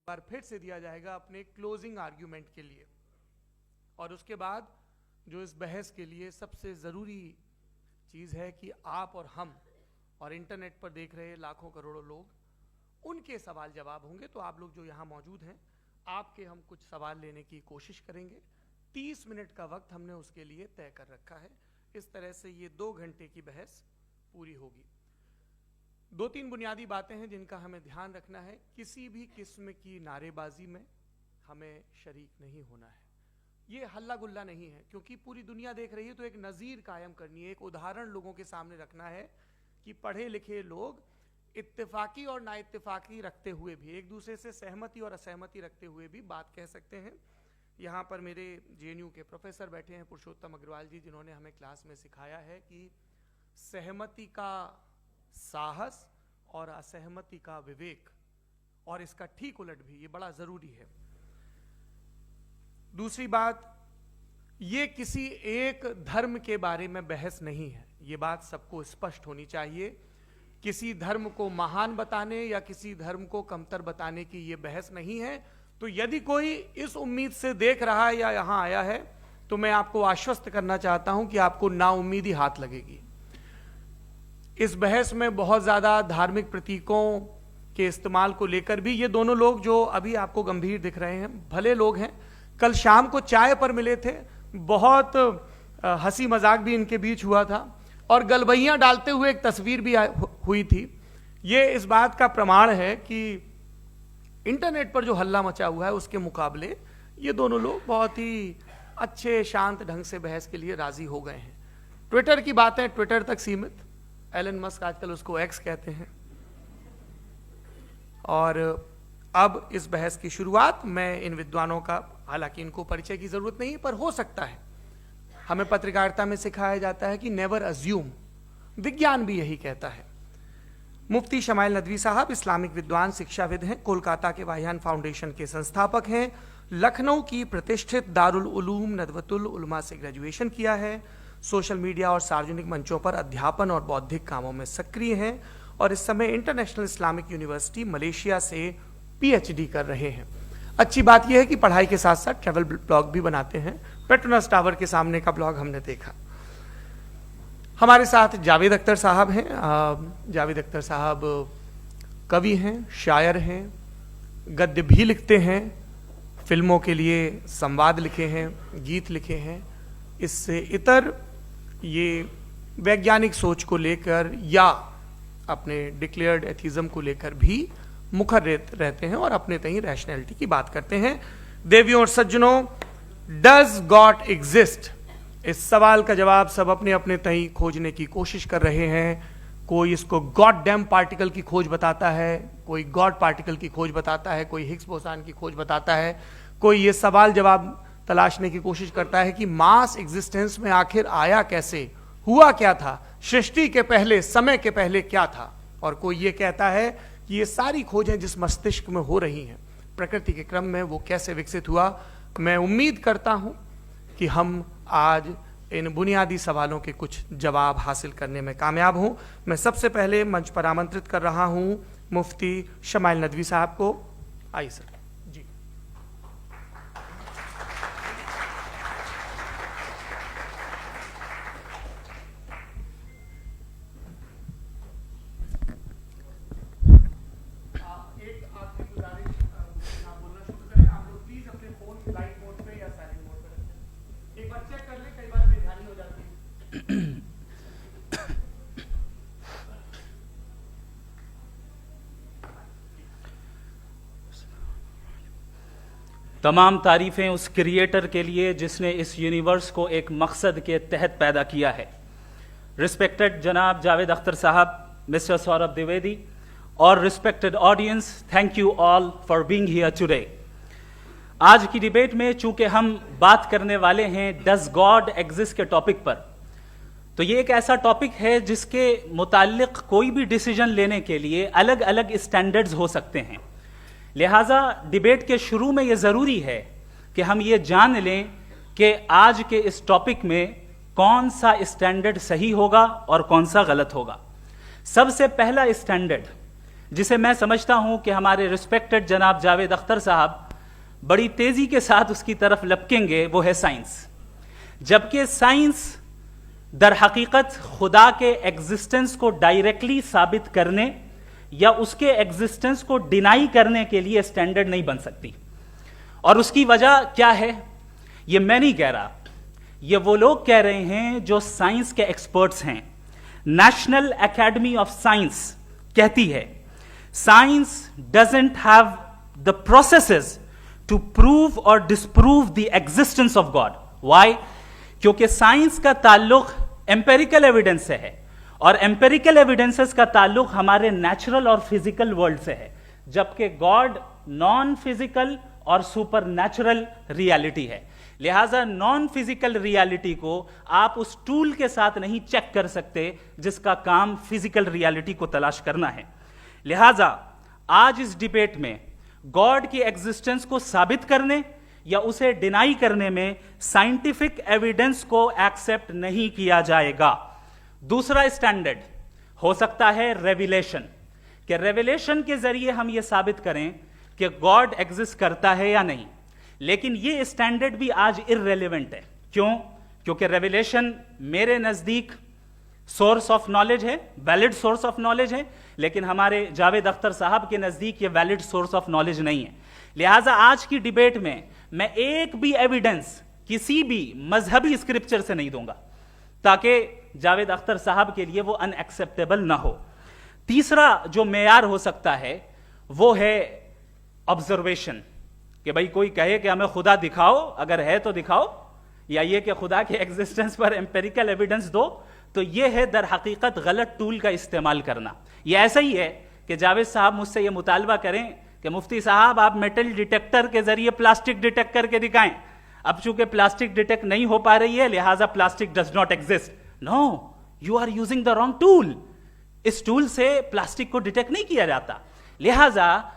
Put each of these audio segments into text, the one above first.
बार फिर से दिया जाएगा अपने क्लोजिंग आर्ग्यूमेंट के लिए। और उसके बाद जो इस बहस के लिए सबसे ज़रूरी चीज़ है कि आप और हम और इंटरनेट पर देख रहे लाखों करोड़ों लोग, उनके सवाल जवाब होंगे। तो आप लोग जो यहाँ मौजूद हैं, आपके हम कुछ सवाल लेने की कोशिश करेंगे। 30 मिनट का वक्त हमने उसके लिए तय कर रखा है। इस तरह से ये 2 घंटे की बहस पूरी होगी। 2-3 बुनियादी बातें हैं जिनका हमें ध्यान रखना है। किसी भी किस्म की नारेबाजी में हमें शरीक नहीं होना है। ये हल्ला गुल्ला नहीं है, क्योंकि पूरी दुनिया देख रही है, तो एक नज़ीर कायम करनी है, एक उदाहरण लोगों के सामने रखना है कि पढ़े लिखे लोग इत्तेफाकी और ना इत्तेफाकी रखते हुए भी, एक दूसरे से सहमति और असहमति रखते हुए भी बात कह सकते हैं। यहाँ पर मेरे JNU के प्रोफेसर बैठे हैं, पुरुषोत्तम अग्रवाल जी, जिन्होंने हमें क्लास में सिखाया है कि सहमति का साहस और असहमति का विवेक, और इसका ठीक उलट भी, ये बड़ा जरूरी है। दूसरी बात, ये किसी एक धर्म के बारे में बहस नहीं है, ये बात सबको स्पष्ट होनी चाहिए। किसी धर्म को महान बताने या किसी धर्म को कमतर बताने की ये बहस नहीं है। तो यदि कोई इस उम्मीद से देख रहा है या यहां आया है, तो मैं आपको आश्वस्त करना चाहता हूं कि आपको नाउम्मीदी हाथ लगेगी। इस बहस में बहुत ज्यादा धार्मिक प्रतीकों के इस्तेमाल को लेकर भी, ये दोनों लोग जो अभी आपको गंभीर दिख रहे हैं, भले लोग हैं, कल शाम को चाय पर मिले थे, बहुत हंसी मजाक भी इनके बीच हुआ था, और गलबैयां डालते हुए एक तस्वीर भी हुई थी। ये इस बात का प्रमाण है कि इंटरनेट पर जो हल्ला मचा हुआ है उसके मुकाबले ये दोनों लोग बहुत ही अच्छे शांत ढंग से बहस के लिए राजी हो गए हैं। ट्विटर की बात है, ट्विटर तक सीमित। एलन मस्क आजकल उसको एक्स कहते हैं। और अब इस बहस की शुरुआत, मैं इन विद्वानों का, हालांकि इनको परिचय की जरूरत नहीं, पर हो सकता है, हमें पत्रकारिता में सिखाया जाता है कि नेवर अज्यूम, विज्ञान भी यही कहता है। मुफ्ती शमाइल नदवी साहब इस्लामिक विद्वान, शिक्षाविद हैं, कोलकाता के वाहियान फाउंडेशन के संस्थापक हैं, लखनऊ की प्रतिष्ठित दारुल उलूम नदवतुल उलमा से ग्रेजुएशन किया है, सोशल मीडिया और सार्वजनिक मंचों पर अध्यापन और बौद्धिक कामों में सक्रिय हैं, और इस समय इंटरनेशनल इस्लामिक यूनिवर्सिटी मलेशिया से PhD कर रहे हैं। अच्छी बात यह है कि पढ़ाई के साथ साथ ट्रैवल ब्लॉग भी बनाते हैं। पेट्रोनस टावर के सामने का ब्लॉग हमने देखा। हमारे साथ जावेद अख्तर साहब हैं। जावेद अख्तर साहब कवि हैं, शायर हैं, गद्य भी लिखते हैं, फिल्मों के लिए संवाद लिखे हैं, गीत लिखे हैं। इससे इतर ये वैज्ञानिक सोच को लेकर या अपने डिक्लेयर्ड एथिज्म को लेकर भी मुखर रहते हैं और अपने तहीं रैशनैलिटी की बात करते हैं। देवियों और सज्जनों, डज गॉड एग्जिस्ट? इस सवाल का जवाब सब अपने अपने तहीं खोजने की कोशिश कर रहे हैं। कोई इसको गॉड डैम पार्टिकल की खोज बताता है, कोई गॉड पार्टिकल की खोज बताता है, कोई हिग्स बोसान की खोज बताता है, कोई ये सवाल जवाब तलाशने की कोशिश करता है कि मास एग्जिस्टेंस में आखिर आया कैसे, हुआ क्या था, सृष्टि के पहले, समय के पहले क्या था। और कोई ये कहता है कि ये सारी खोजें जिस मस्तिष्क में हो रही हैं, प्रकृति के क्रम में, वो कैसे विकसित हुआ। मैं उम्मीद करता हूं कि हम आज इन बुनियादी सवालों के कुछ जवाब हासिल करने में कामयाब हों। मैं सबसे पहले मंच पर आमंत्रित कर रहा हूं मुफ्ती शमाइल नदवी साहब को। आइए सर। जी, तमाम तारीफ़ें उस क्रिएटर के लिए जिसने इस यूनिवर्स को एक मकसद के तहत पैदा किया है। रिस्पेक्टेड जनाब जावेद अख्तर साहब, मिस्टर सौरभ द्विवेदी, और respected audience, thank you all for being here today. आज की डिबेट में चूंकि हम बात करने वाले हैं डज गॉड एग्जिस्ट के टॉपिक पर, तो ये एक ऐसा टॉपिक है जिसके मुताल्लिक कोई भी डिसीजन लेने के लिए अलग अलग स्टैंडर्ड्स हो सकते हैं। लिहाजा डिबेट के शुरू में यह जरूरी है कि हम ये जान लें कि आज के इस टॉपिक में कौन सा स्टैंडर्ड सही होगा और कौन सा गलत होगा। सबसे पहला स्टैंडर्ड जिसे मैं समझता हूं कि हमारे रिस्पेक्टेड जनाब जावेद अख्तर साहब बड़ी तेजी के साथ उसकी तरफ लपकेंगे, वो है साइंस। जबकि साइंस दर हकीकत खुदा के एग्जिस्टेंस को डायरेक्टली साबित करने या उसके एग्जिस्टेंस को डिनाई करने के लिए स्टैंडर्ड नहीं बन सकती। और उसकी वजह क्या है, ये मैं नहीं कह रहा, ये वो लोग कह रहे हैं जो साइंस के एक्सपर्ट्स हैं। नेशनल एकेडमी ऑफ साइंस कहती है science doesn't have the processes to prove और disprove the existence of God. Why? क्योंकि साइंस का ताल्लुक एम्पेरिकल एविडेंस से है और एम्पेरिकल एविडेंसेस का ताल्लुक हमारे नेचुरल और फिजिकल वर्ल्ड से है, जबकि गॉड नॉन फिजिकल और सुपर नेचुरल रियलिटी है। लिहाजा नॉन फिजिकल रियलिटी को आप उस टूल के साथ नहीं चेक कर सकते जिसका काम फिजिकल रियलिटी को तलाश करना है। लिहाजा आज इस डिबेट में गॉड की एग्जिस्टेंस को साबित करने या उसे डिनाई करने में साइंटिफिक एविडेंस को एक्सेप्ट नहीं किया जाएगा। दूसरा स्टैंडर्ड हो सकता है रेविलेशन, कि रेविलेशन के जरिए हम यह साबित करें कि गॉड एग्जिस्ट करता है या नहीं। लेकिन यह स्टैंडर्ड भी आज इररेलेवेंट है। क्यों? क्योंकि रेविलेशन मेरे नजदीक सोर्स ऑफ नॉलेज है, वैलिड सोर्स ऑफ नॉलेज है, लेकिन हमारे जावेद अख्तर साहब के नजदीक यह वैलिड सोर्स ऑफ नॉलेज नहीं है। लिहाजा आज की डिबेट में मैं एक भी एविडेंस किसी भी मजहबी स्क्रिप्चर से नहीं दूंगा ताकि जावेद अख्तर साहब के लिए वो अनएक्सेप्टेबल ना हो। तीसरा जो मेयार हो सकता है वो है ऑब्जर्वेशन, कि भाई कोई कहे कि हमें खुदा दिखाओ, अगर है तो दिखाओ, या ये कि खुदा के एग्जिस्टेंस पर एम्पेरिकल एविडेंस दो, तो ये है दर हकीकत गलत टूल का इस्तेमाल करना। ये ऐसा ही है कि जावेद साहब मुझसे ये मुतालबा करें कि मुफ्ती साहब आप मेटल डिटेक्टर के जरिए प्लास्टिक डिटेक्ट करके दिखाएं। अब चूंकि प्लास्टिक डिटेक्ट नहीं हो पा रही है लिहाजा plastic does not exist. No, you are using the wrong tool. इस टूल से प्लास्टिक को डिटेक्ट नहीं किया जाता। लिहाजा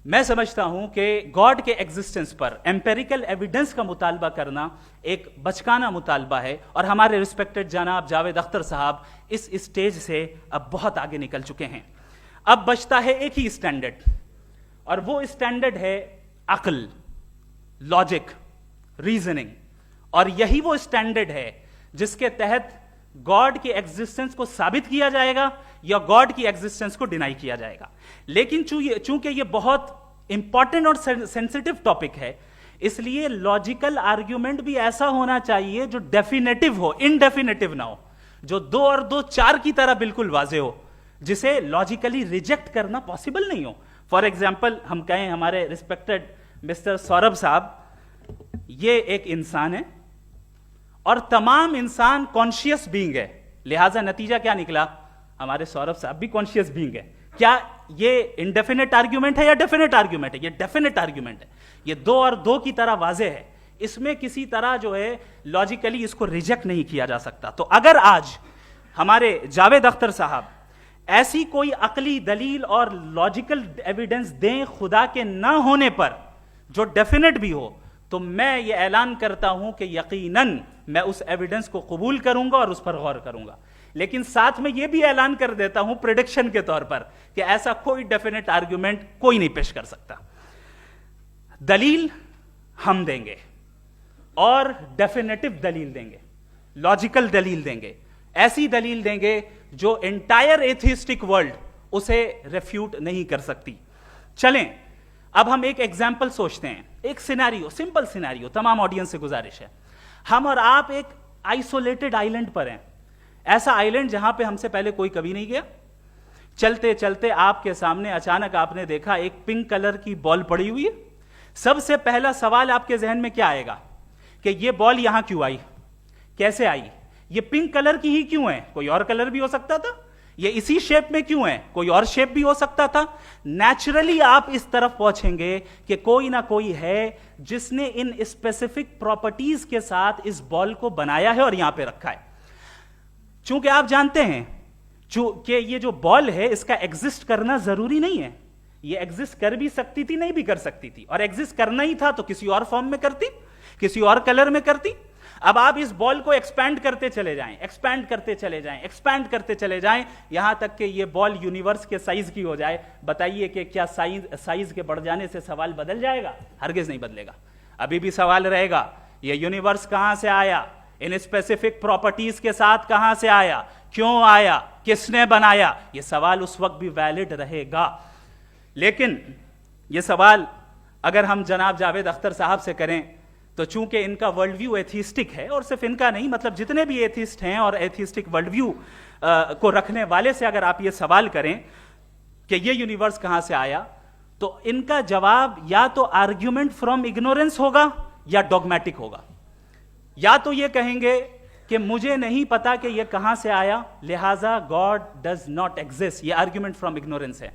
मैं समझता हूं कि गॉड के एग्जिस्टेंस पर एम्पेरिकल एविडेंस का मुतालबा करना एक बचकाना मुतालबा है और हमारे रिस्पेक्टेड जनाब जावेद अख्तर साहब इस स्टेज से अब बहुत आगे निकल चुके हैं। अब बचता है एक ही स्टैंडर्ड, और वो स्टैंडर्ड है अक्ल, लॉजिक, रीजनिंग। और यही वो स्टैंडर्ड है जिसके तहत गॉड की एग्जिस्टेंस को साबित किया जाएगा या गॉड की एग्जिस्टेंस को डिनाई किया जाएगा। लेकिन चूंकि ये बहुत इंपॉर्टेंट और सेंसिटिव टॉपिक है, इसलिए लॉजिकल आर्ग्यूमेंट भी ऐसा होना चाहिए जो डेफिनेटिव हो, इनडेफिनेटिव ना हो, जो 2 और 2 4 की तरह बिल्कुल वाजे हो, जिसे लॉजिकली रिजेक्ट करना पॉसिबल नहीं हो। फॉर एग्जाम्पल हम कहें हमारे रिस्पेक्टेड मिस्टर सौरभ साहब, ये एक इंसान है और तमाम इंसान कॉन्शियस बीइंग है, लिहाजा नतीजा क्या निकला, हमारे सौरभ साहब भी कॉन्शियस बीइंग है। क्या ये इनडेफिनेट आर्ग्यूमेंट है या डेफिनेट आर्ग्यूमेंट है? ये डेफिनेट आर्ग्यूमेंट है। ये 2 और 2 की तरह वाजे है, इसमें किसी तरह जो है लॉजिकली इसको रिजेक्ट नहीं किया जा सकता। तो अगर आज हमारे जावेद अख्तर साहब ऐसी कोई अकली दलील और लॉजिकल एविडेंस दें खुदा के ना होने पर जो डेफिनेट भी हो, तो मैं ये ऐलान करता हूं कि यकीनन मैं उस एविडेंस को कबूल करूंगा और उस पर गौर करूंगा। लेकिन साथ में यह भी ऐलान कर देता हूं प्रेडिक्शन के तौर पर कि ऐसा कोई डेफिनेट आर्ग्यूमेंट कोई नहीं पेश कर सकता। दलील हम देंगे और डेफिनेटिव दलील देंगे, लॉजिकल दलील देंगे, ऐसी दलील देंगे जो एंटायर एथिस्टिक वर्ल्ड उसे रेफ्यूट नहीं कर सकती। चलें अब हम एक एग्जाम्पल सोचते हैं, एक सिनेरियो, सिंपल सिनेरियो, तमाम ऑडियंस से गुजारिश है, हम और आप एक आइसोलेटेड आइलैंड पर हैं, ऐसा आइलैंड जहां पे हमसे पहले कोई कभी नहीं गया। चलते चलते आपके सामने अचानक आपने देखा एक पिंक कलर की बॉल पड़ी हुई है। सबसे पहला सवाल आपके जहन में क्या आएगा कि ये बॉल यहां क्यों आई, कैसे आई, ये पिंक कलर की ही क्यों है, कोई और कलर भी हो सकता था, ये इसी शेप में क्यों है, कोई और शेप भी हो सकता था। नेचुरली आप इस तरफ पहुंचेंगे कि कोई ना कोई है जिसने इन स्पेसिफिक प्रॉपर्टीज के साथ इस बॉल को बनाया है और यहां पे रखा है। चूंकि आप जानते हैं कि ये जो बॉल है इसका एग्जिस्ट करना जरूरी नहीं है, ये एग्जिस्ट कर भी सकती थी, नहीं भी कर सकती थी, और एग्जिस्ट करना ही था तो किसी और फॉर्म में करती, किसी और कलर में करती। अब आप इस बॉल को एक्सपैंड करते चले जाएं, एक्सपैंड करते चले जाएं, एक्सपैंड करते चले जाएं, यहां तक कि ये बॉल यूनिवर्स के साइज की हो जाए। बताइए कि क्या साइज के बढ़ जाने से सवाल बदल जाएगा? हरगिज नहीं बदलेगा। अभी भी सवाल रहेगा, ये यूनिवर्स कहां से आया, इन स्पेसिफिक प्रॉपर्टीज के साथ कहां से आया, क्यों आया, किसने बनाया, यह सवाल उस वक्त भी वैलिड रहेगा। लेकिन यह सवाल अगर हम जनाब जावेद अख्तर साहब से करें तो चूंकि इनका वर्ल्ड व्यू एथिस्टिक है, और सिर्फ इनका नहीं, मतलब जितने भी एथिस्ट हैं और एथिस्टिक वर्ल्ड व्यू को रखने वाले से अगर आप ये सवाल करें कि ये यूनिवर्स कहां से आया, तो इनका जवाब या तो आर्ग्यूमेंट फ्रॉम इग्नोरेंस होगा या डॉगमेटिक होगा। या तो ये कहेंगे कि मुझे नहीं पता कि ये कहां से आया, लिहाजा गॉड डज नॉट एग्जिस्ट, ये आर्ग्यूमेंट फ्रॉम इग्नोरेंस है।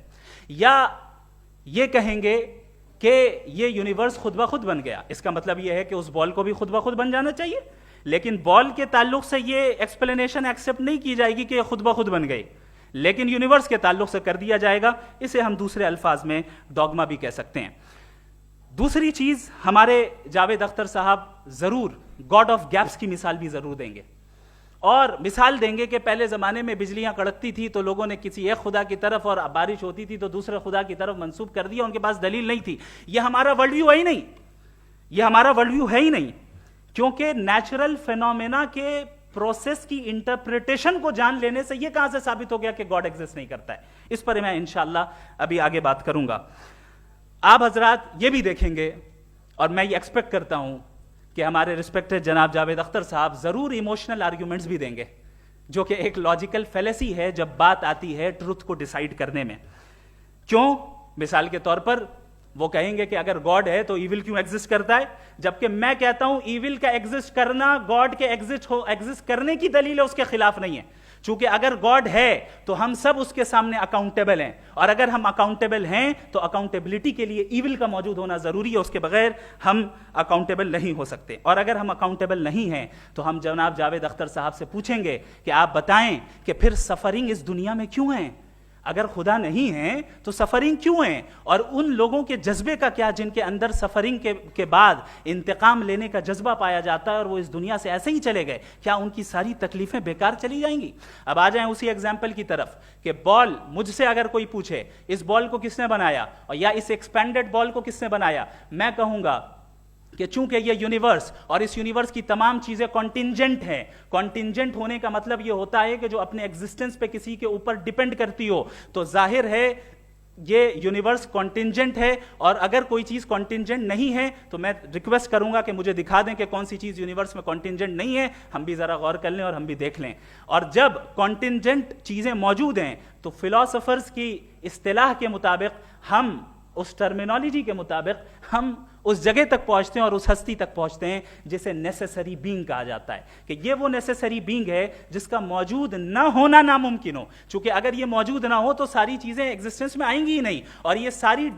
या ये कहेंगे कि ये यूनिवर्स खुद ब खुद बन गया, इसका मतलब ये है कि उस बॉल को भी खुद ब खुद बन जाना चाहिए। लेकिन बॉल के ताल्लुक से ये एक्सप्लेनेशन एक्सेप्ट नहीं की जाएगी कि ये खुद ब खुद बन गई, लेकिन यूनिवर्स के ताल्लुक से कर दिया जाएगा। इसे हम दूसरे अल्फाज में डॉगमा भी कह सकते हैं। दूसरी चीज, हमारे जावेद अख्तर साहब जरूर गॉड ऑफ गैप्स की मिसाल भी जरूर देंगे, और मिसाल देंगे कि पहले जमाने में बिजलियां कड़कती थी तो लोगों ने किसी एक खुदा की तरफ, और बारिश होती थी तो दूसरे खुदा की तरफ मंसूब कर दिया, उनके पास दलील नहीं थी। यह हमारा वर्ल्ड व्यू है ही नहीं, यह हमारा वर्ल्ड व्यू है ही नहीं, क्योंकि नेचुरल फेनोमेना के प्रोसेस की इंटरप्रिटेशन को जान लेने से यह कहां से साबित हो गया कि गॉड एग्जिस्ट नहीं करता है। इस पर मैं इंशाअल्लाह अभी आगे बात करूंगा। आप हजरात ये भी देखेंगे, और मैं ये एक्सपेक्ट करता हूं कि हमारे रिस्पेक्टेड जनाब जावेद अख्तर साहब जरूर इमोशनल आर्ग्यूमेंट्स भी देंगे, जो कि एक लॉजिकल फेलेसी है जब बात आती है ट्रुथ को डिसाइड करने में। क्यों? मिसाल के तौर पर वो कहेंगे कि अगर गॉड है तो ईविल क्यों एग्जिस्ट करता है, जबकि मैं कहता हूं ईविल का एग्जिस्ट करना गॉड के एग्जिस्ट करने की दलील है, उसके खिलाफ नहीं है। चूंकि अगर गॉड है तो हम सब उसके सामने अकाउंटेबल हैं, और अगर हम अकाउंटेबल हैं तो अकाउंटेबिलिटी के लिए ईविल का मौजूद होना जरूरी है, उसके बगैर हम अकाउंटेबल नहीं हो सकते। और अगर हम अकाउंटेबल नहीं हैं तो हम जनाब जावेद अख्तर साहब से पूछेंगे कि आप बताएं कि फिर सफरिंग इस दुनिया में क्यों है? अगर खुदा नहीं है तो सफरिंग क्यों है? और उन लोगों के जज्बे का क्या जिनके अंदर सफरिंग के बाद इंतकाम लेने का जज्बा पाया जाता है और वो इस दुनिया से ऐसे ही चले गए, क्या उनकी सारी तकलीफें बेकार चली जाएंगी? अब आ जाएं उसी एग्जाम्पल की तरफ कि बॉल, मुझसे अगर कोई पूछे इस बॉल को किसने बनाया और या इस एक्सपेंडेड बॉल को किसने बनाया, मैं कहूंगा कि चूंकि ये यूनिवर्स और इस यूनिवर्स की तमाम चीजें कॉन्टिंजेंट हैं। कॉन्टिंजेंट होने का मतलब ये होता है कि जो अपने एग्जिस्टेंस पे किसी के ऊपर डिपेंड करती हो, तो जाहिर है ये यूनिवर्स कॉन्टिंजेंट है। और अगर कोई चीज कॉन्टिंजेंट नहीं है तो मैं रिक्वेस्ट करूंगा कि मुझे दिखा दें कि कौन सी चीज यूनिवर्स में कॉन्टिंजेंट नहीं है, हम भी जरा गौर कर लें और हम भी देख लें। और जब कॉन्टिंजेंट चीजें मौजूद हैं तो फिलोसोफर्स की इस्तिलाह के मुताबिक, हम उस टर्मिनोलॉजी के मुताबिक हम उस जगह तक पहुंचते हैं और उस हस्ती तक पहुंचते हैं जिसे नेसेसरी बीइंग कहा जाता है, कि ये वो नेसेसरी बीइंग है जिसका मौजूद ना होना नामुमकिन हो। क्योंकि अगर ये मौजूद ना हो तो सारी चीजें एग्जिस्टेंस में आएंगी ही नहीं, और ये सारी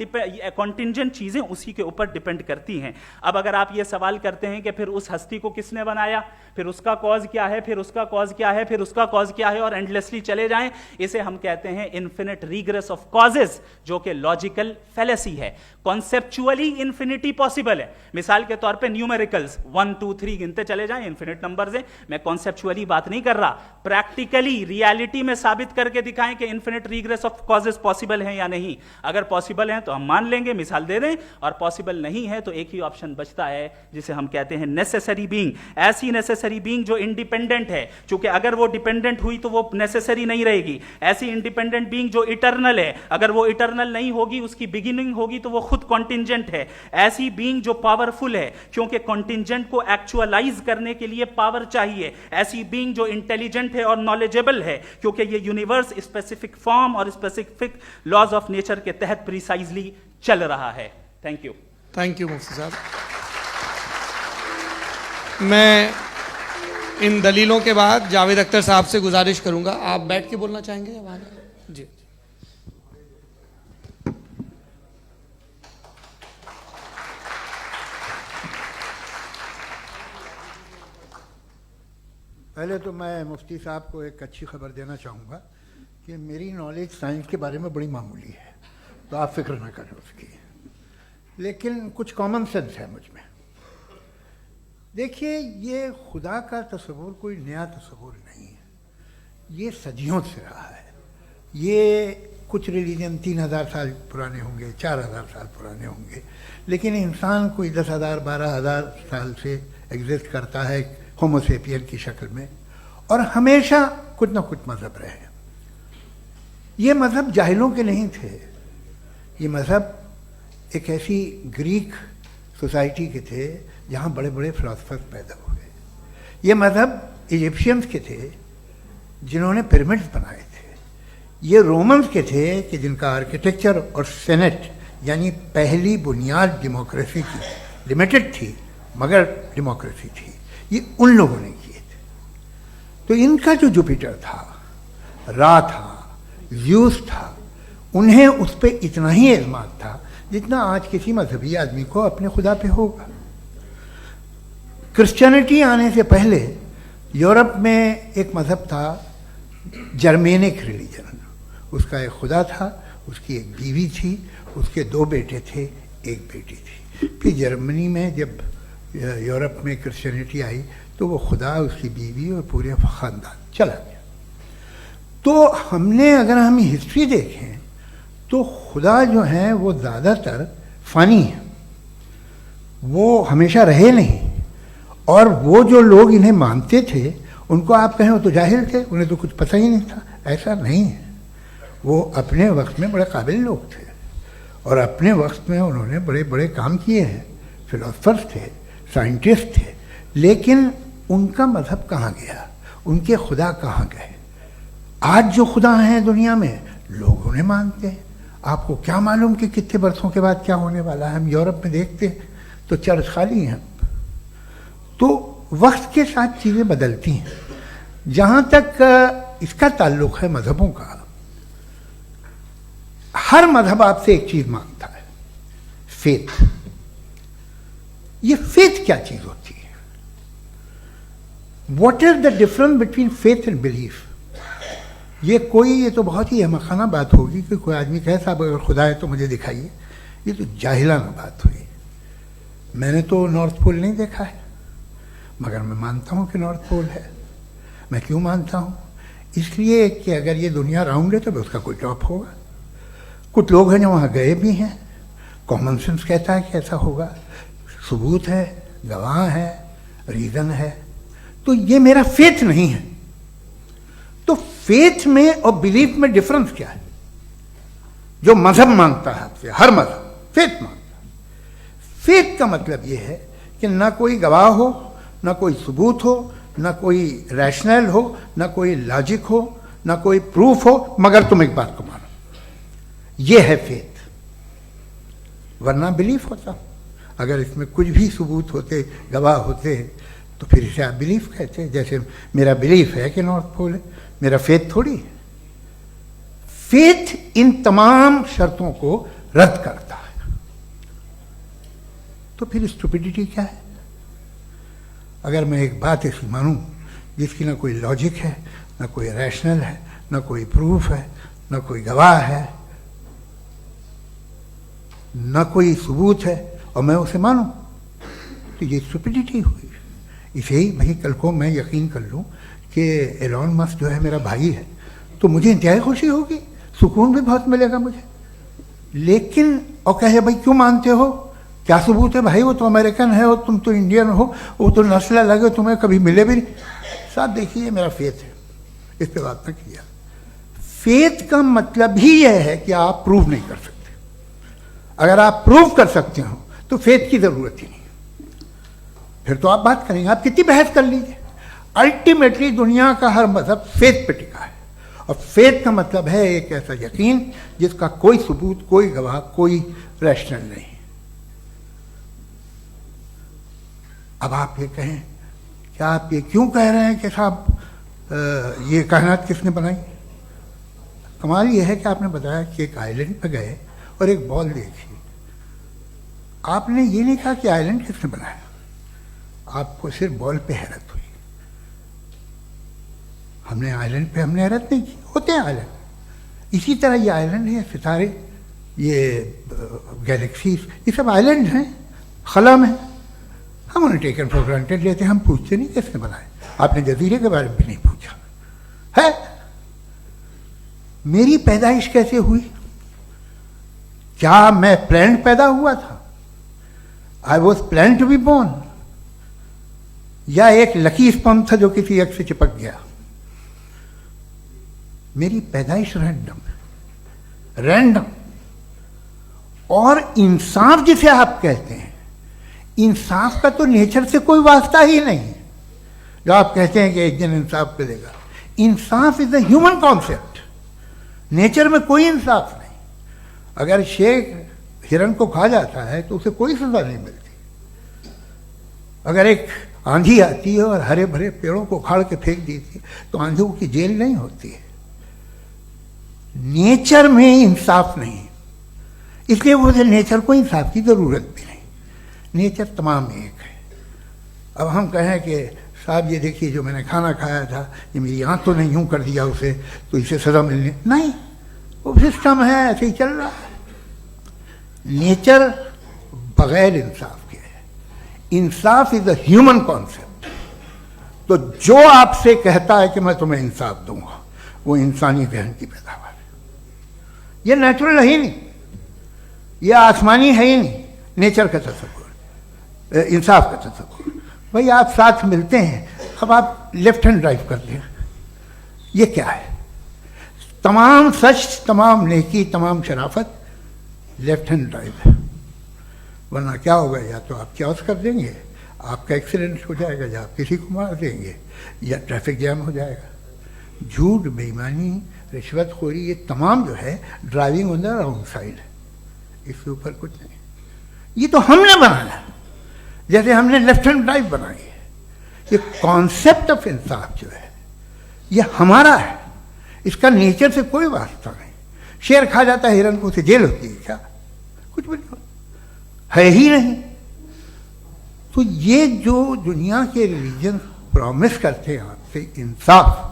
कॉन्टिंजेंट चीजें उसी के ऊपर डिपेंड करती हैं। अब अगर आप ये सवाल करते हैं कि फिर उस हस्ती को किसने बनाया, फिर उसका कॉज क्या है, फिर उसका कॉज क्या है, फिर उसका कॉज क्या है, और एंडलेसली चले जाएं, इसे हम कहते हैं इन्फिनिट रिग्रेस ऑफ कॉजेज, जो कि लॉजिकल फेलेसी है। कॉन्सेप्चुअली इन्फिनिटी पॉसिबल है। मिसाल के तौर पे न्यूमेरिकल्स 1 2 3 गिनते चले जाएं, इन्फिनिट नंबर्स हैं। मैं कॉन्सेप्चुअली बात नहीं कर रहा, प्रैक्टिकली रियलिटी में साबित करके दिखाएं कि infinite regress of causes possible हैं या नहीं। अगर पॉसिबल हैं तो हम मान लेंगे, मिसाल दे दें, और पॉसिबल नहीं है तो एक ही ऑप्शन बचता है जिसे हम कहते हैं नेसेसरी बीइंग। ऐसी नेसेसरी बीइंग जो इंडिपेंडेंट है, क्योंकि अगर वो डिपेंडेंट हुई तो वो नेसेसरी नहीं रहेगी। ऐसी इंडिपेंडेंट बीइंग जो इटर्नल है, अगर वो इटर्नल नहीं होगी, उसकी बिगिनिंग होगी तो वो खुद कॉन्टिंजेंट है। ऐसी बीइंग जो पावरफुल है, क्योंकि कॉन्टिंजेंट को एक्चुअलाइज करने के लिए पावर चाहिए। ऐसी बीइंग जो इंटेलिजेंट है और नॉलेजेबल है, क्योंकि ये यूनिवर्स स्पेसिफिक फॉर्म और स्पेसिफिक लॉज ऑफ नेचर के तहत प्रिसाइजली चल रहा है। Thank you. थैंक यू मुफ्ती साहब। मैं इन दलीलों के बाद जावेद अख्तर साहब से गुजारिश करूंगा, आप बैठ के बोलना चाहेंगे या वहां? जी। पहले तो मैं मुफ्ती साहब को एक अच्छी खबर देना चाहूँगा कि मेरी नॉलेज साइंस के बारे में बड़ी मामूली है, तो आप फिक्र ना करें उसकी, लेकिन कुछ कॉमन सेंस है मुझ में। देखिए, ये खुदा का तस्वुर कोई नया तस्वुर नहीं है, ये सदियों से रहा है। ये कुछ रिलीजन 3000 साल पुराने होंगे, 4000 साल पुराने होंगे, लेकिन इंसान कोई 10,000 12,000 साल से एग्जिस्ट करता है होमोसेपियन की शक्ल में, और हमेशा कुछ ना कुछ मज़हब रहे। ये मज़हब जाहिलों के नहीं थे, ये मज़हब एक ऐसी ग्रीक सोसाइटी के थे जहाँ बड़े बड़े फिलोसफर्स पैदा हुए। ये मज़हब इजिप्शियंस के थे जिन्होंने पिरामिड्स बनाए थे। ये रोमन्स के थे कि जिनका आर्किटेक्चर और सेनेट यानी पहली बुनियाद डेमोक्रेसी की लिमिटेड थी मगर डेमोक्रेसी थी, ये उन लोगों ने किए थे। तो इनका जो जुपिटर था, रा था, ज़्यूस था, उन्हें उस पर इतना ही एतमाद था जितना आज किसी मजहबी आदमी को अपने खुदा पे होगा। क्रिश्चियनिटी आने से पहले यूरोप में एक मज़हब था जर्मेनिक रिलीजन, उसका एक खुदा था, उसकी एक बीवी थी, उसके 2 बेटे थे, एक बेटी थी। फिर जर्मनी में जब यूरोप में क्रिश्चियनिटी आई तो वो खुदा, उसकी बीवी और पूरे ख़ानदान चला गया। तो हमने, अगर हम हिस्ट्री देखें तो खुदा जो हैं वो ज़्यादातर फ़नी है, वो हमेशा रहे नहीं। और वो जो लोग इन्हें मानते थे उनको आप कहें वो तो जाहिल थे, उन्हें तो कुछ पता ही नहीं था, ऐसा नहीं है। वो अपने वक्त में बड़े काबिल लोग थे और अपने वक्त में उन्होंने बड़े बड़े काम किए हैं, फिलोसफर्स थे, साइंटिस्ट थे, लेकिन उनका मज़हब कहाँ गया, उनके खुदा कहाँ गए? आज जो खुदा हैं दुनिया में लोग उन्हें मानते हैं। आपको क्या मालूम कि कितने बरसों के बाद क्या होने वाला है? हम यूरोप में देखते हैं तो चर्च खाली हैं। तो वक्त के साथ चीज़ें बदलती हैं। जहाँ तक इसका ताल्लुक़ है मज़हबों का, हर मज़हब आपसे एक चीज़ मांगता है, फेथ। ये फेथ क्या चीज़ होती है? What is the difference between faith and belief? ये तो बहुत ही अहमकाना बात होगी कि कोई आदमी कहे साहब अगर खुदा है तो मुझे दिखाइए। ये तो जाहिलाना बात हुई। मैंने तो नॉर्थ पोल नहीं देखा है, मगर मैं मानता हूँ कि नॉर्थ पोल है। मैं क्यों मानता हूँ? इसलिए कि अगर ये दुनिया राउंड है तो उसका कोई टॉप होगा। कुछ लोग हैं जो वहाँ गए भी हैं, कॉमन सेंस कहता है कि ऐसा होगा, सबूत है, गवाह है, रीज़न है। तो ये मेरा फेथ नहीं है। तो फेथ में और बिलीफ में डिफरेंस क्या है? जो मजहब मांगता है आपसे, हर मजहब फेथ मांगता है। फेथ का मतलब ये है कि ना कोई गवाह हो, ना कोई सबूत हो, ना कोई रैशनल हो, ना कोई लॉजिक हो, ना कोई प्रूफ हो, मगर तुम एक बात को मानो। ये है फेथ। वरना बिलीफ होता। अगर इसमें कुछ भी सबूत होते, गवाह होते, तो फिर इसे आप बिलीफ कहते हैं। जैसे मेरा बिलीफ है कि नॉर्थ पोल है, मेरा फेथ थोड़ी है। फेथ इन तमाम शर्तों को रद्द करता है। तो फिर स्टुपिडिटी क्या है? अगर मैं एक बात ऐसी मानूं जिसकी ना कोई लॉजिक है, ना कोई रैशनल है, ना कोई प्रूफ है, ना कोई गवाह है, ना कोई सबूत है, और मैं उसे मानूं, तो ये स्टुपिडिटी हुई। इसे ही भाई कल को मैं यकीन कर लूं कि एलॉन मस्क जो है मेरा भाई है, तो मुझे इंतहाई खुशी होगी, सुकून भी बहुत मिलेगा मुझे। लेकिन और कहे भाई क्यों मानते हो, क्या सबूत है? भाई वो तो अमेरिकन है और तुम तो इंडियन हो, वो तो नस्ल अलग है, तुम्हें कभी मिले भी नहीं। साथ देखिए मेरा फेथ है, इस पर बात ना किया। फेथ का मतलब ही यह है कि आप प्रूव नहीं कर सकते। अगर आप प्रूव कर सकते हो तो फेथ की जरूरत ही नहीं, फिर तो आप बात करेंगे, आप कितनी बहस कर लीजिए। अल्टीमेटली दुनिया का हर मजहब फेथ पे टिका है, और फेथ का मतलब है एक ऐसा यकीन जिसका कोई सबूत, कोई गवाह, कोई रैशनल नहीं। अब आप ये कहें, क्या आप ये क्यों कह रहे हैं कि साहब ये कायनात किसने बनाई? कमाल ये है कि आपने बताया कि एक आइलैंड पे गए और एक बॉल देखी। आपने ये नहीं कहा कि आइलैंड किसने बनाया, आपको सिर्फ बॉल पे हैरत हुई। हमने आइलैंड पे हमने हैरत नहीं की, होते हैं आइलैंड। इसी तरह ये आइलैंड है, सितारे, ये गैलेक्सीज, ये सब आइलैंड हैं खला में। हम उन्हें टेकन फॉर ग्रांटेड लेते हैं, हम पूछते नहीं किसने बनाए। आपने जजीरे के बारे में भी नहीं पूछा है। मेरी पैदाइश कैसे हुई? क्या मैं प्लान पैदा हुआ था? I was plan to be born, या एक लकी स्पर्म था जो किसी एग से चिपक गया? मेरी पैदाइश रैंडम। और इंसाफ जिसे आप कहते हैं, इंसाफ का तो नेचर से कोई वास्ता ही नहीं। जो आप कहते हैं कि एक दिन इंसाफ मिलेगा, इंसाफ is a human concept, nature में कोई इंसाफ नहीं। अगर शेर हिरन को खा जाता है तो उसे कोई सजा नहीं मिलती। अगर एक आंधी आती है और हरे भरे पेड़ों को उखाड़ के फेंक देती है तो आंधियों की जेल नहीं होती है। नेचर में इंसाफ नहीं, इसलिए मुझे नेचर को इंसाफ की जरूरत भी नहीं। नेचर तमाम एक है। अब हम कहें कि साहब ये देखिए जो मैंने खाना खाया था, ये मेरी आंख तो नहीं यूं कर दिया उसे, तो इसे सजा मिलनी नहीं। वो सिस्टम है, ऐसे ही चल रहा है। नेचर बगैर इंसाफ के है। इंसाफ इज अ ह्यूमन कॉन्सेप्ट। तो जो आपसे कहता है कि मैं तुम्हें इंसाफ दूंगा, वो इंसानी जहन की पैदावार है। ये नेचुरल है ही नहीं, ये आसमानी है ही नहीं। नेचर का तस्वुर, इंसाफ का तस्वुर। भाई आप साथ मिलते हैं, अब आप लेफ्ट हैंड ड्राइव करते हैं, ये क्या है? तमाम सच, तमाम नेकी, तमाम शराफत लेफ्ट हैंड ड्राइव है। वरना क्या होगा, या तो आप क्रॉस कर देंगे, आपका एक्सीडेंट हो जाएगा, या आप किसी को मार देंगे, या ट्रैफिक जैम हो जाएगा। झूठ, बेईमानी, रिश्वतखोरी, ये तमाम जो है driving on the wrong side है। इसके ऊपर कुछ नहीं। ये तो हमने बनाया, जैसे हमने लेफ्ट हैंड ड्राइव बनाई है। ये कॉन्सेप्ट ऑफ इंसाफ जो है ये हमारा है, इसका नेचर से कोई वास्ता नहीं। शेर खा जाता है हिरन को, उसे जेल होती है क्या? कुछ भी नहीं, है ही नहीं। तो ये जो दुनिया के रिलीजन प्रॉमिस करते हैं आपसे इंसाफ,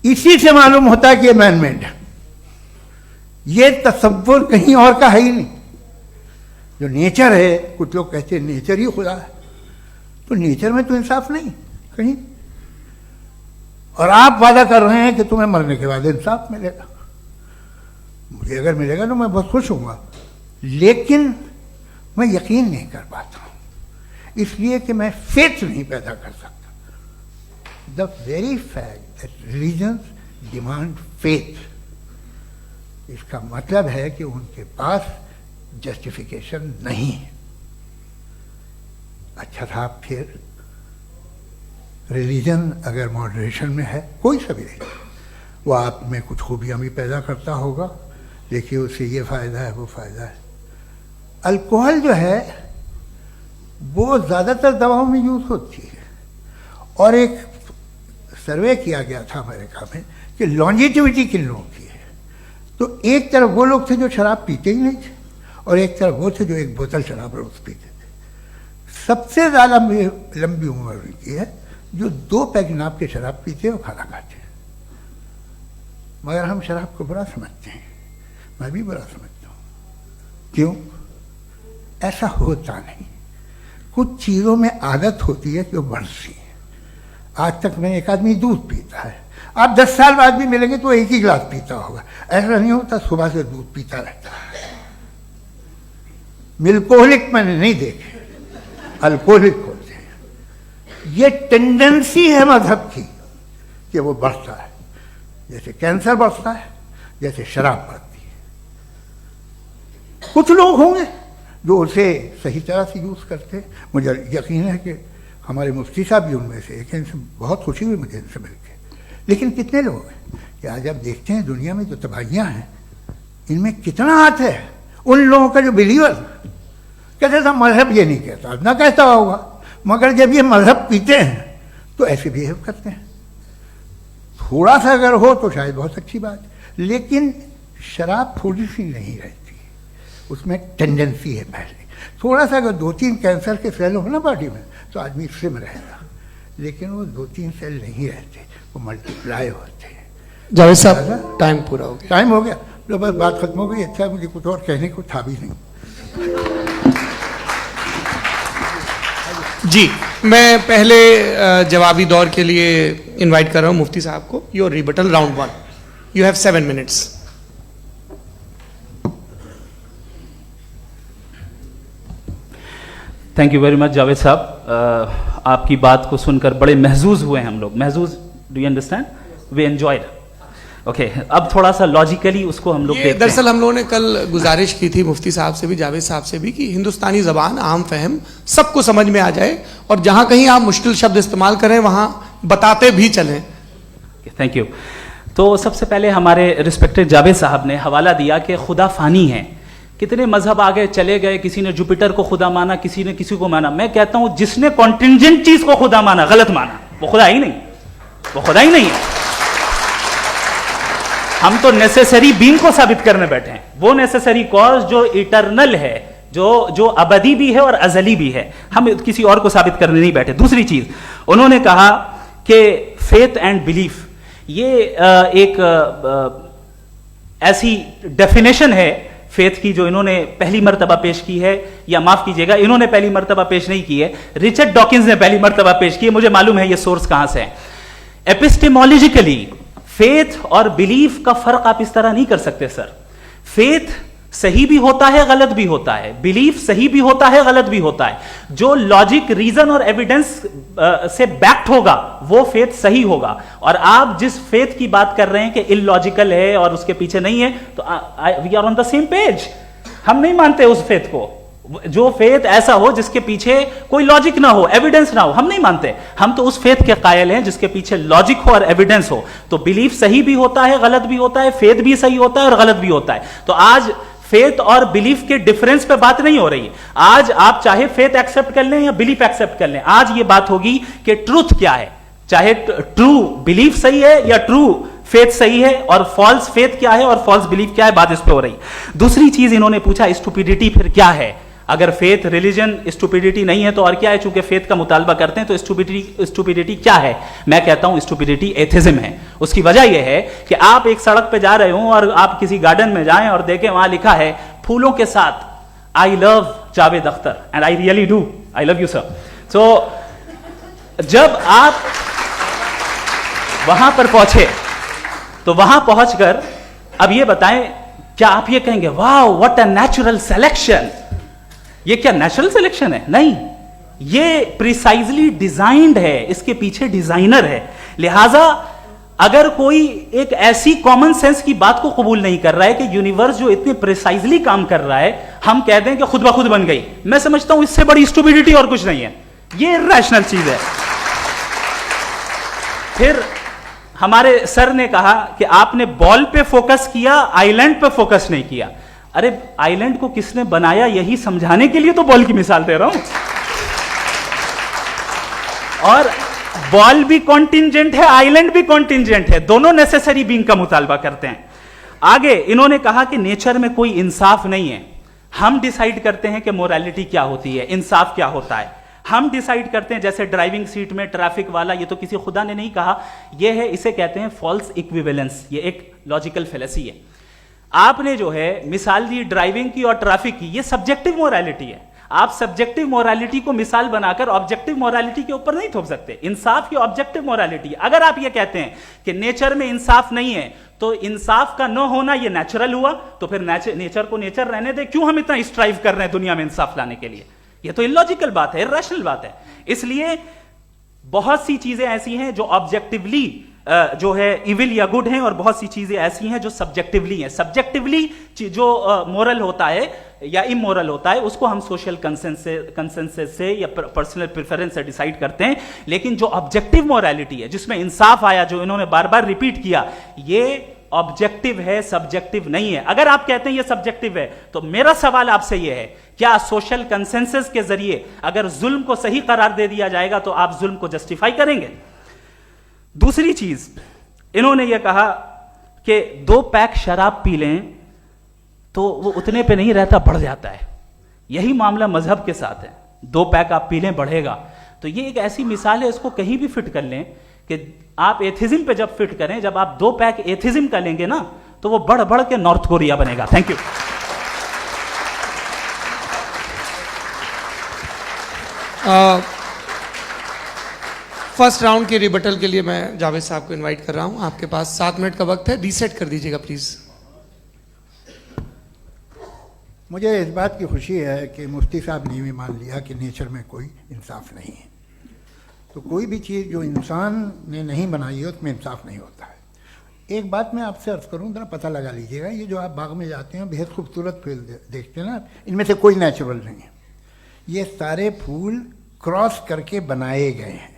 इसी से मालूम होता है कि ये मैन मेड है। ये तसव्वुर कहीं और का है ही नहीं। जो नेचर है, कुछ लोग कहते हैं नेचर ही खुदा है, तो नेचर में तो इंसाफ नहीं कहीं। और आप वादा कर रहे हैं कि तुम्हें मरने के बाद इंसाफ मिलेगा। मुझे अगर मिलेगा तो मैं बहुत खुश होऊंगा, लेकिन मैं यकीन नहीं कर पाता हूं, इसलिए कि मैं फेथ नहीं पैदा कर सकता। The very fact that religions demand faith, इसका मतलब है कि उनके पास जस्टिफिकेशन नहीं है। अच्छा साहब, फिर रिलीजन अगर मॉडरेशन में है, कोई सा भी नहीं, वो आप में कुछ खूबियां भी पैदा करता होगा, देखिए उससे ये फ़ायदा है, वो फ़ायदा है। अल्कोहल जो है वो ज़्यादातर दवाओं में यूज़ होती है, और एक सर्वे किया गया था अमेरिका में कि लॉन्जिटिविटी किन लोगों की है। तो एक तरफ वो लोग थे जो शराब पीते ही नहीं थे, और एक तरफ वो थे जो एक बोतल शराब रोज पीते थे। सबसे ज़्यादा लंबी उम्र उनकी है जो 2 पैग नाप के शराब पीते हैं और खाना खाते हैं। मगर हम शराब को बुरा समझते हैं, मैं भी बुरा समझता हूँ। क्यों? ऐसा होता नहीं। कुछ चीज़ों में आदत होती है कि वो बढ़ती है। आज तक में एक आदमी दूध पीता है, आप 10 साल बाद भी मिलेंगे तो एक ही गिलास पीता होगा। ऐसा नहीं होता, सुबह से दूध पीता रहता है। मिल्कोहलिक मैंने नहीं देखे, अल्कोहलिक होते हैं। ये टेंडेंसी है मजहब की कि वो बढ़ता है, जैसे कैंसर बढ़ता है, जैसे शराब बढ़ती है। कुछ लोग होंगे जो उसे सही तरह से यूज़ करते हैं। मुझे यकीन है कि हमारे मुफ्ती साहब भी उनमें से एक हैं, इनसे बहुत खुशी हुई मुझे इनसे मिलकर। लेकिन कितने लोग हैं कि आज आप देखते हैं दुनिया में जो तबाहियाँ हैं, इनमें कितना हाथ है उन लोगों का जो बिलीवर कहते था मजहब ये नहीं कहता, ना कहता होगा, मगर जब ये मजहब पीते हैं तो ऐसे बिहेव करते हैं। थोड़ा सा अगर हो तो शायद बहुत अच्छी बात, लेकिन शराब थोड़ी सी नहीं रहती, उसमें टेंडेंसी है पहले। थोड़ा सा अगर 2-3 कैंसर के सेल हो ना बॉडी में तो आदमी स्लिम रहेगा, लेकिन वो 2-3 सेल नहीं रहते, वो मल्टीप्लाई होते हैं। जावेद साहब, टाइम पूरा हो गया। टाइम हो गया, तो बस बात खत्म हो गई। अच्छा, मुझे कुछ और कहने को था भी नहीं। जी, मैं पहले जवाबी दौर के लिए इनवाइट कर रहा हूं मुफ्ती साहब को। Your rebuttal round 1, you have 7 minutes। Thank you very much Javed साहब, आपकी बात को सुनकर बड़े महजूज हुए हम लोग। महजूज, do you understand? We enjoyed. Okay, अब थोड़ा सा लॉजिकली उसको हम लोग देखते हैं। दरअसल हम लोगों ने कल गुजारिश की थी मुफ्ती साहब से भी, जावेद साहब से भी, कि हिंदुस्तानी जबान आम फहम सबको समझ में आ जाए और जहां कहीं आप मुश्किल शब्द इस्तेमाल करें वहां बताते भी चलें। Thank you. तो सबसे पहले हमारे रिस्पेक्टेड जावेद साहब ने हवाला दिया कि खुदा फानी है। कितने मजहब आगे चले गए, किसी ने जुपिटर को खुदा माना, किसी ने किसी को माना। मैं कहता हूं जिसने कॉन्टिंजेंट चीज को खुदा माना, गलत माना, वो खुदा ही नहीं, वो खुदा ही नहीं है। हम तो नेसेसरी बीइंग को साबित करने बैठे हैं, वो नेसेसरी कॉज जो इटरनल है, जो अबदी भी है और अजली भी है। हम किसी और को साबित करने नहीं बैठे। दूसरी चीज उन्होंने कहा कि फेथ एंड बिलीफ, ये एक ऐसी डेफिनेशन है फेथ की जो इन्होंने पहली मर्तबा पेश की है, या माफ कीजिएगा इन्होंने पहली मर्तबा पेश नहीं की है, रिचर्ड डॉकिंस ने पहली मर्तबा पेश की है। मुझे मालूम है ये सोर्स कहां से है। एपिस्टेमोलॉजिकली फेथ और बिलीफ का फर्क आप इस तरह नहीं कर सकते सर। फेथ सही भी होता है, गलत भी होता है। बिलीफ सही भी होता है, गलत भी होता है। जो लॉजिक, रीजन और एविडेंस से बैक्ड होगा वो फेथ सही होगा। और आप जिस फेथ की बात कर रहे हैं कि इलॉजिकल है और उसके पीछे नहीं है, तो we are on the same page. हम नहीं मानते उस फेथ को, जो फेथ ऐसा हो जिसके पीछे कोई लॉजिक ना हो, एविडेंस ना हो, हम नहीं मानते। हम तो उस फेथ के कायल हैं जिसके पीछे लॉजिक हो और एविडेंस हो। तो बिलीफ सही भी होता है, गलत भी होता है, फेथ भी सही होता है और गलत भी होता है। तो आज फेथ और बिलीफ के डिफरेंस पे बात नहीं हो रही। आज आप चाहे फेथ एक्सेप्ट कर लें या बिलीफ एक्सेप्ट कर लें, आज ये बात होगी कि ट्रूथ क्या है। चाहे ट्रू बिलीफ सही है या ट्रू फेथ सही है, और फॉल्स फेथ क्या है और फॉल्स बिलीफ क्या है, बात इस पे हो रही। दूसरी चीज इन्होंने पूछा स्टुपिडिटी फिर क्या है। अगर फेथ रिलीजन स्टुपिडिटी नहीं है तो और क्या है? चूंकि फेथ का मुतालबा करते हैं तो स्टुपिडिटी क्या है? मैं कहता हूं स्टुपिडिटी एथिज्म है। उसकी वजह यह है कि आप एक सड़क पे जा रहे हो और आप किसी गार्डन में जाएं और देखें वहां लिखा है फूलों के साथ I love Javed Akhtar, and I really do, I love you sir. So जब आप वहां पर पहुंचे तो वहां पहुंचकर अब ये बताएं, क्या आप ये कहेंगे वाह व्हाट अ नेचुरल सिलेक्शन? ये क्या नेचुरल सिलेक्शन है? नहीं, ये प्रिसाइजली डिजाइंड है, इसके पीछे डिजाइनर है। लिहाजा अगर कोई एक ऐसी कॉमन सेंस की बात को कबूल नहीं कर रहा है कि यूनिवर्स जो इतने प्रिसाइजली काम कर रहा है, हम कह दें कि खुद ब खुद बन गई, मैं समझता हूं इससे बड़ी स्टुपिडिटी और कुछ नहीं है। ये इर्रेशनल चीज है। फिर हमारे सर ने कहा कि आपने बॉल पे फोकस किया, आइलैंड पे फोकस नहीं किया। अरे आइलैंड को किसने बनाया यही समझाने के लिए तो बॉल की मिसाल दे रहा हूं। और बॉल भी कॉन्टिंजेंट है, आइलैंड भी कॉन्टिंजेंट है, दोनों नेसेसरी बीइंग का मुतालबा करते हैं। आगे इन्होंने कहा कि नेचर में कोई इंसाफ नहीं है। हम डिसाइड करते हैं कि मोरालिटी क्या होती है, इंसाफ क्या होता है। हम डिसाइड करते हैं, जैसे ड्राइविंग सीट में ट्रैफिक वाला, ये तो किसी खुदा ने नहीं कहा, ये है, इसे कहते हैं फॉल्स इक्विवेलेंस। ये एक लॉजिकल फेलेसी है। आपने जो है मिसाल दी ड्राइविंग की और ट्रैफिक की, ये सब्जेक्टिव मोरालिटी है। आप सब्जेक्टिव मोरालिटी को मिसाल बनाकर ऑब्जेक्टिव मोरालिटी के ऊपर नहीं थोप सकते। इंसाफ की ऑब्जेक्टिव मोरालिटी। अगर आप ये कहते हैं कि नेचर में इंसाफ नहीं है, तो इंसाफ का न होना ये नेचुरल हुआ, तो फिर नेचर को नेचर रहने दे। क्यों हम इतना स्ट्राइव कर रहे हैं दुनिया में इंसाफ लाने के लिए? ये तो इलॉजिकल बात है, इर्रेशनल बात है। इसलिए बहुत सी चीजें ऐसी हैं जो ऑब्जेक्टिवली जो है इविल या गुड हैं, और बहुत सी चीजें ऐसी हैं जो सब्जेक्टिवली हैं। सब्जेक्टिवली जो मोरल होता है या इमोरल होता है, उसको हम सोशल कंसेंसस से या पर्सनल प्रेफरेंस से डिसाइड करते हैं। लेकिन जो ऑब्जेक्टिव मोरालिटी है, जिसमें इंसाफ आया, जो इन्होंने बार बार रिपीट किया, ये ऑब्जेक्टिव है, सब्जेक्टिव नहीं है। अगर आप कहते हैं ये सब्जेक्टिव है, तो मेरा सवाल आपसे ये है, क्या सोशल कंसेंसस के जरिए अगर जुल्म को सही करार दे दिया जाएगा तो आप जुल्म को जस्टिफाई करेंगे? दूसरी चीज इन्होंने यह कहा कि 2 पैक शराब पी लें तो वो उतने पे नहीं रहता, बढ़ जाता है। यही मामला मजहब के साथ है। 2 पैक आप पी लें, बढ़ेगा। तो ये एक ऐसी मिसाल है, इसको कहीं भी फिट कर लें कि आप एथिज्म पे जब फिट करें, जब आप 2 पैक एथिज्म का लेंगे ना, तो वो बढ़ बढ़ के नॉर्थ कोरिया बनेगा। Thank you. फर्स्ट राउंड के रिबटल के लिए मैं जावेद साहब को इनवाइट कर रहा हूं। आपके पास 7 मिनट का वक्त है, रीसेट कर दीजिएगा प्लीज। मुझे इस बात की खुशी है कि मुफ्ती साहब ने भी मान लिया कि नेचर में कोई इंसाफ नहीं है। तो कोई भी चीज़ जो इंसान ने नहीं बनाई है उसमें इंसाफ नहीं होता है। एक बात मैं आपसे अर्ज करूँ, जरा पता लगा लीजिएगा, ये जो आप बाग में जाते हैं बेहद खूबसूरत फूल देखते हैं ना, इनमें से कोई नेचुरल नहीं है। ये सारे फूल क्रॉस करके बनाए गए हैं।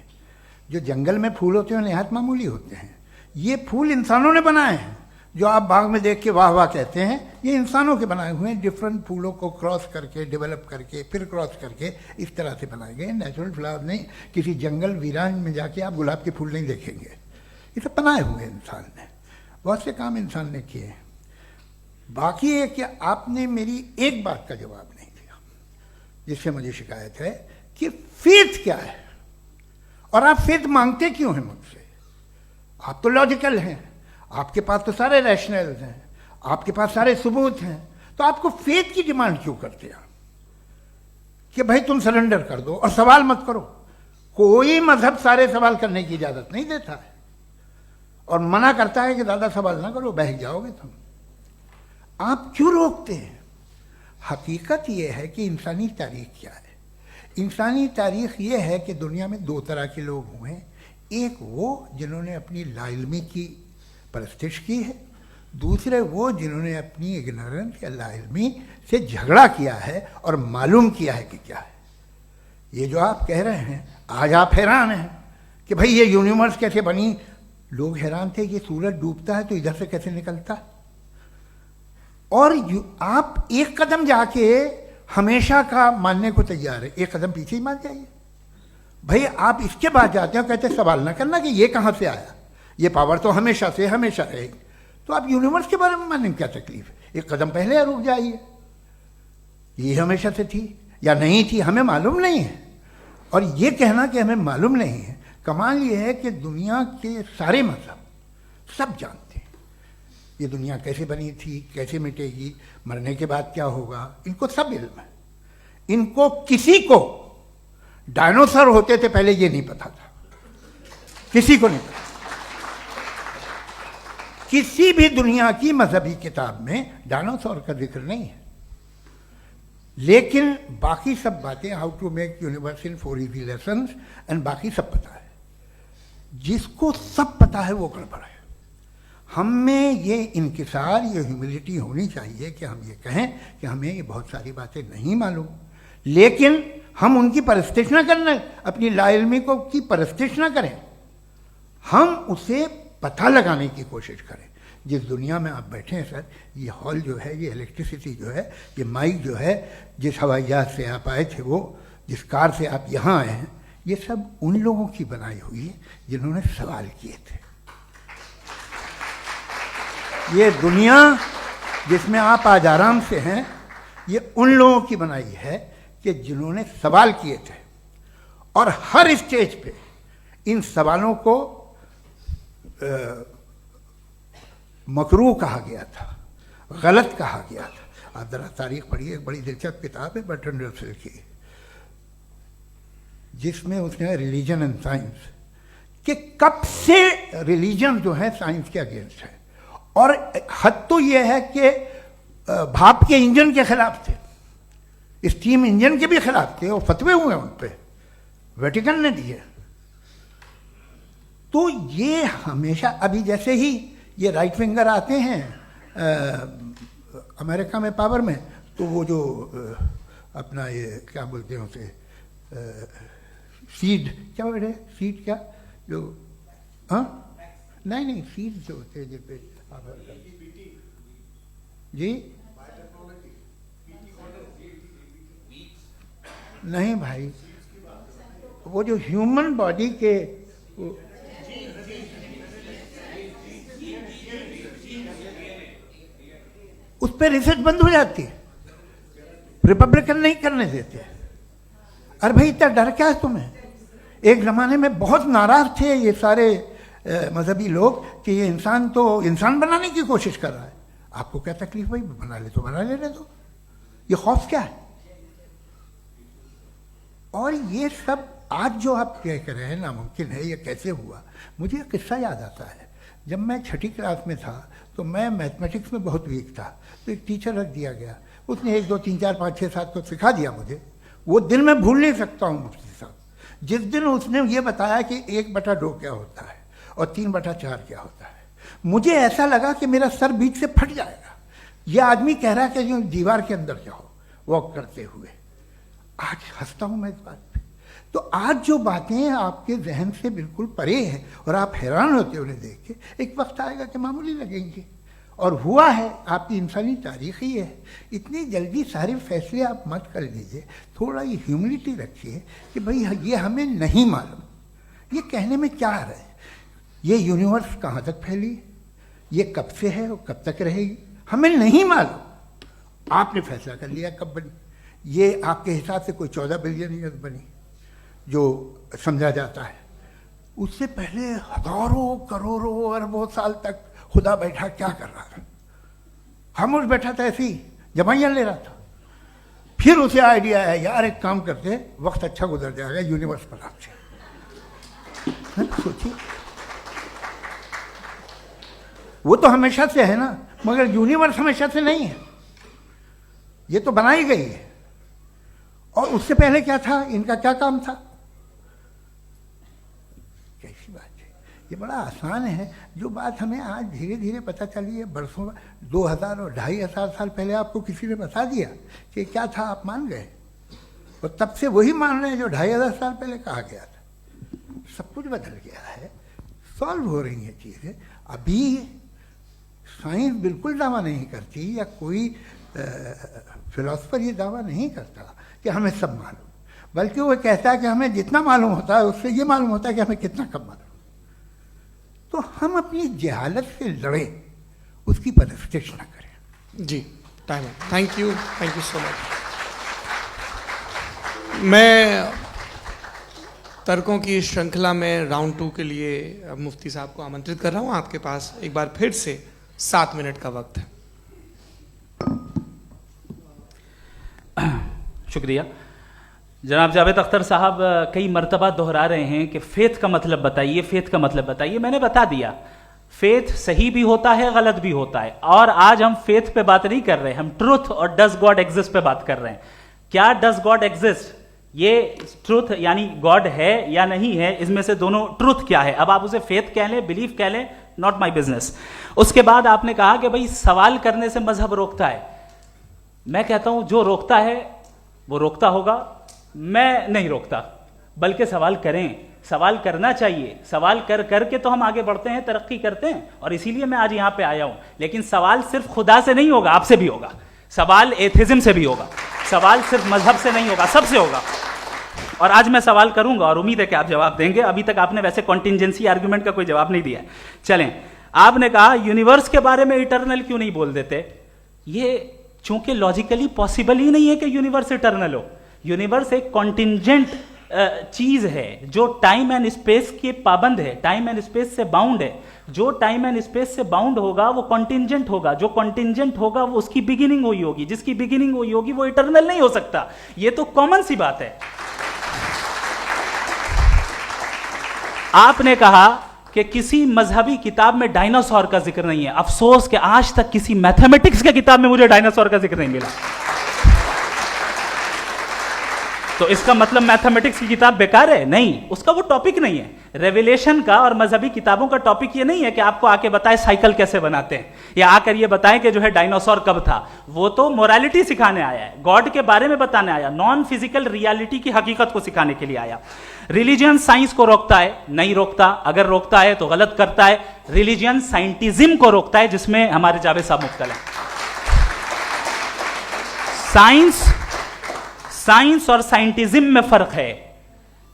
जो जंगल में फूल होते हैं नहायत मामूली होते हैं, ये फूल इंसानों ने बनाए हैं। जो आप बाग में देख के वाह वाह कहते हैं, ये इंसानों के बनाए हुए हैं। डिफरेंट फूलों को क्रॉस करके, डेवलप करके, फिर क्रॉस करके इस तरह से बनाए गए। नेचुरल फ्लावर नहीं। किसी जंगल वीरान में जाके आप गुलाब के फूल नहीं देखेंगे। ये सब बनाए हुए इंसान ने, बहुत से काम इंसान ने किए हैं। बाकी है कि आपने मेरी एक बात का जवाब नहीं दिया, जिससे मुझे शिकायत है कि फेथ क्या है और आप फेथ मांगते क्यों हैं मुझसे। आप तो लॉजिकल हैं, आपके पास तो सारे रैशनल्स हैं, आपके पास सारे सबूत हैं, तो आपको फेथ की डिमांड क्यों करते हैं कि भाई तुम सरेंडर कर दो और सवाल मत करो। कोई मजहब सारे सवाल करने की इजाजत नहीं देता है और मना करता है कि ज़्यादा सवाल ना करो, बहक जाओगे तुम। आप क्यों रोकते हैं? हकीकत यह है कि इंसानी तारीख क्या है। इंसानी तारीख ये है कि दुनिया में 2 तरह के लोग हुए हैं। एक वो जिन्होंने अपनी लाइल्मी की परस्तिश की है, दूसरे वो जिन्होंने अपनी इग्नोरेंस या लाइल्मी से झगड़ा किया है और मालूम किया है कि क्या है। ये जो आप कह रहे हैं, आज आप हैरान हैं कि भाई ये यूनिवर्स कैसे बनी। लोग हैरान थे कि सूरज डूबता है तो इधर से कैसे निकलता। और आप एक कदम जाके हमेशा का मानने को तैयार है, एक कदम पीछे ही मान जाइए। भाई आप इसके बाद जाते हो, कहते सवाल ना करना कि ये कहाँ से आया, ये पावर तो हमेशा से हमेशा रहेगी। तो आप यूनिवर्स के बारे में मानने में क्या तकलीफ है? एक कदम पहले रुक जाइए। ये हमेशा से थी या नहीं थी, हमें मालूम नहीं है। और ये कहना कि हमें मालूम नहीं है, कमाल ये है कि दुनिया के सारे मजहब सब जानते हैं ये दुनिया कैसे बनी थी, कैसे मिटेगी, मरने के बाद क्या होगा, इनको सब इल्म है। इनको किसी को डायनासोर होते थे पहले ये नहीं पता था, किसी को नहीं पता। किसी भी दुनिया की मजहबी किताब में डायनासोर का जिक्र नहीं है। लेकिन बाकी सब बातें, how to make universe in 4 easy lessons and बाकी सब पता है। जिसको सब पता है वो गड़बड़ है। हम में ये इंकिसार, ये ह्यूमिलिटी होनी चाहिए कि हम ये कहें कि हमें ये बहुत सारी बातें नहीं मालूम, लेकिन हम उनकी परस्तिश ना करना, अपनी लाइल्मी को की परस्तिश ना करें, हम उसे पता लगाने की कोशिश करें। जिस दुनिया में आप बैठे हैं सर, ये हॉल जो है, ये इलेक्ट्रिसिटी जो है, ये माइक जो है, जिस हवाई जहाज से आप आए थे, वो जिस कार से आप यहाँ आए हैं, ये सब उन लोगों की बनाई हुई है जिन्होंने सवाल किए थे। ये दुनिया जिसमें आप आज आराम से हैं, ये उन लोगों की बनाई है कि जिन्होंने सवाल किए थे। और हर स्टेज पे इन सवालों को मकरूह कहा गया था, गलत कहा गया था। आप जरा तारीख पढ़िए, एक बड़ी दिलचस्प किताब है बर्ट्रैंड रसेल की, जिसमें उसने रिलीजन एंड साइंस कि कब से रिलीजन जो है साइंस के अगेंस्ट है। और हद तो यह है कि भाप के इंजन के खिलाफ थे, स्टीम इंजन के भी खिलाफ थे, और फतवे हुए उन पर, वेटिकन ने दिए। तो ये हमेशा, अभी जैसे ही ये राइट विंगर आते हैं अमेरिका में पावर में, तो वो जो अपना ये क्या बोलते हैं उसे, सीड क्या बोलते हैं, सीड क्या जो, हाँ नहीं सीड जो होते हैं जिन पे जी नहीं भाई, वो जो ह्यूमन बॉडी के उस पर रिसर्च बंद हो जाती है, रिपब्लिकन नहीं करने देते। अरे भाई इतना डर क्या है तुम्हें? एक ज़माने में बहुत नाराज थे ये सारे मजहबी लोग कि ये इंसान तो इंसान बनाने की कोशिश कर रहा है। आपको क्या तकलीफ भाई, बना ले तो बना लेने दो, ये खौफ क्या है? और ये सब आज जो आप कह रहे हैं नामुमकिन है, ये कैसे हुआ, मुझे एक किस्सा याद आता है। जब मैं 6ठी क्लास में था तो मैं मैथमेटिक्स में बहुत वीक था, तो एक टीचर रख दिया गया, उसने 1 2 3 4 5 6 7 को सिखा दिया मुझे। वो दिन मैं भूल नहीं सकता हूँ मुफ्ती साहब, जिस दिन उसने ये बताया कि 1/2 क्या होता है और 3/4 क्या होता है, मुझे ऐसा लगा कि मेरा सर बीच से फट जाएगा। ये आदमी कह रहा है कि जो दीवार के अंदर जाओ वॉक करते हुए। आज हंसता हूँ मैं इस बात पे। तो आज जो बातें आपके जहन से बिल्कुल परे हैं और आप हैरान होते उन्हें देख के, एक वक्त आएगा कि मामूली लगेंगे। और हुआ है, आपकी इंसानी तारीख ही है। इतनी जल्दी सारे फैसले आप मत कर लीजिए, थोड़ा ये ह्यूमिलिटी रखिए कि भाई ये हमें नहीं मालूम। ये कहने में क्या है, ये यूनिवर्स कहाँ तक फैली, ये कब से है और कब तक रहेगी, हमें नहीं मालूम। आपने फैसला कर लिया कब बनी, ये आपके हिसाब से कोई 14 बिलियन ईयर बनी जो समझा जाता है। उससे पहले हजारों करोड़ों अरबों साल तक खुदा बैठा क्या कर रहा था, खामोश बैठा था, ऐसी जमाइयाँ ले रहा था। फिर उसे आइडिया है, यार एक काम करते, वक्त अच्छा गुजर जाएगा, यूनिवर्स पर आपसे सोचिए। वो तो हमेशा से है ना, मगर यूनिवर्स हमेशा से नहीं है, ये तो बनाई गई है। और उससे पहले क्या था, इनका क्या काम था, कैसी बात है। ये बड़ा आसान है, जो बात हमें आज धीरे धीरे पता चली है। बरसों 2000 और 2500 साल पहले आपको किसी ने बता दिया कि क्या था, आप मान गए, और तब से वही मान रहे हैं जो 2500 साल पहले कहा गया था। सब कुछ बदल गया है, सॉल्व हो रही हैं चीज़ें। अभी साइंस बिल्कुल दावा नहीं करती, या कोई फिलोसफर ये दावा नहीं करता कि हमें सब मालूम, बल्कि वो कहता है कि हमें जितना मालूम होता है उससे ये मालूम होता है कि हमें कितना कम मालूम। तो हम अपनी जहालत से लड़ें, उसकी परस्तिश न करें। जी, टाइम है। Thank you so much. मैं तर्कों की श्रृंखला में राउंड 2 के लिए मुफ्ती साहब को आमंत्रित कर रहा हूं। आपके पास एक बार फिर से 7 मिनट का वक्त है। शुक्रिया। जनाब जावेद अख्तर साहब कई मर्तबा दोहरा रहे हैं कि फेथ का मतलब बताइए, फेथ का मतलब बताइए। मैंने बता दिया, फेथ सही भी होता है, गलत भी होता है। और आज हम फेथ पे बात नहीं कर रहे, हम ट्रुथ और डज गॉड एग्जिस्ट पे बात कर रहे हैं। क्या डज गॉड एग्जिस्ट, ये ट्रुथ यानी गॉड है या नहीं है, इसमें से दोनों ट्रुथ क्या है। अब आप उसे फेथ कह लें, बिलीफ कह लें, नॉट माई बिजनेस। उसके बाद आपने कहा कि भाई सवाल करने से मजहब रोकता है। मैं कहता हूं जो रोकता है वो रोकता होगा, मैं नहीं रोकता, बल्कि सवाल करें, सवाल करना चाहिए। सवाल कर करके तो हम आगे बढ़ते हैं, तरक्की करते हैं, और इसीलिए मैं आज यहां पे आया हूं। लेकिन सवाल सिर्फ खुदा से नहीं होगा, आपसे भी होगा। सवाल एथिज्म से भी होगा, सवाल सिर्फ मजहब से नहीं होगा, सबसे होगा। और आज मैं सवाल करूंगा और उम्मीद है कि आप जवाब देंगे। अभी तक आपने वैसे कॉन्टिंजेंसी आर्गुमेंट का कोई जवाब नहीं दिया। चलें, आपने कहा यूनिवर्स के बारे में इटर्नल क्यों नहीं बोल देते। ये चूंकि लॉजिकली पॉसिबल ही नहीं है कि यूनिवर्स इटर्नल हो। यूनिवर्स एक कॉन्टिंजेंट चीज है जो टाइम एंड स्पेस के पाबंद है, टाइम एंड स्पेस से बाउंड है। जो टाइम एंड स्पेस से बाउंड होगा वो कॉन्टिंजेंट होगा, जो कॉन्टिंजेंट होगा वो उसकी बिगिनिंग हुई होगी, जिसकी बिगिनिंग हुई होगी वो इटर्नल नहीं हो सकता। ये तो कॉमन सी बात है। आपने कहा कि किसी मजहबी किताब में डायनासोर का जिक्र नहीं है। अफसोस कि आज तक किसी मैथमेटिक्स के किताब में मुझे डायनासोर का जिक्र नहीं मिला। तो इसका मतलब मैथमेटिक्स की किताब बेकार है? नहीं, उसका वो टॉपिक नहीं है। रेवलेशन का और मजहबी किताबों का टॉपिक ये नहीं है कि आपको आके बताए साइकिल कैसे बनाते हैं, या आकर ये बताएं कि जो है डायनासोर कब था। वो तो मोरालिटी सिखाने आया है, गॉड के बारे में बताने आया, नॉन फिजिकल रियलिटी की हकीकत को सिखाने के लिए आया। रिलीजियन साइंस को रोकता है? नहीं रोकता। अगर रोकता है तो गलत करता है। रिलीजियन साइंटिज्म को रोकता है, जिसमें हमारे जावेद साहब मुब्तला हैं। साइंस और साइंटिज्म में फर्क है।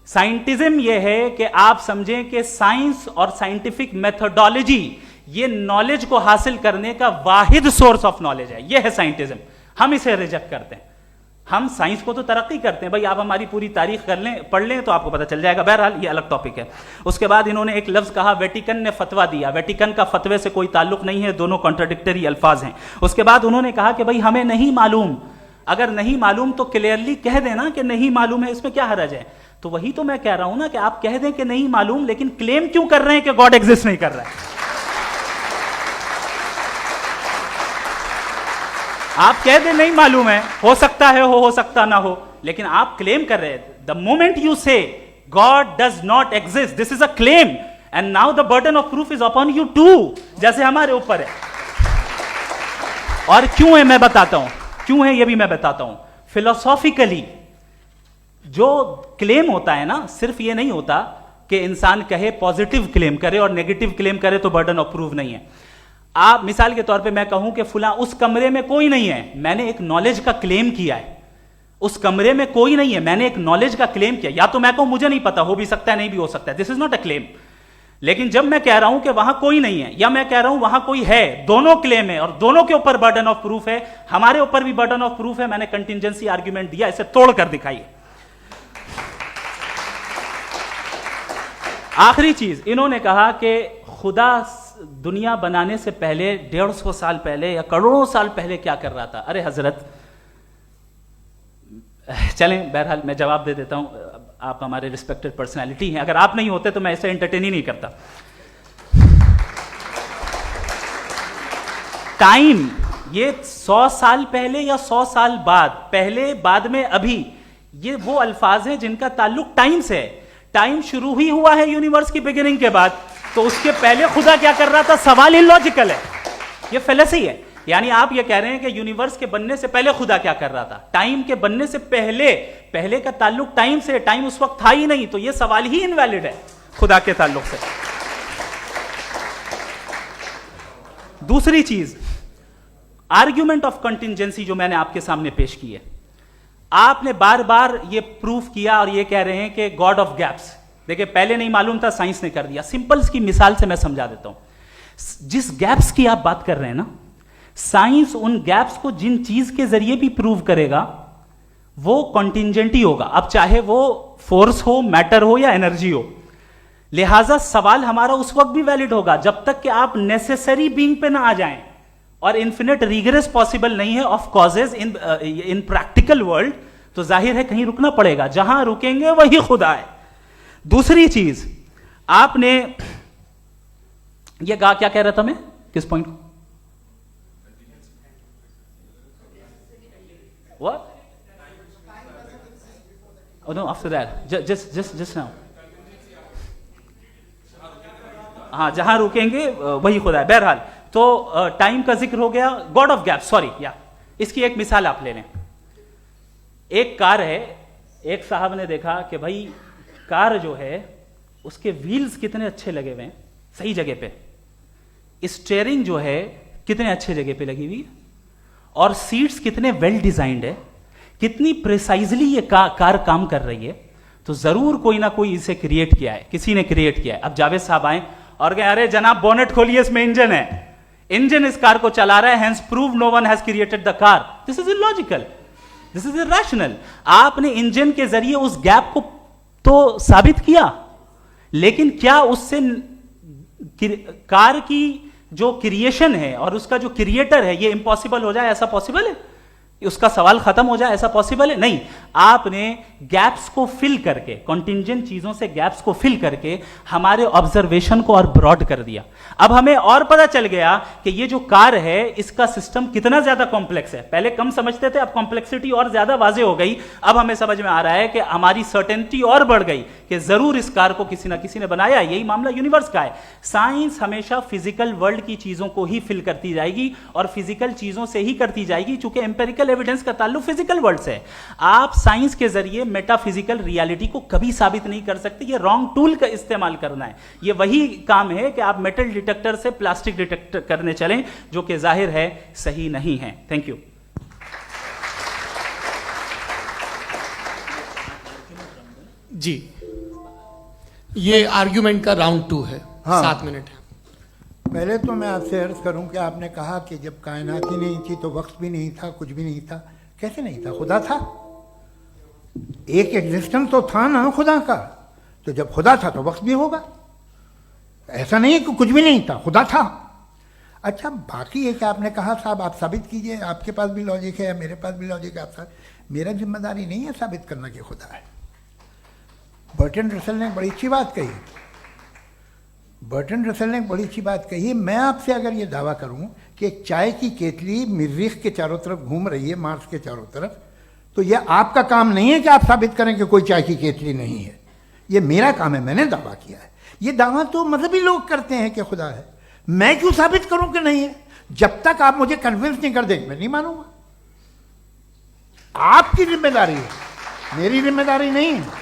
साइंटिज्म यह है कि आप समझें कि साइंस और साइंटिफिक मेथोडोलॉजी ये नॉलेज को हासिल करने का वाहिद सोर्स ऑफ नॉलेज है। यह है साइंटिज्म। हम इसे रिजेक्ट करते हैं। हम साइंस को तो तरक्की करते हैं, भाई आप हमारी पूरी तारीख कर लें, पढ़ लें तो आपको पता चल जाएगा। बहरहाल ये अलग टॉपिक है। उसके बाद इन्होंने एक लफ्ज कहा, वेटिकन ने फतवा दिया। वेटिकन का फतवे से कोई ताल्लुक नहीं है, दोनों कॉन्ट्राडिक्टरी अल्फाज हैं। उसके बाद उन्होंने कहा कि भाई हमें नहीं मालूम। अगर नहीं मालूम तो क्लियरली कह देना कि नहीं मालूम है, इसमें क्या हरज है। तो वही तो मैं कह रहा हूं ना कि आप कह दें कि नहीं मालूम, लेकिन क्लेम क्यों कर रहे हैं कि गॉड एग्जिस्ट नहीं कर रहा है? आप कह दें नहीं मालूम है, हो सकता है हो सकता ना हो, लेकिन आप क्लेम कर रहे हैं। The moment you say God does not exist, this is a claim, and now the burden of proof is upon you too, जैसे हमारे ऊपर है। और क्यों है मैं बताता हूं, क्यों है ये भी मैं बताता हूं। फिलोसॉफिकली जो क्लेम होता है ना, सिर्फ ये नहीं होता कि इंसान कहे पॉजिटिव क्लेम करे और नेगेटिव क्लेम करे तो बर्डन ऑफ प्रूफ नहीं है। आप मिसाल के तौर पे मैं कहूं कि फुला उस कमरे में कोई नहीं है, मैंने एक नॉलेज का क्लेम किया है। उस कमरे में कोई नहीं है, मैंने एक नॉलेज का क्लेम किया। या तो मैं कहूं मुझे नहीं पता, हो भी सकता है नहीं भी हो सकता है, this is not a claim. लेकिन जब मैं कह रहा हूं कि वहां कोई नहीं है या मैं कह रहा हूं वहां कोई है, दोनों क्लेम है और दोनों के ऊपर बर्डन ऑफ प्रूफ है। हमारे ऊपर भी बर्डन ऑफ प्रूफ है, मैंने कंटिजेंसी आर्ग्यूमेंट दिया, इसे तोड़कर दिखाइए। आखिरी चीज, इन्होंने कहा कि खुदा दुनिया बनाने से पहले 150 साल पहले या करोड़ों साल पहले क्या कर रहा था। अरे हजरत, चलें बहरहाल मैं जवाब दे देता हूं, आप हमारे रिस्पेक्टेड पर्सनालिटी हैं, अगर आप नहीं होते तो मैं इसे एंटरटेन ही नहीं करता। टाइम, ये 100 साल पहले या 100 साल बाद, पहले बाद में अभी, ये वो अल्फाज हैं जिनका ताल्लुक टाइम से है। टाइम शुरू ही हुआ है यूनिवर्स की बिगिनिंग के बाद, तो उसके पहले खुदा क्या कर रहा था? सवाल इलॉजिकल है, ये फेलेसी है। यानी आप ये कह रहे हैं कि यूनिवर्स के बनने से पहले खुदा क्या कर रहा था? टाइम के बनने से पहले, पहले का ताल्लुक टाइम से, टाइम उस वक्त था ही नहीं, तो ये सवाल ही इनवैलिड है खुदा के ताल्लुक से। दूसरी चीज, आर्ग्यूमेंट ऑफ कंटिजेंसी जो मैंने आपके सामने पेश की है, आपने बार बार ये प्रूफ किया और ये कह रहे हैं कि गॉड ऑफ गैप्स। देखिए, पहले नहीं मालूम था, साइंस ने कर दिया। सिंपल की मिसाल से मैं समझा देता हूं। जिस गैप्स की आप बात कर रहे हैं ना, साइंस उन गैप्स को जिन चीज के जरिए भी प्रूव करेगा वो कॉन्टिजेंट ही होगा, अब चाहे वो फोर्स हो, मैटर हो या एनर्जी हो। लिहाजा सवाल हमारा उस वक्त भी वैलिड होगा जब तक कि आप नेसेसरी बीइंग पे ना आ जाएं, और इन्फिनिट रिग्रेस पॉसिबल नहीं है of causes in practical world, तो जाहिर है कहीं रुकना पड़ेगा, जहां रुकेंगे वही खुदा है। दूसरी चीज, आपने ये कहा, क्या कह रहा था मैं, किस पॉइंट को? What? Oh no, after that. Just now. हाँ, जहां रुकेंगे वही खुदा है। बहरहाल, तो टाइम का जिक्र हो गया, गॉड ऑफ गैप, सॉरी, या इसकी एक मिसाल आप ले लें। एक कार है, एक साहब ने देखा कि भाई कार जो है उसके व्हील्स कितने अच्छे लगे हुए हैं, सही जगह पे, स्टीयरिंग जो है कितने अच्छे जगह पे लगी हुई है, और सीट्स कितने वेल डिजाइंड है, कितनी प्रिसाइजली ये कार काम कर रही है, तो जरूर कोई ना कोई इसे क्रिएट किया है, किसी ने क्रिएट किया है। अब जावेद साहब आए और कहे, अरे जनाब बोनेट खोलिए, इसमें इंजन है, इंजन इस कार को चला रहा है, hence prove no one has created the car. This is illogical, this is irrational. आपने इंजन के जरिए उस गैप को तो साबित किया, लेकिन क्या उससे कार की जो क्रिएशन है और उसका जो क्रिएटर है ये इम्पॉसिबल हो जाए? ऐसा पॉसिबल है? उसका सवाल खत्म हो जाए, ऐसा पॉसिबल है? नहीं। आपने गैप्स को फिल करके, कॉन्टिजेंट चीजों से गैप्स को फिल करके हमारे ऑब्जर्वेशन को और ब्रॉड कर दिया। अब हमें और पता चल गया कि ये जो कार है इसका सिस्टम कितना ज्यादा कॉम्प्लेक्स है। पहले कम समझते थे, अब कॉम्प्लेक्सिटी और ज्यादा वाजे हो गई। अब हमें समझ में आ रहा है कि हमारी सर्टेनिटी और बढ़ गई कि जरूर इस कार को किसी ना किसी ने बनाया। यही मामला यूनिवर्स का है। साइंस हमेशा फिजिकल वर्ल्ड की चीजों को ही फिल करती जाएगी और फिजिकल चीजों से ही करती जाएगी, चूंकि एम्पेरिकल एविडेंस का ताल्लुक फिजिकल वर्ल्ड से है। आप साइंस के जरिए मेटाफिजिकल रियलिटी को कभी साबित नहीं कर सकते। ये रॉन्ग टूल का इस्तेमाल करना है। ये वही काम है कि आप मेटल डिटेक्टर से प्लास्टिक डिटेक्टर करने चलें, जो कि जाहिर है सही नहीं है। Thank you. जी, ये आर्ग्यूमेंट का राउंड 2 है। हाँ। 7 मिनट है। पहले तो मैं आपसे अर्ज करूं कि आपने कहा कि जब कायनात ही नहीं थी तो वक्त भी नहीं था, कुछ भी नहीं था। कैसे नहीं था? खुदा था। एक एग्जिस्टेंस तो था ना खुदा का। तो जब खुदा था तो वक्त भी होगा। ऐसा नहीं है कि कुछ भी नहीं था, खुदा था। अच्छा, बाकी है कि आपने कहा साहब आप साबित कीजिए, आपके पास भी लॉजिक है या मेरे पास भी लॉजिक है। आप मेरा जिम्मेदारी नहीं है साबित करना कि खुदा है। बर्टन रसल ने बड़ी अच्छी बात कही, बर्टन रसल ने बड़ी अच्छी बात कही। मैं आपसे अगर ये दावा करूं कि एक चाय की केतली मरीख के चारों तरफ घूम रही है, मार्स के चारों तरफ, तो ये आपका काम नहीं है कि आप साबित करें कि कोई चाय की केतली नहीं है। ये मेरा काम है, मैंने दावा किया है। ये दावा तो मजहबी लोग करते हैं कि खुदा है, मैं क्यों साबित करूं कि नहीं है? जब तक आप मुझे कन्विंस नहीं कर देंगे मैं नहीं मानूंगा। आपकी जिम्मेदारी है, मेरी जिम्मेदारी नहीं है।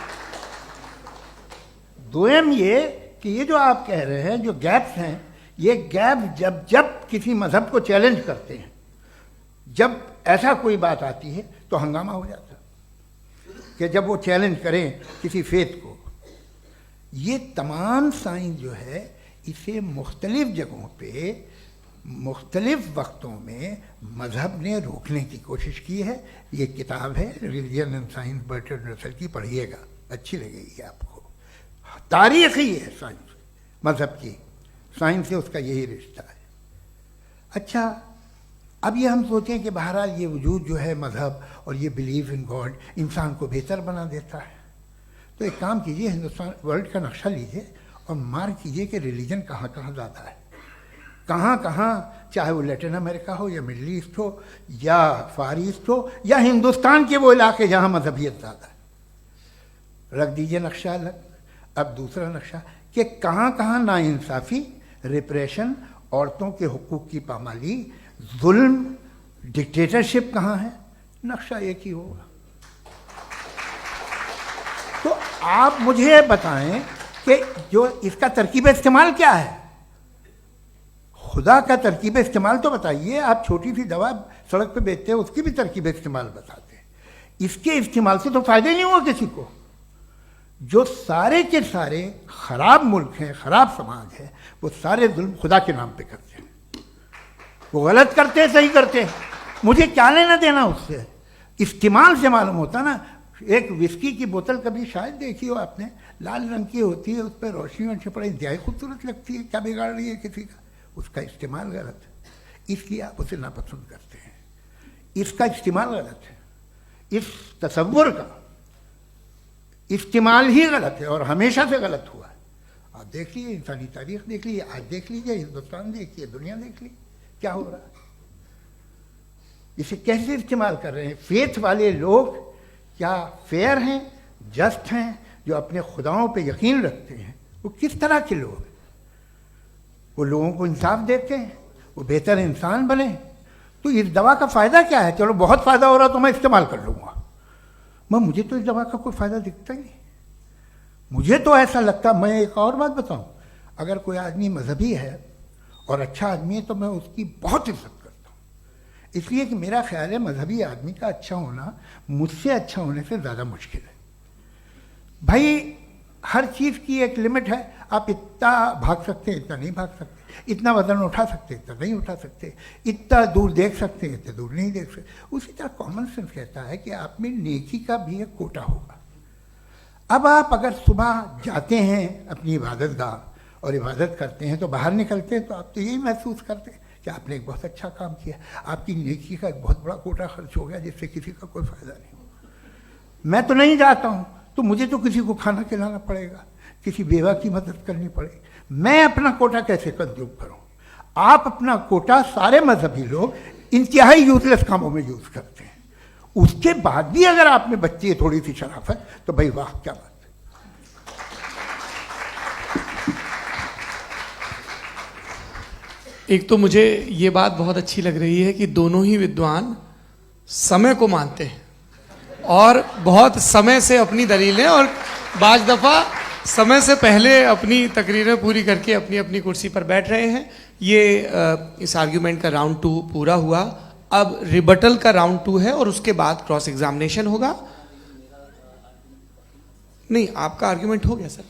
दोयम ये कि ये जो आप कह रहे हैं, जो गैप्स हैं, ये गैप जब जब किसी मजहब को चैलेंज करते हैं, जब ऐसा कोई बात आती है तो हंगामा हो जाता है कि जब वो चैलेंज करें किसी फेथ को। ये तमाम साइंस जो है इसे मुख्तलिफ जगहों पे मुख्तलिफ वक्तों में मजहब ने रोकने की कोशिश की है। ये किताब है religion and science Burton Russell की, पढ़िएगा, अच्छी लगेगी आपको। तारीख ही है साइंस, मजहब की साइंस से उसका यही रिश्ता है। अच्छा, अब ये हम सोचें कि बहरहाल ये वजूद जो है मजहब और ये बिलीव इन गॉड इंसान को बेहतर बना देता है, तो एक काम कीजिए, हिंदुस्तान वर्ल्ड का नक्शा लीजिए और मार्क कीजिए कि रिलीजन कहाँ कहाँ ज़्यादा है, कहाँ कहाँ, चाहे वो लैटिन अमेरिका हो या मिडल ईस्ट हो या फार ईस्ट हो या हिंदुस्तान के वो इलाके जहाँ मजहबियत ज़्यादा है। रख दीजिए नक्शा अलग। अब दूसरा नक्शा कि कहाँ कहाँ नाइंसाफ़ी, रिप्रेशन, औरतों के हुकूक की पामाली, जुल्म, डिक्टेटरशिप कहाँ है, नक्शा एक ही होगा। तो आप मुझे बताएं कि जो इसका तरकीब इस्तेमाल क्या है, खुदा का तरकीब इस्तेमाल तो बताइए। आप छोटी सी दवा सड़क पे बेचते हैं, उसकी भी तरकीब इस्तेमाल बताते हैं। इसके इस्तेमाल से तो फायदा नहीं हुआ किसी को। जो सारे के सारे खराब मुल्क हैं, खराब समाज है, वो सारे जुल्म खुदा के नाम पे करते हैं। वो गलत करते हैं, सही करते हैं, मुझे क्या लेना देना उससे। इस्तेमाल से मालूम होता ना। एक विस्की की बोतल कभी शायद देखी हो आपने, लाल रंग की होती है, उस पर रोशनी और छपड़ा इंतहाई खूबसूरत लगती है, क्या बिगाड़ रही है किसी का? उसका इस्तेमाल गलत है, इसलिए आप उसे नापसंद करते हैं। इसका इस्तेमाल गलत है, इस तसव्वुर का इस्तेमाल ही गलत है और हमेशा से गलत हुआ है। आप देख लीजिए, इंसानी तारीख देख लीजिए, आज देख लीजिए, हिंदुस्तान देखिए, दुनिया देख लीजिए, क्या हो रहा है। इसे कैसे इस्तेमाल कर रहे हैं फेथ वाले लोग? क्या फेयर हैं, जस्ट हैं, जो अपने खुदाओं पे यकीन रखते हैं? वो किस तरह के लोग हैं? वो लोगों को इंसाफ देते हैं, वो बेहतर इंसान बने। तो इस दवा का फ़ायदा क्या है? चलो बहुत फ़ायदा हो रहा तो मैं इस्तेमाल कर लूँगा, मैं मुझे तो इस दवा का कोई फ़ायदा दिखता ही नहीं। मुझे तो ऐसा लगता, मैं एक और बात बताऊं, अगर कोई आदमी मजहबी है और अच्छा आदमी है तो मैं उसकी बहुत इज्जत करता हूँ, इसलिए कि मेरा ख्याल है मजहबी आदमी का अच्छा होना मुझसे अच्छा होने से ज़्यादा मुश्किल है। भाई हर चीज़ की एक लिमिट है। आप इतना भाग सकते हैं, इतना नहीं भाग सकते, इतना वजन उठा सकते, इतना नहीं उठा सकते, इतना दूर देख सकते हैं, इतना दूर नहीं देख सकते। उसी तरह कॉमन सेंस कहता है कि आप में नेकी का भी एक कोटा होगा। अब आप अगर सुबह जाते हैं अपनी इबादत गाह और इबादत करते हैं, तो बाहर निकलते हैं तो आप तो यही महसूस करते हैं कि आपने एक बहुत अच्छा काम किया, आपकी नेकी का एक बहुत बड़ा कोटा खर्च हो गया जिससे किसी का कोई फ़ायदा नहीं हो। मैं तो नहीं जाता हूँ तो मुझे तो किसी को खाना खिलाना पड़ेगा, किसी बेवा की मदद करनी पड़ेगी। मैं अपना कोटा कैसे कंज्यूम करूं? आप अपना कोटा, सारे मजहबी लोग इंतहाई यूजलेस कामों में यूज करते हैं। उसके बाद भी अगर आप में बच्ची है थोड़ी सी शराफत, तो भाई वाह, क्या बात है। एक तो मुझे ये बात बहुत अच्छी लग रही है कि दोनों ही विद्वान समय को मानते हैं और बहुत समय से अपनी दलीलें और बाज दफा समय से पहले अपनी तकरीरें पूरी करके अपनी अपनी कुर्सी पर बैठ रहे हैं। ये इस आर्ग्यूमेंट का राउंड 2 पूरा हुआ। अब रिबटल का राउंड 2 है और उसके बाद क्रॉस एग्जामिनेशन होगा। नहीं, आपका आर्ग्यूमेंट हो गया सर।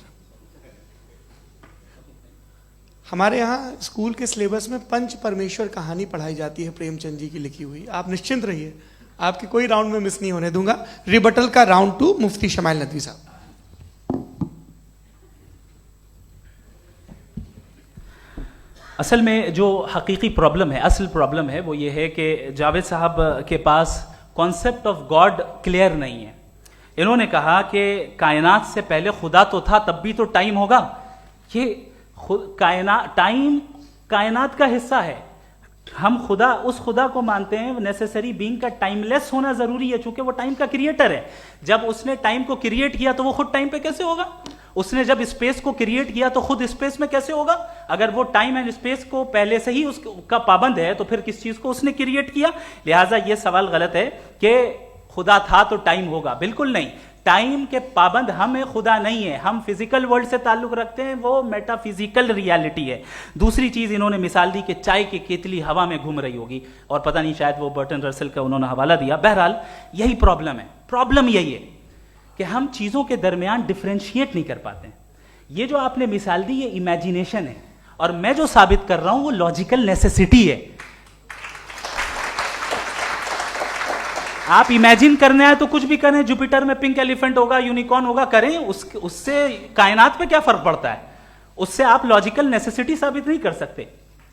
हमारे यहाँ स्कूल के सिलेबस में पंच परमेश्वर कहानी पढ़ाई जाती है, प्रेमचंद जी की लिखी हुई। आप निश्चिंत रहिए, आपके कोई राउंड में मिस नहीं होने दूंगा। रिबटल का राउंड 2 मुफ्ती शमाइल नदवी साहब। असल में जो हकीकी प्रॉब्लम है, असल प्रॉब्लम है, वो ये है कि जावेद साहब के पास कॉन्सेप्ट ऑफ गॉड क्लियर नहीं है। इन्होंने कहा कि कायनात से पहले खुदा तो था, तब भी तो टाइम होगा। ये टाइम कायनात का हिस्सा है। हम खुदा, उस खुदा को मानते हैं, नेसेसरी बीइंग का टाइमलेस होना जरूरी है, चूंकि वो टाइम का क्रिएटर है। जब उसने टाइम को क्रिएट किया तो वो खुद टाइम पे कैसे होगा? उसने जब स्पेस को क्रिएट किया तो खुद स्पेस में कैसे होगा? अगर वो टाइम एंड स्पेस को पहले से ही उसका पाबंद है तो फिर किस चीज को उसने क्रिएट किया? लिहाजा ये सवाल गलत है कि खुदा था तो टाइम होगा। बिल्कुल नहीं, टाइम के पाबंद हम हैं, खुदा नहीं है। हम फिजिकल वर्ल्ड से ताल्लुक रखते हैं, वो मेटाफिजिकल रियलिटी है। दूसरी चीज इन्होंने मिसाल दी कि चाय की केतली हवा में घूम रही होगी, और पता नहीं शायद वो बर्टन रसल का उन्होंने हवाला दिया। बहरहाल यही प्रॉब्लम है। प्रॉब्लम यही है कि हम चीजों के दरमियान डिफरेंशिएट नहीं कर पाते हैं। ये जो आपने मिसाल दी ये इमेजिनेशन है, और मैं जो साबित कर रहा हूं वो लॉजिकल नेसेसिटी है। आप इमेजिन करने आए तो कुछ भी करें, जुपिटर में पिंक एलिफेंट होगा, यूनिकॉर्न होगा, करें, उससे कायनात पे क्या फर्क पड़ता है? उससे आप लॉजिकल नेसेसिटी साबित नहीं कर सकते।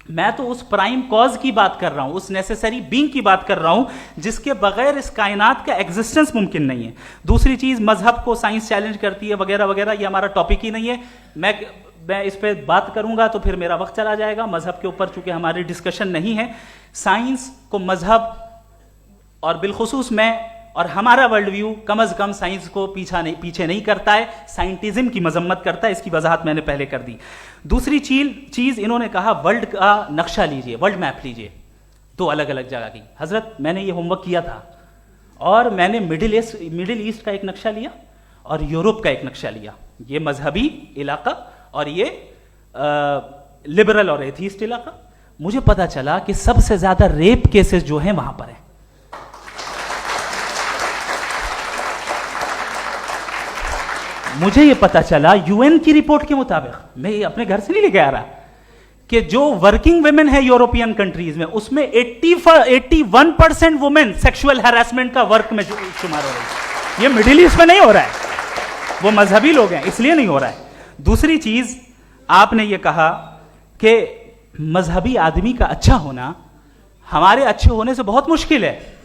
मैं तो उस प्राइम कॉज की बात कर रहा हूं, उस नेसेसरी बीइंग की बात कर रहा हूं, जिसके बगैर इस कायनात का एग्जिस्टेंस मुमकिन नहीं है। दूसरी चीज, मजहब को साइंस चैलेंज करती है वगैरह वगैरह, ये हमारा टॉपिक ही नहीं है। मैं इस पे बात करूंगा तो फिर मेरा वक्त चला जाएगा। मजहब के ऊपर चूंकि हमारी डिस्कशन नहीं है, साइंस को मजहब और बिलखुसूस मैं और हमारा वर्ल्ड व्यू कम अज कम साइंस को पीछे नहीं करता है, साइंटिज्म की मजम्मत करता है। इसकी वजाहत मैंने पहले कर दी। दूसरी चीज इन्होंने कहा वर्ल्ड का नक्शा लीजिए, वर्ल्ड मैप लीजिए, दो अलग अलग जगह की। हजरत, मैंने ये होमवर्क किया था, और मैंने मिडिल ईस्ट का एक नक्शा लिया और यूरोप का एक नक्शा लिया। ये मजहबी इलाका और ये लिबरल और एथीस्ट इलाका। मुझे पता चला कि सबसे ज्यादा रेप केसेस जो हैं वहां पर है। मुझे ये पता चला यूएन की रिपोर्ट के मुताबिक, मैं ये अपने घर से नहीं लेके आ रहा, कि जो वर्किंग वुमेन है यूरोपियन कंट्रीज में, उसमें 81% वुमेन सेक्सुअल हैरेसमेंट का वर्क में शुमार हो रही है। ये मिडिल ईस्ट में नहीं हो रहा है, वो मजहबी लोग हैं इसलिए नहीं हो रहा है। दूसरी चीज, आपने ये कहा कि मजहबी आदमी का अच्छा होना हमारे अच्छे होने से बहुत मुश्किल है,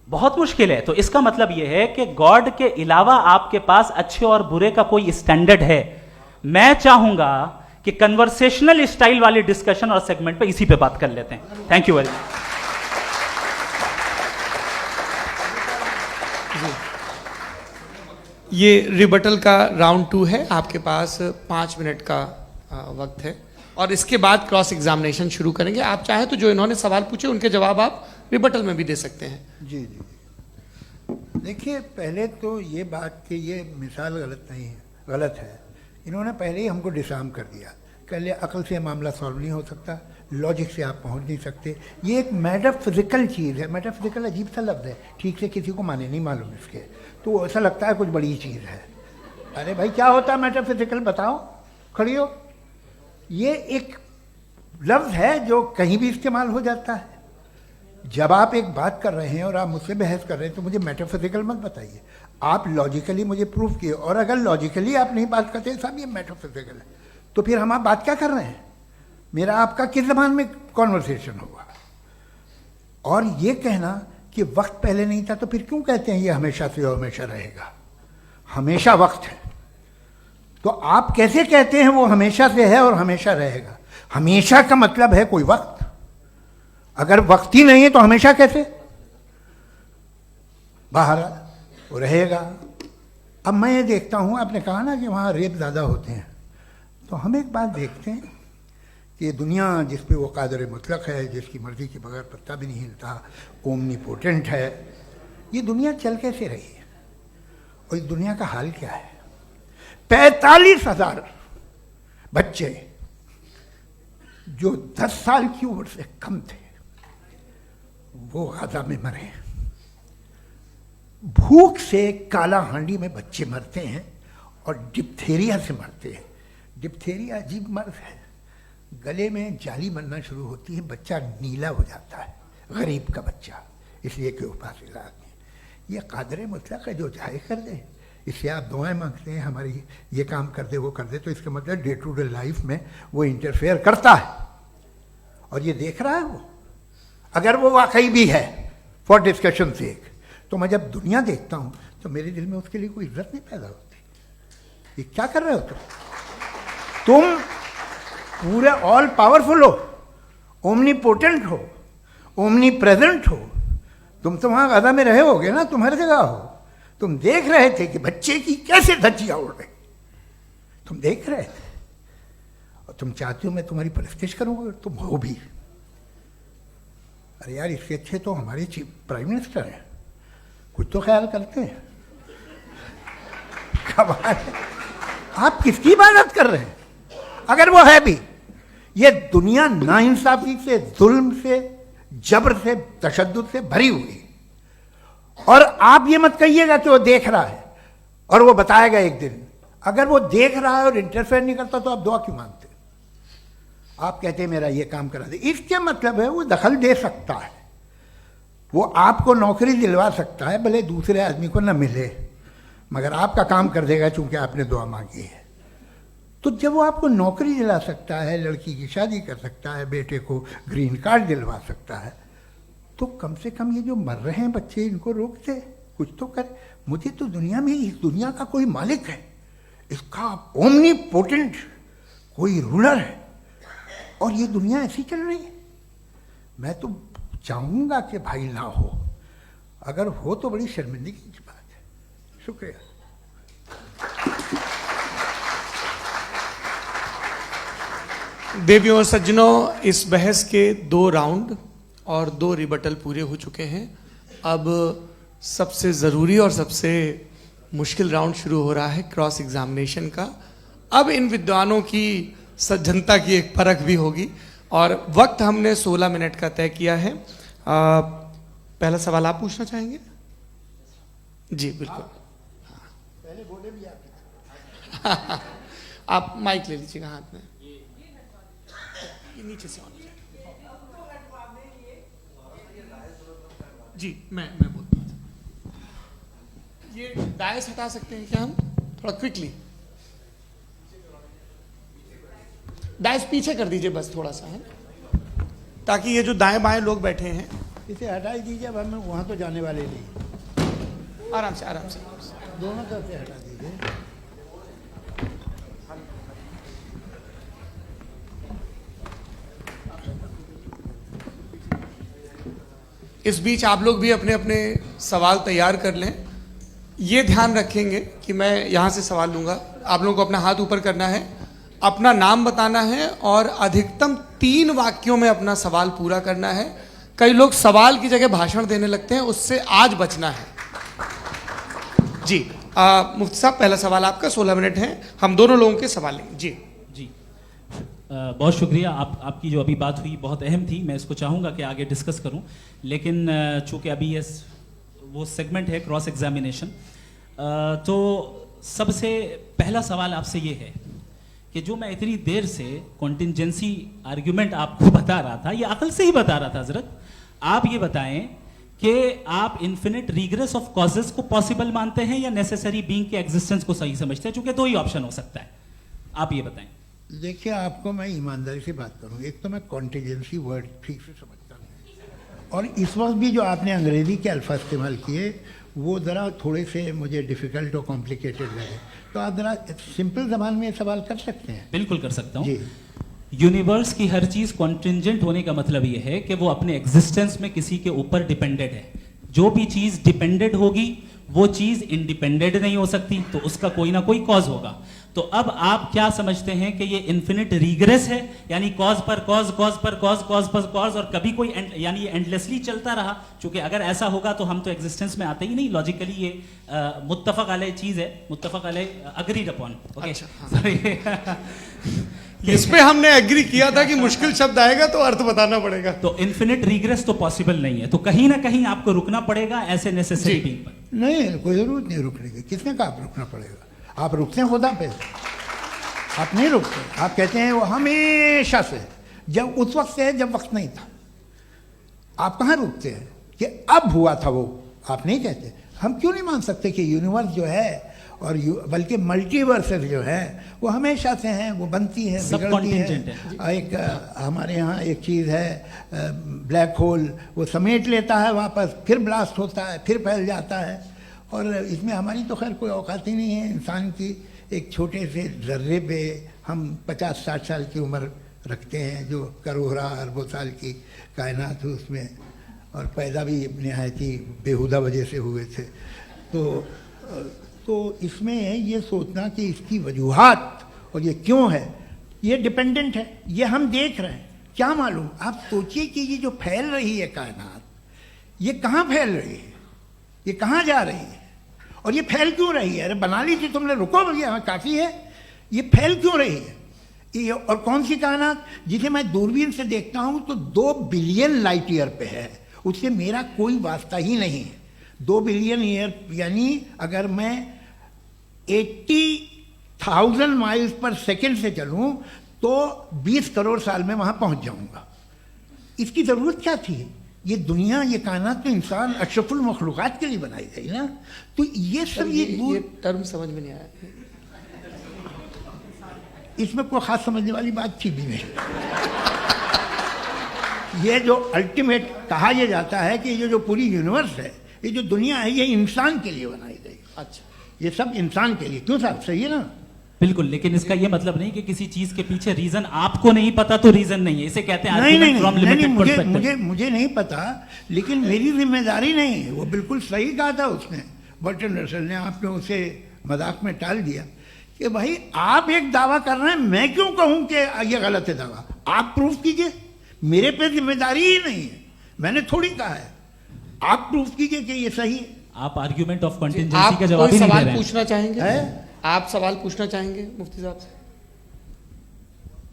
बहुत मुश्किल है। तो इसका मतलब यह है कि गॉड के अलावा आपके पास अच्छे और बुरे का कोई स्टैंडर्ड है। मैं चाहूंगा कि कन्वर्सेशनल स्टाइल वाली डिस्कशन और सेगमेंट पे इसी पे बात कर लेते हैं। Thank you very much. ये रिबटल का राउंड 2 है। आपके पास 5 मिनट का वक्त है, और इसके बाद क्रॉस एग्जामिनेशन शुरू करेंगे। आप चाहे तो जो इन्होंने सवाल पूछे उनके जवाब आप रिबटल में भी दे सकते हैं। जी जी, देखिए, पहले तो ये बात कि ये मिसाल गलत नहीं है, गलत है। इन्होंने पहले ही हमको डिसार्म कर दिया। कह लिया अकल से मामला सॉल्व नहीं हो सकता, लॉजिक से आप पहुंच नहीं सकते। ये एक मेटाफिजिकल चीज़ है। मेटाफिजिकल अजीब सा लफ्ज़ है, ठीक से किसी को माने नहीं मालूम इसके, तो ऐसा लगता है कुछ बड़ी चीज़ है। अरे भाई, क्या होता है मेटाफिजिकल? बताओ, खड़ी हो। ये एक लफ्ज़ है जो कहीं भी इस्तेमाल हो जाता है। जब आप एक बात कर रहे हैं और आप मुझसे बहस कर रहे हैं तो मुझे मेटाफिजिकल मत बताइए, आप लॉजिकली मुझे प्रूफ किए। और अगर लॉजिकली आप नहीं बात करते साहब ये मेटाफिजिकल है, तो फिर हम आप बात क्या कर रहे हैं? मेरा आपका किस ज़बान में कॉन्वर्सेशन होगा? और ये कहना कि वक्त पहले नहीं था, तो फिर क्यों कहते हैं ये हमेशा से और हमेशा रहेगा? हमेशा वक्त है, तो आप कैसे कहते हैं वो हमेशा से है और हमेशा रहेगा? हमेशा का मतलब है कोई वक्त। अगर वक्त ही नहीं है तो हमेशा कैसे? बाहर वो रहेगा। अब मैं ये देखता हूँ, आपने कहा ना कि वहाँ रेप ज़्यादा होते हैं, तो हम एक बात देखते हैं कि दुनिया जिस पे वो कादर मुतलक है, जिसकी मर्जी के बगैर पत्ता भी नहीं हिलता, ओमनीपोटेंट है, ये दुनिया चल कैसे रही है? और इस दुनिया का हाल क्या है? 45,000 बच्चे जो 10 साल की उम्र से कम थे वो गाजा में मरे। भूख से काला हांडी में बच्चे मरते हैं और डिप्थेरिया से मरते हैं। डिप्थेरिया अजीब मर्ज है, गले में जाली बनना शुरू होती है, बच्चा नीला हो जाता है, गरीब का बच्चा, इसलिए कि उपास इलाज में। ये कादर मुतलक है, जो चाहे कर दे। इससे आप दुआएं मांगते हैं हमारी ये काम कर दे वो कर दे, तो इसका मतलब डे टू डे लाइफ में वो इंटरफेयर करता है और ये देख रहा है वो। अगर वो वाकई भी है फॉर डिस्कशन सेक, तो तो मैं जब दुनिया देखता हूँ तो मेरे दिल में उसके लिए कोई इज्जत नहीं पैदा होती। ये क्या कर रहे हो तुम पूरे ऑल पावरफुल हो, ओमनीपोटेंट हो, ओमनी प्रेजेंट हो। तुम तो वहाँ गाजा में रहे होगे ना, तुम हर जगह हो। तुम देख रहे थे कि बच्चे की कैसे धज्जियाँ उड़ रही, तुम देख रहे थे और तुम चाहते हो मैं तुम्हारी परस्तिश करूँगा, तुम हो भी। अरे यार, इसके अच्छे तो हमारे चीफ प्राइम मिनिस्टर हैं, कुछ तो ख्याल करते हैं। कमाल है। आप किसकी इबादत कर रहे हैं? अगर वो है भी, ये दुनिया नाइंसाफी से, जुल्म से, जबर से, तशद्दुद से भरी हुई। और आप ये मत कहिएगा कि वो देख रहा है और वो बताएगा एक दिन। अगर वो देख रहा है और इंटरफेयर नहीं करता तो आप दुआ क्यों मांगते? आप कहते हैं मेरा ये काम करा दे, इसके मतलब है वो दखल दे सकता है, वो आपको नौकरी दिलवा सकता है, भले दूसरे आदमी को न मिले, मगर आपका काम कर देगा चूंकि आपने दुआ मांगी है। तो जब वो आपको नौकरी दिला सकता है, लड़की की शादी कर सकता है, बेटे को ग्रीन कार्ड दिलवा सकता है, तो कम से कम ये जो मर रहे हैं बच्चे, इनको रोक दे, कुछ तो करे। मुझे तो दुनिया में, इस दुनिया का कोई मालिक है, इसका ओमनीपोटेंट कोई रूलर है, और ये दुनिया ऐसी चल रही है। मैं तो चाहूँगा कि भाई ना हो, अगर हो तो बड़ी शर्मिंदगी की बात है। शुक्रिया। देवियों और सज्जनों, इस बहस के 2 राउंड और 2 रिबटल पूरे हो चुके हैं। अब सबसे ज़रूरी और सबसे मुश्किल राउंड शुरू हो रहा है, क्रॉस एग्जामिनेशन का। अब इन विद्वानों की सज्जनता की एक परख भी होगी और वक्त हमने 16 मिनट का तय किया है। पहला सवाल आप पूछना चाहेंगे? जी बिल्कुल। पहले बोले भी आप आप माइक ले लीजिएगा हाथ में, ये नीचे से ऑन है। जी मैं बोलता हूँ, ये डायस हटा सकते हैं क्या हम थोड़ा क्विकली? डायस पीछे कर दीजिए बस थोड़ा सा, है, ताकि ये जो दाएं बाएं लोग बैठे हैं, इसे हटा ही दीजिए। अब हम वहाँ तो जाने वाले नहीं, आराम से आराम से दोनों तरफ से हटा दीजिए। इस बीच आप लोग भी अपने अपने सवाल तैयार कर लें। ये ध्यान रखेंगे कि मैं यहाँ से सवाल लूँगा, आप लोगों को अपना हाथ ऊपर करना है, अपना नाम बताना है और अधिकतम 3 वाक्यों में अपना सवाल पूरा करना है। कई लोग सवाल की जगह भाषण देने लगते हैं, उससे आज बचना है। जी मुफ्ती साहब, पहला सवाल आपका, 16 मिनट हैं, हम दोनों लोगों के सवाल लेंगे। जी जी बहुत शुक्रिया। आपकी जो अभी बात हुई बहुत अहम थी, मैं इसको चाहूँगा कि आगे डिस्कस करूँ, लेकिन चूँकि अभी ये वो सेगमेंट है क्रॉस एग्जामिनेशन, तो सबसे पहला सवाल आपसे ये है कि जो मैं इतनी देर से कॉन्टिंजेंसी आर्ग्यूमेंट आपको बता रहा था, ये अकल से ही बता रहा था हजरत, आप ये बताएं कि आप इन्फिनिट रिग्रेस ऑफ कॉजेस को पॉसिबल मानते हैं या नेसेसरी बीइंग के एग्जिस्टेंस को सही समझते हैं? चूंकि 2 ही ऑप्शन हो सकता है, आप ये बताएं। देखिए, आपको मैं ईमानदारी से बात करूँ, एक तो मैं कॉन्टिजेंसी वर्ड ठीक से समझता हूँ, और इस वक्त भी जो आपने अंग्रेजी के अल्फाज इस्तेमाल किए वो ज़रा थोड़े से मुझे डिफ़िकल्ट और कॉम्प्लिकेटेड लगे, तो आप ज़रा सिंपल ज़बान में सवाल कर सकते हैं? बिल्कुल कर सकता हूँ। जी। यूनिवर्स की हर चीज कॉन्टिंजेंट होने का मतलब ये है कि वो अपने एग्जिस्टेंस में किसी के ऊपर डिपेंडेड है। जो भी चीज डिपेंडेड होगी वो चीज इंडिपेंडेंट नहीं हो सकती, तो उसका कोई ना कोई कॉज होगा। तो अब आप क्या समझते हैं कि ये इन्फिनिट रिग्रेस है, यानी कॉज पर कॉज, कॉज पर कॉज, कॉज पर कॉज, और कभी कोई यानी ये एंडलेसली चलता रहा? क्योंकि अगर ऐसा होगा तो हम तो एग्जिस्टेंस में आते ही नहीं। लॉजिकली ये मुत्तफक अलैह चीज है, मुत्तफक अलैह, अग्रीड अपॉन। ओके, इस पे हमने एग्री किया था कि मुश्किल शब्द आएगा तो अर्थ बताना पड़ेगा। तो इन्फिनिट रिग्रेस तो पॉसिबल नहीं है, तो कहीं ना कहीं आपको रुकना पड़ेगा ऐसे नेसेसरी बीइंग पर। नहीं, कोई जरूरत नहीं रुकने की। किसने कहा आप रुकना पड़ेगा? आप रुकते हैं खुदा पे, आप नहीं रुकते। आप कहते हैं वो हमेशा से, जब उस वक्त से है जब वक्त नहीं था। आप कहाँ रुकते हैं कि अब हुआ था वो? आप नहीं कहते। हम क्यों नहीं मान सकते कि यूनिवर्स जो है और बल्कि मल्टीवर्सेस जो है वो हमेशा से हैं, वो बनती है, बिगड़ती Subcontingent है। एक हमारे यहाँ एक चीज़ है ब्लैक होल, वो समेट लेता है वापस, फिर ब्लास्ट होता है, फिर फैल जाता है। और इसमें हमारी तो खैर कोई औकात ही नहीं है। इंसान की एक छोटे से जर्रे पे हम 50-60 साल की उम्र रखते हैं, जो करोड़ों अरबों साल की कायनात है उसमें, और पैदा भी नहायत ही बेहुदा वजह से हुए थे। तो इसमें ये सोचना कि इसकी वजूहात और ये क्यों है, ये डिपेंडेंट है, ये हम देख रहे हैं। क्या मालूम, आप सोचिए कि ये जो फैल रही है कायनात, ये कहाँ फैल रही है, ये कहाँ जा रही है, और ये फैल क्यों रही है? अरे बना ली थी तुमने, रुको भैया, काफ़ी है। ये फैल क्यों रही है? ये और कौन सी कायनात जिसे मैं दूरबीन से देखता हूँ तो 2 बिलियन लाइट ईयर पे है, उससे मेरा कोई वास्ता ही नहीं है। 2 बिलियन ईयर यानी अगर मैं 80,000 माइल्स पर सेकेंड से चलूं तो 20 करोड़ साल में वहां पहुंच जाऊंगा। इसकी जरूरत क्या थी? ये दुनिया, ये कायनात तो इंसान अशरफुल मखलूकात के लिए बनाई गई ना। तो ये सब ये टर्म समझ में नहीं आया। इसमें कोई खास समझने वाली बात थी भी नहीं। ये जो अल्टीमेट कहा यह जाता है कि ये जो पूरी यूनिवर्स है, ये जो दुनिया है, ये इंसान के लिए बनाई गई। अच्छा, ये सब इंसान के लिए। क्यों साहब, सही है ना? बिल्कुल, लेकिन इसका ये मतलब नहीं कि किसी चीज के पीछे रीजन आपको नहीं पता तो रीजन नहीं है। इसे कहते हैं नहीं, from limited perspective। मुझे नहीं पता, लेकिन मेरी जिम्मेदारी नहीं है। वो बिल्कुल सही कहा था उसने, बर्टन रसल ने। आपने उसे मजाक में टाल दिया कि भाई आप एक दावा कर रहे हैं, मैं क्यों कहूं कि ये गलत है दावा? आप प्रूफ कीजिए, मेरे पे जिम्मेदारी ही नहीं है, मैंने थोड़ी कहा है। आप प्रूफ कीजिए कि ये सही है। आप आर्ग्यूमेंट ऑफ कंटिंजेंसी आप का जवाब कोई ही नहीं दे सवाल रहे हैं। पूछना चाहेंगे? है? आप सवाल पूछना चाहेंगे मुफ्ती साहब से?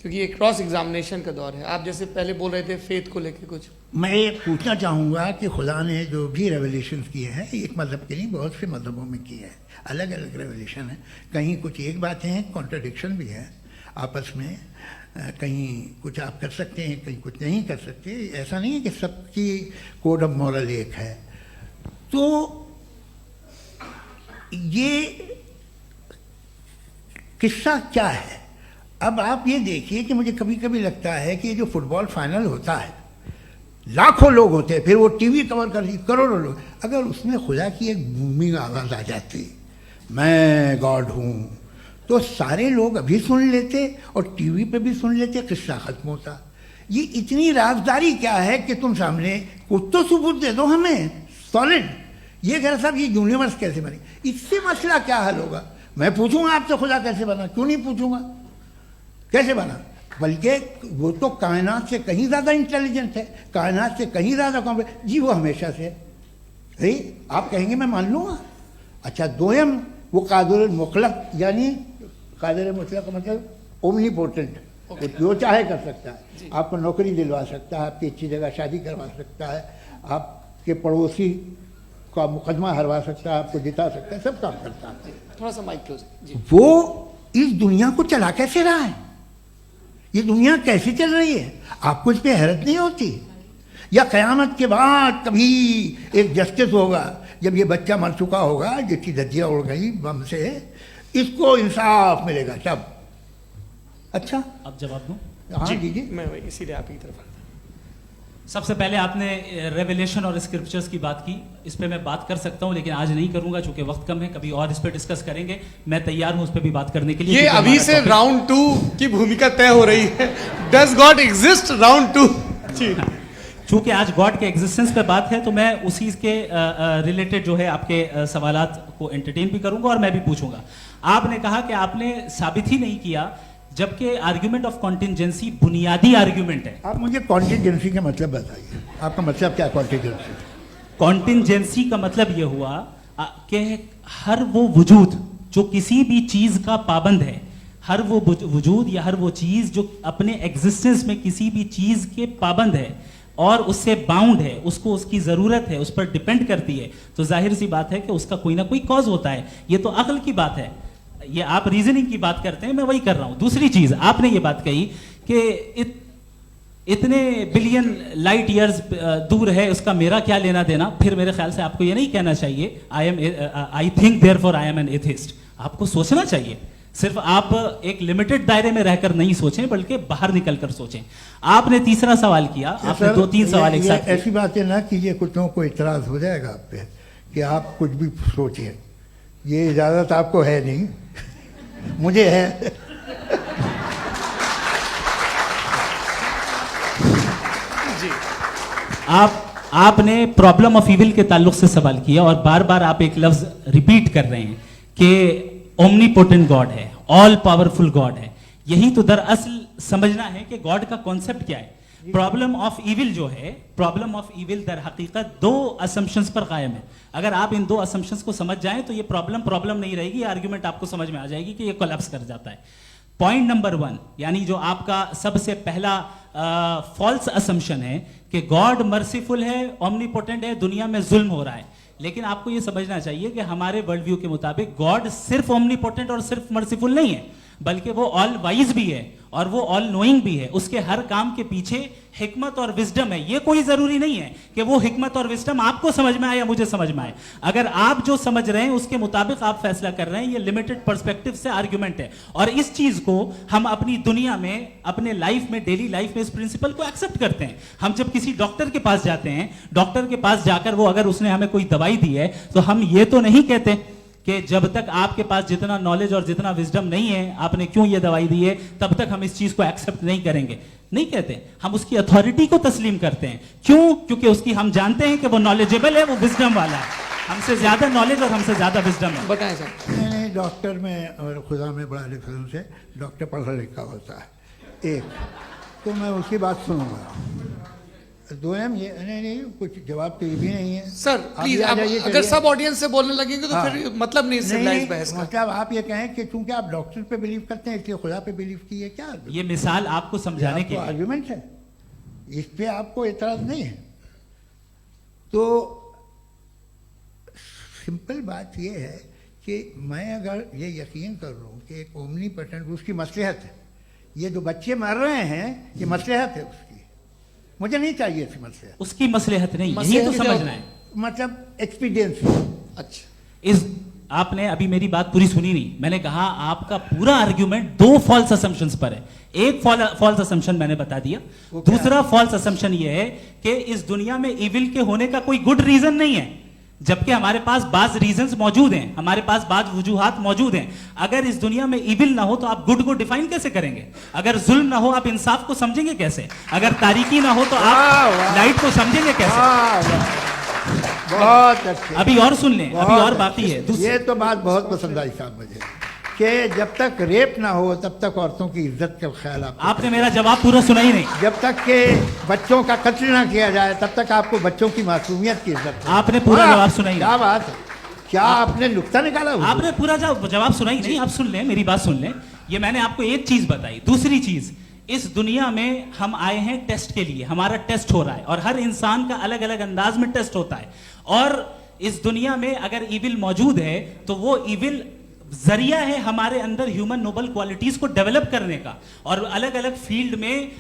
क्योंकि ये क्रॉस एग्जामिनेशन का दौर है। आप जैसे पहले बोल रहे थे फेथ को लेके कुछ। मैं ये पूछना चाहूँगा कि खुदा ने जो भी रेवलेशन किए हैं, एक मज़हब के नहीं, बहुत से मज़हबों में किए हैं, अलग अलग रेवलेशन है। कहीं कुछ एक बातें हैं, कॉन्ट्रडिक्शन भी है आपस में। कहीं कुछ आप कर सकते हैं, कहीं कुछ नहीं कर सकते। ऐसा नहीं है कि सबकी कोड ऑफ मॉरल एक है। तो ये किस्सा क्या है? अब आप ये देखिए कि मुझे कभी कभी लगता है कि ये जो फुटबॉल फाइनल होता है, लाखों लोग होते हैं, फिर वो टीवी कवर करती, करोड़ों लोग, अगर उसमें खुदा की एक बूमिंग आवाज़ आ जाती, मैं गॉड हूँ, तो सारे लोग अभी सुन लेते और टीवी पे भी सुन लेते, किस्सा खत्म होता। ये इतनी राजदारी क्या है कि तुम सामने कुछ तो सबूत दे दो हमें सॉलिड। ये कह साहब ये यूनिवर्स कैसे बनी, इससे मसला क्या हल होगा? मैं पूछूंगा आपसे खुदा कैसे बना? क्यों नहीं पूछूंगा कैसे बना? बल्कि वो तो कायनात से कहीं ज़्यादा इंटेलिजेंट है, कायनात से कहीं ज़्यादा कॉम्प्लेक्स। जी वो हमेशा से है। आप कहेंगे मैं मान लूँगा। अच्छा, दोयम वो कादिर मुतलक, यानी कादिर मुतलक का मतलब ओमनीपोटेंट, वो जो चाहे कर सकता है। आपको नौकरी दिलवा सकता है, आपकी अच्छी जगह शादी करवा सकता है, आपके पड़ोसी का मुकदमा हरवा सकता है, आपको जिता सकता है, सब काम करता है। थोड़ा सा माइक क्लोज जी। वो इस दुनिया को चला कैसे रहा है? ये दुनिया कैसे चल रही है? आपको इस पर हैरत नहीं होती? या क़यामत के बाद कभी एक जस्टिस होगा, जब ये बच्चा मर चुका होगा, जिसकी धज्जियाँ उड़ गई बम से, इसको इंसाफ मिलेगा तब? अच्छा, अब जवाब दूं? हाँ दीजिए। मैं वही इसीलिए आप ही की तरफ। सबसे पहले आपने रेवलेशन और स्क्रिप्चर्स की बात की, इस पे मैं बात कर सकता हूं, लेकिन आज नहीं करूंगा चूंकि वक्त कम है। कभी और इस पे डिस्कस करेंगे। मैं तैयार हूं उस पे भी बात करने के लिए। ये क्योंकि अभी हमारा से topic- राउंड 2 की भूमिका तय हो रही है। Does God exist round 2? जी, चूंकि आज गॉड के एग्जिस्टेंस पे बात है, तो मैं उसी के रिलेटेड जो है आपके सवालात को एंटरटेन भी करूंगा और मैं भी पूछूंगा। आपने कहा कि आपने साबित ही नहीं किया, जबकि आर्ग्यूमेंट ऑफ कॉन्टिजेंसी बुनियादी आर्ग्यूमेंट है। आप मुझे कॉन्टिजेंसी का मतलब बताइए, आपका मतलब क्या कॉन्टिजेंसी? कॉन्टिजेंसी का मतलब यह हुआ कि हर वो वजूद जो किसी भी चीज का पाबंद है, हर वो वजूद या हर वो चीज जो अपने एग्जिस्टेंस में किसी भी चीज के पाबंद है और उससे बाउंड है, उसको उसकी जरूरत है, उस पर डिपेंड करती है, तो जाहिर सी बात है कि उसका कोई ना कोई कॉज होता है। ये तो अक्ल की बात है। ये आप रीजनिंग की बात करते हैं, मैं वही कर रहा हूं। दूसरी चीज, आपने ये बात कही कि इतने बिलियन लाइट ईयर्स दूर है, उसका मेरा क्या लेना देना। फिर मेरे ख्याल से आपको ये नहीं कहना चाहिए I think therefore I am an atheist. आपको सोचना चाहिए। सिर्फ आप एक लिमिटेड दायरे में रहकर नहीं सोचें, बल्कि बाहर निकलकर सोचें। आपने तीसरा सवाल किया, आपने सर, 2-3 सवाल एक साथ किए। ऐसी बातें ना कीजिए, कुछ लोगों को इतराज हो जाएगा आप पे कि आप कुछ भी सोचिए। ये इजाजत आपको है नहीं, मुझे है। आपने प्रॉब्लम ऑफ इविल के ताल्लुक से सवाल किया और बार बार आप एक लफ्ज रिपीट कर रहे हैं कि ओमनीपोटेंट गॉड है, ऑल पावरफुल गॉड है। यही तो दरअसल समझना है कि गॉड का कॉन्सेप्ट क्या है। प्रॉब्लम ऑफ इविल जो है, प्रॉब्लम ऑफ इविल दर हकीकत 2 असम्पशंस पर कायम है। अगर आप इन 2 असम्पशंस को समझ जाएं तो ये प्रॉब्लम नहीं रहेगी, आर्ग्यूमेंट आपको समझ में आ जाएगी कि ये कोलैप्स कर जाता है। पॉइंट नंबर 1, यानी जो आपका सबसे पहला फॉल्स असम्पशन है कि गॉड मर्सीफुल है, ओमनीपोटेंट है, दुनिया में जुल्म हो रहा है। लेकिन आपको यह समझना चाहिए कि हमारे वर्ल्ड व्यू के मुताबिक गॉड सिर्फ ओमनीपोटेंट और सिर्फ मर्सीफुल नहीं है, बल्कि वो ऑल वाइज भी है और वो ऑल नोइंग भी है। उसके हर काम के पीछे हिकमत और विजडम है। ये कोई जरूरी नहीं है कि वो हिकमत और विजडम आपको समझ में आए या मुझे समझ में आए। अगर आप जो समझ रहे हैं उसके मुताबिक आप फैसला कर रहे हैं, ये लिमिटेड पर्सपेक्टिव से आर्ग्यूमेंट है। और इस चीज को हम अपनी दुनिया में, अपने लाइफ में, डेली लाइफ में इस प्रिंसिपल को एक्सेप्ट करते हैं। हम जब किसी डॉक्टर के पास जाते हैं, डॉक्टर के पास जाकर वो अगर उसने हमें कोई दवाई दी है तो हम ये तो नहीं कहते कि जब तक आपके पास जितना नॉलेज और जितना विजडम नहीं है, आपने क्यों ये दवाई दी है, तब तक हम इस चीज को एक्सेप्ट नहीं करेंगे। नहीं कहते, हम उसकी अथॉरिटी को तस्लीम करते हैं। क्यों? क्योंकि उसकी हम जानते हैं कि वो नॉलेजेबल है, वो विजडम वाला है, हमसे ज्यादा नॉलेज और हमसे ज्यादा विजडम है। बताएं सर। नहीं, डॉक्टर में और खुदा में बड़ा डिफरेंस है। डॉक्टर पढ़ा लिखा होता है एक, तो मैं उसकी बात सुनूंगा। दो ये नहीं, कुछ जवाब तो ये भी नहीं है सर। प्लीज, अगर सब ऑडियंस से बोलने लगेंगे तो फिर मतलब नहीं सिविलाइज्ड बहस का। मतलब आप ये कहें कि चूंकि आप डॉक्टर पे बिलीव करते हैं इसलिए खुदा पे बिलीव कीजिए, क्या ये मिसाल आपको समझाने के आर्गुमेंट है, इस पे आपको एतराज नहीं है। तो सिंपल बात ये है कि मैं अगर ये यकीन कर लूँ कि एक ओमनीपोटेंट, उसकी मसलहत है, ये जो बच्चे मर रहे हैं ये मसलहत है उसकी, मुझे नहीं चाहिए इसकी मसलहत। उसकी मसलहत नहीं, यही तो समझना है, मतलब एक्सपीरियंस। अच्छा, इस आपने अभी मेरी बात पूरी सुनी नहीं। मैंने कहा आपका पूरा आर्ग्यूमेंट 2 फॉल्स असम्पशंस पर है। एक फॉल्स असम्पशन मैंने बता दिया, दूसरा फॉल्स असम्पशन ये है कि इस दुनिया में इविल के होने का कोई गुड रीजन नहीं है, जबकि हमारे पास बाज रीजंस मौजूद हैं, हमारे पास बाज वजूहात मौजूद हैं। अगर इस दुनिया में इविल ना हो तो आप गुड को डिफाइन कैसे करेंगे? अगर जुल्म ना हो आप इंसाफ को समझेंगे कैसे? अगर तारीकी ना हो तो आप लाइट को समझेंगे कैसे? बहुत अच्छे। अभी और सुन लें, अभी और बाकी है। ये तो बात बहुत पसंद आई साहब मुझे, कि जब तक रेप ना हो तब तक औरतों की इज्जत का ख्याल आपने मेरा जवाब पूरा सुना ही नहीं। जब तक के बच्चों का कत्ल ना किया जाए तब तक आपको बच्चों की मासूमियत की इज्जत। आपने पूरा जवाब सुना ही नहीं। क्या बात है, क्या आपने नुक्ता निकाला? आपने पूरा जवाब सुना ही नहीं। आप सुन लें, मेरी बात सुन लें। ये मैंने आपको एक चीज बताई। दूसरी चीज, इस दुनिया में हम आए हैं टेस्ट के लिए, हमारा टेस्ट हो रहा है और हर इंसान का अलग अलग अंदाज में टेस्ट होता है। और इस दुनिया में अगर इविल मौजूद है तो वो इविल जरिया है हमारे अंदर ह्यूमन नोबल क्वालिटीज को डेवलप करने का और अलग अलग फील्ड में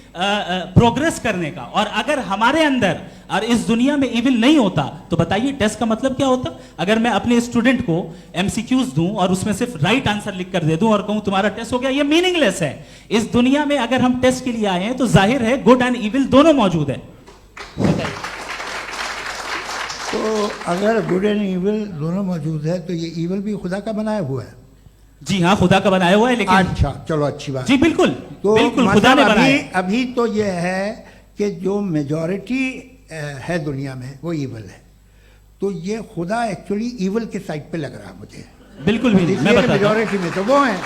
प्रोग्रेस करने का। और अगर हमारे अंदर और इस दुनिया में इविल नहीं होता तो बताइए टेस्ट का मतलब क्या होता? अगर मैं अपने स्टूडेंट को एमसीक्यूज दूं और उसमें सिर्फ राइट आंसर लिख कर दे दूं और कहूं तुम्हारा टेस्ट हो गया, ये मीनिंगलेस है। इस दुनिया में अगर हम टेस्ट के लिए आए हैं तो जाहिर है गुड एंड इविल दोनों मौजूद है। तो अगर गुड एंड इविल दोनों मौजूद है तो ये इविल भी खुदा का बनाया हुआ है। जी हाँ, खुदा का बनाया हुआ है। लेकिन अच्छा, चलो अच्छी बात। जी बिल्कुल, तो बिल्कुल खुदा ने बनाया। अभी तो ये है कि जो मेजॉरिटी है दुनिया में वो इविल है, तो ये खुदा एक्चुअली इविल के साइड पे लग रहा है मुझे। बिल्कुल भी नहीं, मैं बताता हूं। मेजॉरिटी में तो वो है।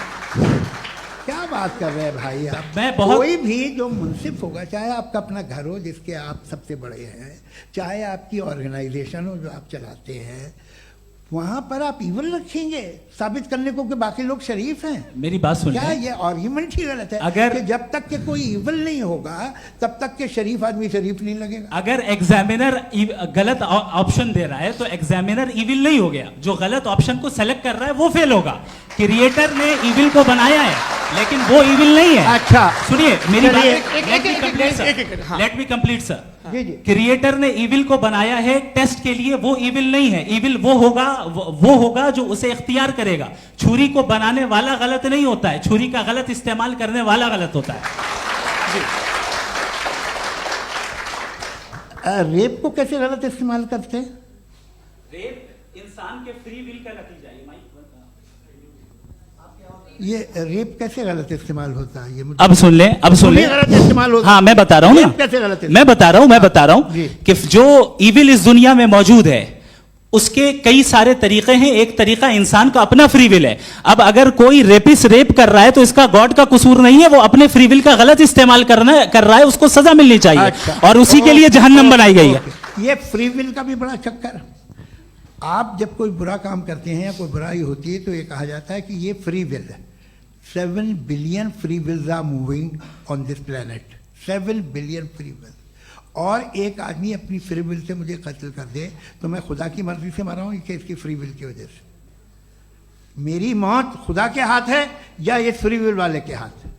क्या बात कर रहे हैं भाई आप? कोई भी जो मुंसिफ होगा, चाहे आपका अपना घर हो जिसके आप सबसे बड़े हैं, चाहे आपकी ऑर्गेनाइजेशन हो जो आप चलाते हैं, वहां पर आप इविल रखेंगे साबित करने को कि बाकी लोग शरीफ हैं। मेरी बात सुनिए, क्या ये आर्ग्यूमेंट ही गलत है? अगर कि जब तक के कोई इविल नहीं होगा तब तक के शरीफ आदमी शरीफ नहीं लगेगा। अगर एग्जामिनर गलत ऑप्शन दे रहा है तो एग्जामिनर इविल नहीं हो गया, जो गलत ऑप्शन को सेलेक्ट कर रहा है वो फेल होगा। क्रिएटर ने इविल को बनाया है लेकिन वो इविल नहीं है। अच्छा सुनिए मेरी बात, एक- लेट मी कंप्लीट सर। जी जी क्रिएटर ने इविल को बनाया है टेस्ट के लिए, वो इविल नहीं है। इविल वो होगा जो उसे इख्तियार करेगा। छुरी को बनाने वाला गलत नहीं होता है, छुरी का गलत इस्तेमाल करने वाला गलत होता है। रेप को कैसे गलत इस्तेमाल करते हैं? रेप इंसान के फ्री विल का नतीजा है। ये रेप कैसे गलत इस्तेमाल होता है? ये मुझे अब सुन लें, अब सुन लें। गलत इस्तेमाल होता हाँ, मैं बता रहा हूँ ना, रेप कैसे गलत इस्तेमाल? मैं बता रहा हूँ जी। कि जो इविल इस दुनिया में मौजूद है उसके कई सारे तरीके हैं। एक तरीका इंसान का अपना फ्री विल है। अब अगर कोई रेपिस्ट रेप कर रहा है तो इसका गॉड का कसूर नहीं है, वो अपने फ्री विल का गलत इस्तेमाल कर रहा है, उसको सजा मिलनी चाहिए। अच्छा। और उसी के लिए जहन्नम बनाई गई है। ये फ्री विल का भी बड़ा चक्कर। आप जब कोई बुरा काम करते हैं या कोई बुराई होती है तो ये कहा जाता है कि ये फ्री विल है। 7 billion free wills are moving on this planet. 7 billion free will. और एक आदमी अपनी फ्री विल से मुझे कत्ल कर दे तो मैं खुदा की मर्जी से मरा हूं कि इसकी फ्री विल की वजह से? मेरी मौत खुदा के हाथ है या ये फ्री विल वाले के हाथ है?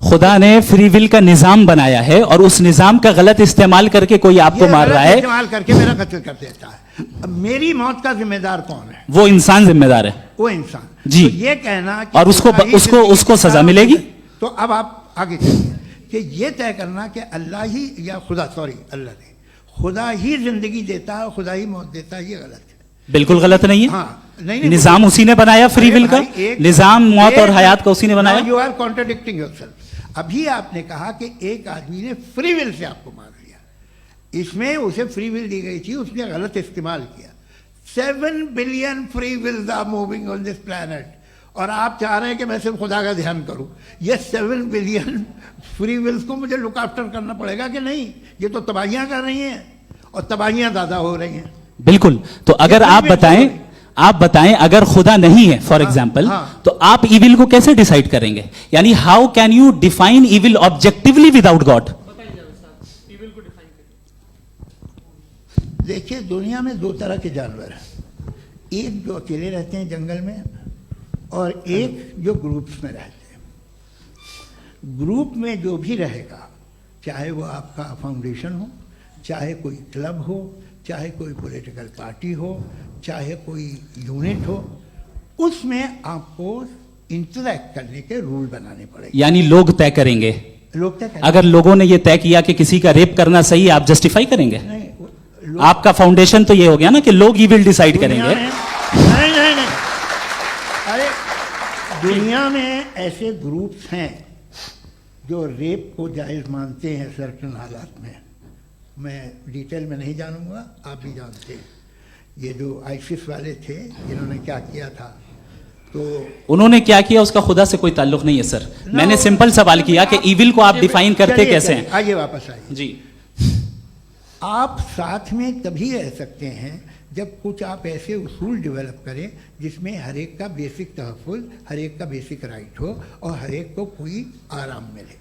खुदा ने फ्री विल का निजाम बनाया है और उस निजाम का गलत इस्तेमाल करके कोई आपको मार रहा है, इस्तेमाल करके मेरा कत्ल कर देता है। अब मेरी मौत का जिम्मेदार कौन है? वो इंसान जिम्मेदार है। वो इंसान। जी। तो ये कहना कि और उसको सजा मिलेगी। तो अब आप आगे चलिए कि ये तय करना कि अल्लाह ही या खुदा, सॉरी अल्लाह ने, खुदा ही जिंदगी देता है, खुदा ही मौत देता है, ये गलत है। बिल्कुल गलत नहीं है। हाँ, नहीं, निजाम उसी ने बनाया फ्री विल का, निजाम मौत और हयात का उसी ने बनाया। You are contradicting yourself. अभी आपने कहा कि एक आदमी ने फ्री विल से आपको मार दिया, इसमें उसे फ्री विल दी गई थी, उसने गलत इस्तेमाल किया। 7 billion free wills are moving on this planet और आप चाह रहे हैं कि मैं सिर्फ खुदा का ध्यान करूं। ये 7 बिलियन फ्री विल्स को मुझे लुक आफ्टर करना पड़ेगा कि नहीं? ये तो तबाहियां कर रही हैं और तबाहियां ज़्यादा हो रही हैं। बिल्कुल। तो अगर आप बताएं अगर खुदा नहीं है फॉर एग्जाम्पल, हाँ। तो आप इविल को कैसे डिसाइड करेंगे? यानी how can you define evil objectively without God? देखिए, दुनिया में 2 तरह के जानवर हैं। एक जो अकेले रहते हैं जंगल में और एक जो ग्रुप्स में रहते हैं। ग्रुप में जो भी रहेगा, चाहे वो आपका फाउंडेशन हो, चाहे कोई क्लब हो, चाहे कोई पॉलिटिकल पार्टी हो, चाहे कोई यूनिट हो, उसमें आपको इंटरैक्ट करने के रूल बनाने पड़ेंगे। यानी लोग तय करेंगे। लोग तय करेंगे। अगर लोगों ने यह तय किया कि किसी का रेप करना सही है, आप जस्टिफाई करेंगे? नहीं, आपका फाउंडेशन तो ये हो गया ना कि लोग ही विल डिसाइड करेंगे। नहीं, अरे दुनिया में ऐसे ग्रुप्स हैं जो रेप को जायज़ मानते हैं सर्टेन हालात में। मैं डिटेल में नहीं जानूंगा, आप भी जानते हैं। ये जो आईसिस वाले थे, इन्होंने क्या किया था, तो उन्होंने क्या किया उसका खुदा से कोई ताल्लुक नहीं है सर। मैंने सिंपल सवाल किया कि इविल को आप डिफाइन करते कैसे हैं? आइए, वापस आइए जी। आप साथ में तभी रह सकते हैं जब कुछ आप ऐसे उसूल डेवलप करें जिसमें हर एक का बेसिक तहफ़्फ़ुज़, हर एक का बेसिक राइट हो और हर एक को कोई आराम मिले।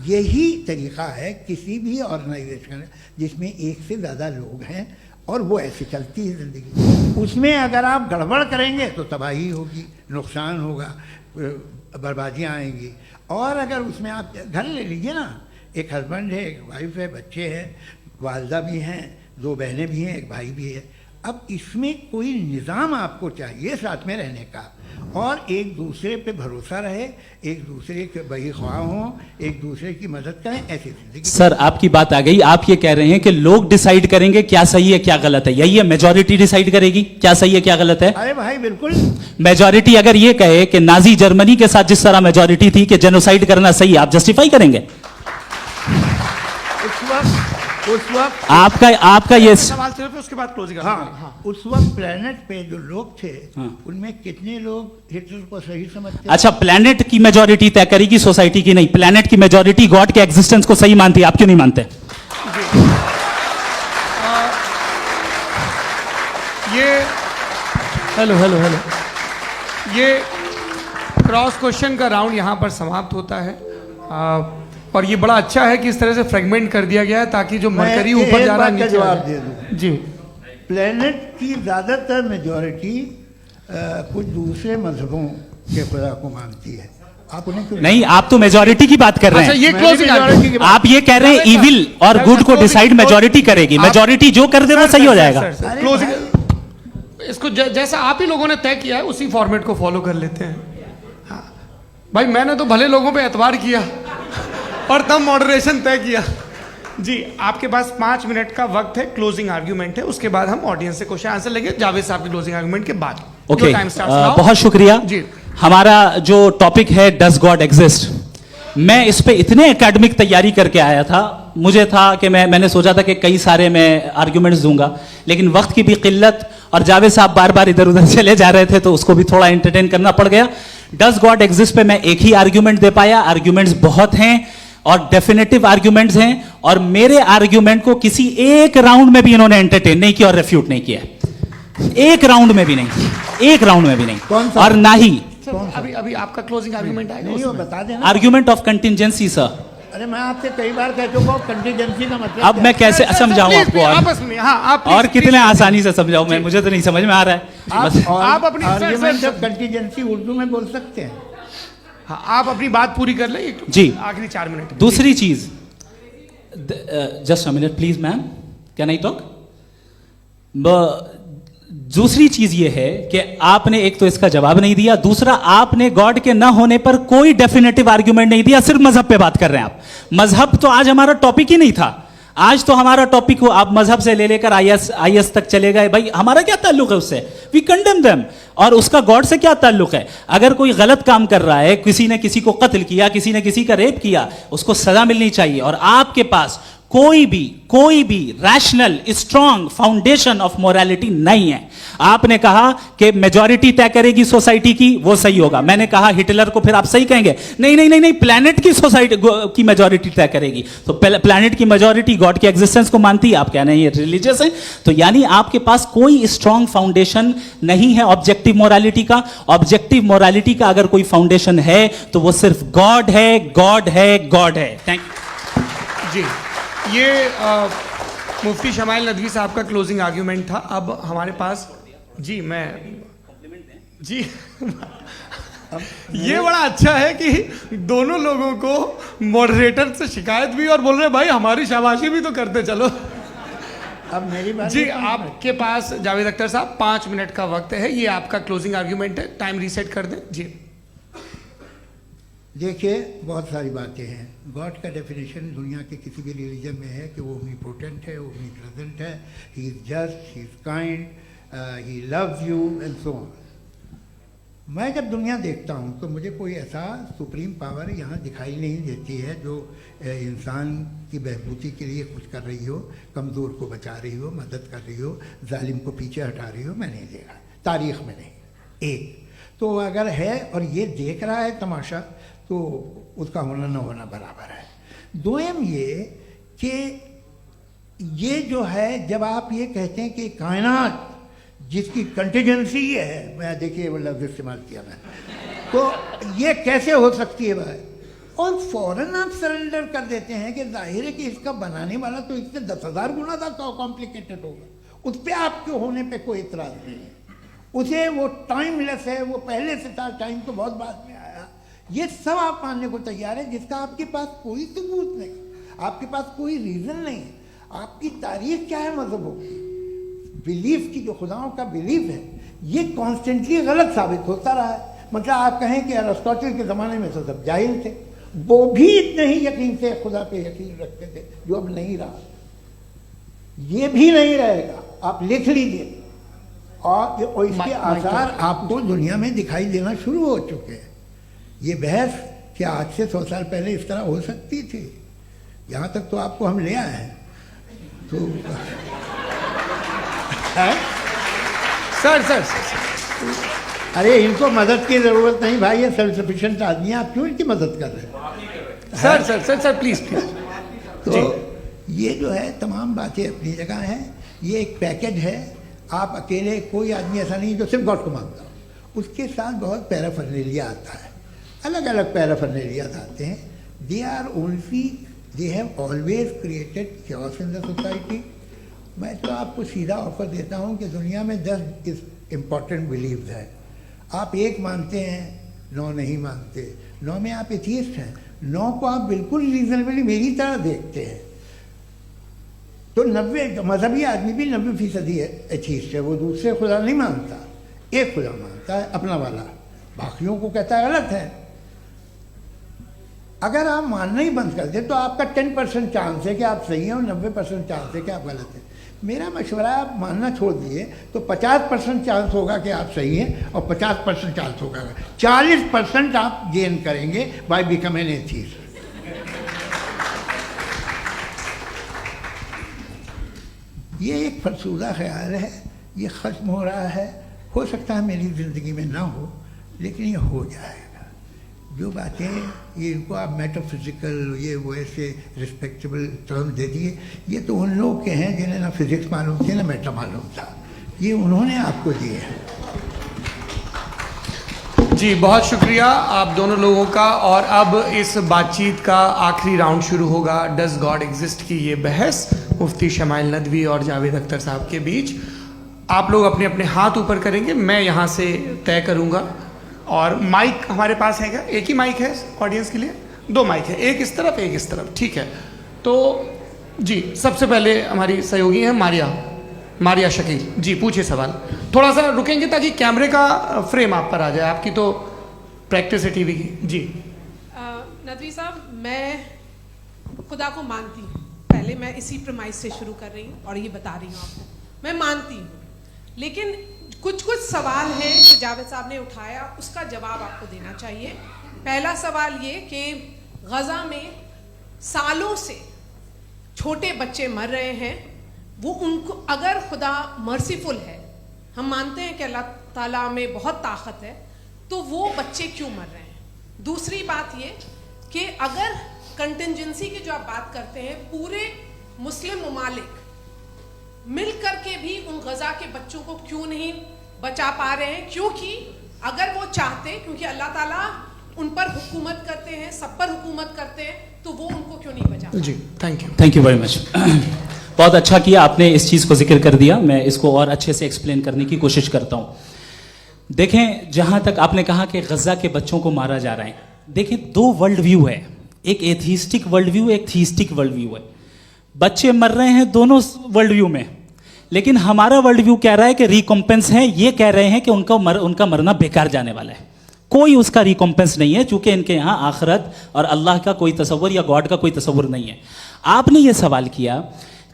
यही तरीक़ा है किसी भी ऑर्गेनाइजेशन जिसमें एक से ज़्यादा लोग हैं और वो ऐसे चलती है ज़िंदगी। उसमें अगर आप गड़बड़ करेंगे तो तबाही होगी, नुकसान होगा, बर्बादियाँ आएंगी। और अगर उसमें आप घर ले लीजिए ना, एक हस्बैंड है, एक वाइफ है, बच्चे हैं, वालदा भी हैं, 2 बहनें भी हैं, एक भाई भी है। अब इसमें कोई निज़ाम आपको चाहिए साथ में रहने का, और एक दूसरे पे भरोसा रहे, एक दूसरे के बहीख्वाह हों, एक दूसरे की मदद करें, ऐसी जिंदगी। सर आपकी बात आ गई। आप ये कह रहे हैं कि लोग डिसाइड करेंगे क्या सही है क्या गलत है, यही है? मेजॉरिटी डिसाइड करेगी क्या सही है क्या गलत है? अरे भाई बिल्कुल। मेजॉरिटी अगर ये कहे कि नाजी जर्मनी के साथ जिस तरह मेजॉरिटी थी कि जेनोसाइड करना सही, आप जस्टिफाई करेंगे? उस वक्त आपका ये सवाल सिर्फ उसके बाद क्लोजिंग। हाँ, उस वक्त प्लेनेट पे जो लोग थे, उनमें कितने लोग हिटलर को सही समझते? अच्छा, प्लेनेट की मेजॉरिटी तय करेगी, सोसाइटी की नहीं। प्लेनेट की मेजॉरिटी गॉड के एग्जिस्टेंस को सही मानती है, आप क्यों नहीं मानते? ये हेलो ये क्रॉस क्वेश्चन का राउंड यहाँ पर समाप्त होता है। और ये बड़ा अच्छा है कि इस तरह से फ्रेगमेंट कर दिया गया है ताकि जो मरकरी ऊपर जा रहा है नीचे जवाब दे दूं। जी। प्लेनेट की ज़्यादातर मेजॉरिटी कुछ दूसरे मजहबों के खुदा को मानती है। आप उन्हें क्यों नहीं, आप तो मेजोरिटी की बात कर रहे अच्छा, हैं। ये मैंने क्लोजिंग majority की बात- आप ये कह रहे हैं इविल और गुड को डिसाइड मेजोरिटी करेगी, मेजोरिटी जो कर दे वो सही हो जाएगा। अरे क्लोजिंग इसको जैसा आप ही लोगों ने तय किया है उसी फॉर्मेट को फॉलो कर लेते हैं। हाँ भाई, मैंने तो भले लोगों पे एतबार किया और तब मॉडरेशन तय किया। जी, आपके पास 5 मिनट का वक्त है, क्लोजिंग आर्ग्यूमेंट है, उसके बाद हम ऑडियंस से क्वेश्चन आंसर लेंगे जावेद साहब की क्लोजिंग आर्ग्यूमेंट के बाद। ओके, टाइम स्टार्ट्स बहुत शुक्रिया। जी। हमारा जो टॉपिक है डज गॉड एग्जिस्ट, मैं इस पे इतने एकेडमिक तैयारी करके आया था, मुझे था कि मैंने सोचा था कि कई सारे मैं आर्ग्यूमेंट्स दूंगा, लेकिन वक्त की भी किल्लत और जावेद साहब बार बार इधर उधर चले जा रहे थे तो उसको भी थोड़ा एंटरटेन करना पड़ गया। डज गॉड एग्जिस्ट पे मैं एक ही आर्ग्यूमेंट दे पाया, आर्ग्यूमेंट्स बहुत हैं और डेफिनेटिव आर्ग्यूमेंट्स हैं, और मेरे आर्ग्यूमेंट को किसी एक राउंड में भी इन्होंने एंटरटेन नहीं किया और रेफ्यूट नहीं किया, एक राउंड में भी नहीं, एक राउंड में भी नहीं, कौन सा? और ना ही अभी अभी आपका क्लोजिंग आर्ग्यूमेंट आएगा नहीं, वो उसमें। बता देना। Argument of contingency sir. अरे मैं आपसे कई बार कह चुका हूँ कंटीजेंसी का मतलब अब मैं कैसे सर, समझाऊं प्लीज, आपको, प्लीज, आपस में हाँ आप और प्लीज, कितने प्लीज, आसानी से समझाऊं मैं, मुझे तो नहीं समझ में आ रहा है बस। आप अपनी- sir, argument sir, of contingency Urdu में बोल सकते हैं। हाँ, आप अपनी बात पूरी कर ले जी। आखिरी 4 मिनट। दूसरी चीज, just a minute please ma'am, can I talk? दूसरी चीज ये है कि आपने एक तो इसका जवाब नहीं दिया, दूसरा आपने गॉड के ना होने पर कोई डेफिनेटिव आर्ग्यूमेंट नहीं दिया, सिर्फ मजहब पे बात कर रहे हैं आप। मजहब तो आज हमारा टॉपिक ही नहीं था, आज तो हमारा टॉपिक हो, आप मजहब से ले लेकर आईएस तक चले गए, भाई हमारा क्या ताल्लुक है उससे? We condemn them. और उसका गॉड से क्या ताल्लुक है? अगर कोई गलत काम कर रहा है, किसी ने किसी को कत्ल किया, किसी ने किसी का रेप किया, उसको सजा मिलनी चाहिए, और आपके पास कोई भी rational strong foundation of morality नहीं है। आपने कहा कि मेजॉरिटी तय करेगी सोसाइटी की, वो सही होगा। मैंने कहा हिटलर को फिर आप सही कहेंगे, नहीं नहीं नहीं नहीं, प्लैनेट की सोसाइटी की मेजॉरिटी तय करेगी। तो प्लैनेट की मेजॉरिटी गॉड के एग्जिस्टेंस को मानती है, आप कह रहे हैं ये रिलीजियस है, तो यानी आपके पास कोई स्ट्रॉन्ग फाउंडेशन नहीं है ऑब्जेक्टिव मोरालिटी का। ऑब्जेक्टिव मोरालिटी का अगर कोई फाउंडेशन है तो वो सिर्फ गॉड है, गॉड है, गॉड है। थैंक यू जी, ये मुफ्ती शमाइल नदवी साहब का क्लोजिंग आर्ग्यूमेंट था। अब हमारे पास जी ये बड़ा अच्छा है कि दोनों लोगों को मॉडरेटर से शिकायत भी और बोल रहे भाई हमारी शाबाशी भी तो करते चलो। अब मेरी बात जी, आपके पास जावेद अख्तर साहब 5 मिनट का वक्त है, ये आपका क्लोजिंग आर्ग्यूमेंट है, टाइम रीसेट कर दें। जी देखिए, बहुत सारी बातें हैं। गॉड का डेफिनेशन दुनिया के किसी भी रिलीजन में है कि वो ओमनीपोटेंट है, ओमनीप्रेजेंट है, he is just, he is kind, he loves you and so on. मैं जब दुनिया देखता हूँ तो मुझे कोई ऐसा सुप्रीम पावर यहाँ दिखाई नहीं देती है जो इंसान की बहबूदी के लिए कुछ कर रही हो, कमज़ोर को बचा रही हो, मदद कर रही हो, जालिम को पीछे हटा रही हो। मैं नहीं देखा, तारीख़ में नहीं। एक तो अगर है और ये देख रहा है तमाशा, तो उसका होना न होना बराबर है। दोयम ये कि ये जो है, जब आप ये कहते हैं कि कायनात जिसकी कंटीजेंसी है, मैं देखिए वो लफ्ज़ इस्तेमाल किया मैं, तो ये कैसे हो सकती है भाई? और फौरन आप सरेंडर कर देते हैं कि जाहिर है कि इसका बनाने वाला तो इससे 10,000 गुना था कॉम्प्लिकेटेड होगा, उस पर आपके होने पे कोई इतराज़ नहीं है। उसे वो टाइमलेस है, वो पहले से था, टाइम तो बहुत बाद में आया। ये सब आप मानने को तैयार है जिसका आपके पास कोई सबूत नहीं, आपके पास कोई रीज़न नहीं है। आपकी तारीख क्या है मजहबों की? बिलीफ की, जो खुदाओं का बिलीफ है, ये कॉन्स्टेंटली गलत साबित होता रहा है। मतलब आप कहें कि अरिस्टोटल के ज़माने में तो सब जाहिल थे, वो भी इतने ही यकीन से खुदा पे यकीन रखते थे, जो अब नहीं रहा, ये भी नहीं रहेगा। आप लिख लीजिए, और इसके आसार आपको दुनिया में दिखाई देना शुरू हो चुके हैं। ये बहस क्या आज से 100 साल पहले इस तरह हो सकती थी? यहाँ तक तो आपको हम ले आए हैं। तो सर अरे इनको मदद की ज़रूरत नहीं भाई, ये सेल्फ सफिशिएंट आदमी है, आप क्यों इनकी मदद कर रहे हैं? Sir please. तो ये जो है तमाम बातें अपनी जगह हैं। ये एक पैकेज है। आप अकेले, कोई आदमी ऐसा नहीं जो सिर्फ गॉड को मानता हो, उसके साथ बहुत पैराफर्नेलिया आता है, अलग अलग पैराफर्नेलिया आते हैं। They have always created chaos in the society. मैं तो आपको सीधा ऑफर देता हूँ कि दुनिया में 10 इम्पॉर्टेंट बिलीव्स हैं। आप एक मानते हैं, 9 नहीं मानते, 9 में आप एथियस्ट हैं, 9 को आप बिल्कुल रीजनेबली मेरी तरह देखते हैं। तो 90 मजहबी आदमी भी 90% एथियस्ट है, वो दूसरे खुदा नहीं मानता, एक खुदा मानता है अपना वाला, बाकियों को कहता है गलत है। अगर आप मानना ही बंद कर दें तो आपका 10% चांस है कि आप सही हैं और 90% चांस है कि आप गलत हैं। मेरा मशवरा है आप मानना छोड़ दिए तो 50% चांस होगा कि आप सही हैं और 50% चांस होगा, 40% आप गेन करेंगे बाय बिकमिंग एन एथियस्ट। ये एक फरसूदा ख्याल है, ये ख़त्म हो रहा है। हो सकता है मेरी ज़िंदगी में ना हो, लेकिन ये हो जाएगा। जो बातें ये इनको आप मेटाफिजिकल ये वो ऐसे रिस्पेक्टेबल टर्म दे दिए, ये तो उन लोग के हैं जिन्हें ना फिजिक्स मालूम थी ना मेटा मालूम था, ये उन्होंने आपको दिए हैं। जी बहुत शुक्रिया आप दोनों लोगों का। और अब इस बातचीत का आखिरी राउंड शुरू होगा, डज गॉड एग्जिस्ट की ये बहस मुफ्ती शमाइल नदवी और जावेद अख्तर साहब के बीच। आप लोग अपने अपने हाथ ऊपर करेंगे, मैं यहाँ से तय करूँगा। और माइक हमारे पास है क्या? एक ही माइक है ऑडियंस के लिए? 2 माइक है, एक इस तरफ एक इस तरफ, ठीक है। तो जी सबसे पहले हमारी सहयोगी है मारिया शकील जी, पूछिए सवाल। थोड़ा सा रुकेंगे ताकि कैमरे का फ्रेम आप पर आ जाए, आपकी तो प्रैक्टिस है टीवी की। जी नदवी साहब, मैं खुदा को मानती हूँ, पहले मैं इसी प्रमाइस से शुरू कर रही हूँ और ये बता रही हूँ आपको, मैं मानती हूँ। लेकिन कुछ सवाल हैं जो जावेद साहब ने उठाया, उसका जवाब आपको देना चाहिए। पहला सवाल ये कि गज़ा में सालों से छोटे बच्चे मर रहे हैं, वो उनको अगर खुदा मर्सीफुल है, हम मानते हैं कि अल्लाह ताला में बहुत ताकत है, तो वो बच्चे क्यों मर रहे हैं? दूसरी बात ये कि अगर कंटिजेंसी की जो आप बात करते हैं, पूरे मुस्लिम ममालिक मिल करके भी उन गजा के बच्चों को क्यों नहीं बचा पा रहे हैं? क्योंकि अगर वो चाहते, क्योंकि अल्लाह ताला उन पर हुकूमत करते हैं, सब पर हुकूमत करते हैं, तो वो उनको क्यों नहीं बचा? जी थैंक यू वेरी मच। बहुत अच्छा किया आपने इस चीज़ को जिक्र कर दिया, मैं इसको और अच्छे से एक्सप्लेन करने की कोशिश करता हूँ। देखें, जहाँ तक आपने कहा कि गजा के बच्चों को मारा जा रहा है, देखें 2 वर्ल्ड व्यू है, एक एथिस्टिक वर्ल्ड व्यू, एक थीस्टिक वर्ल्ड व्यू है। बच्चे मर रहे हैं दोनों वर्ल्ड व्यू में, लेकिन हमारा वर्ल्ड व्यू कह रहा है कि रिकॉम्पेंस है, ये कह रहे हैं कि उनका मरना बेकार जाने वाला है, कोई उसका रिकॉम्पेंस नहीं है, चूंकि इनके यहाँ आखिरत और अल्लाह का कोई तसव्वुर या गॉड का कोई तसव्वुर नहीं है। आपने ये सवाल किया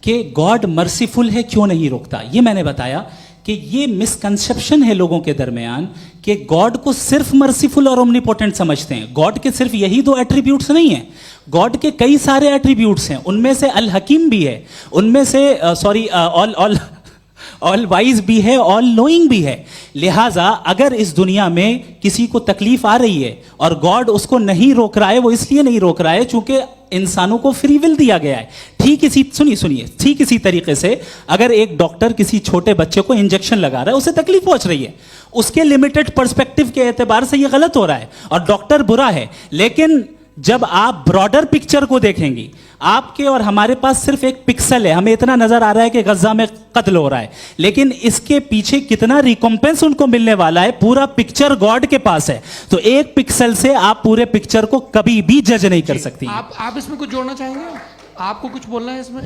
कि गॉड मर्सीफुल है, क्यों नहीं रोकता? ये मैंने बताया कि ये मिसकंसेप्शन है लोगों के दरमियान कि गॉड को सिर्फ मर्सीफुल और ओमनीपोटेंट समझते हैं। गॉड के सिर्फ यही 2 एट्रीब्यूट्स नहीं हैं, गॉड के कई सारे एट्रीब्यूट्स हैं, उनमें से अल हकीम भी है, उनमें से ऑल वाइज भी है, ऑल नोइंग भी है। लिहाजा अगर इस दुनिया में किसी को तकलीफ आ रही है और गॉड उसको नहीं रोक रहा है, वो इसलिए नहीं रोक रहा है चूंकि इंसानों को फ्री विल दिया गया है। ठीक इसी तरीके से अगर एक डॉक्टर किसी छोटे बच्चे को इंजेक्शन लगा रहा है, उसे तकलीफ पहुंच रही है, उसके लिमिटेड पर्सपेक्टिव के एतबार से यह गलत हो रहा है और डॉक्टर बुरा है। लेकिन जब आप ब्रॉडर पिक्चर को देखेंगी, आपके और हमारे पास सिर्फ एक पिक्सल है, हमें इतना नजर आ रहा है कि गजा में कत्ल हो रहा है, लेकिन इसके पीछे कितना रिकॉम्पेंस उनको मिलने वाला है, पूरा पिक्चर गॉड के पास है। तो एक पिक्सल से आप पूरे पिक्चर को कभी भी जज नहीं कर सकती। आप इसमें कुछ जोड़ना चाहेंगे? आपको कुछ बोलना है इसमें?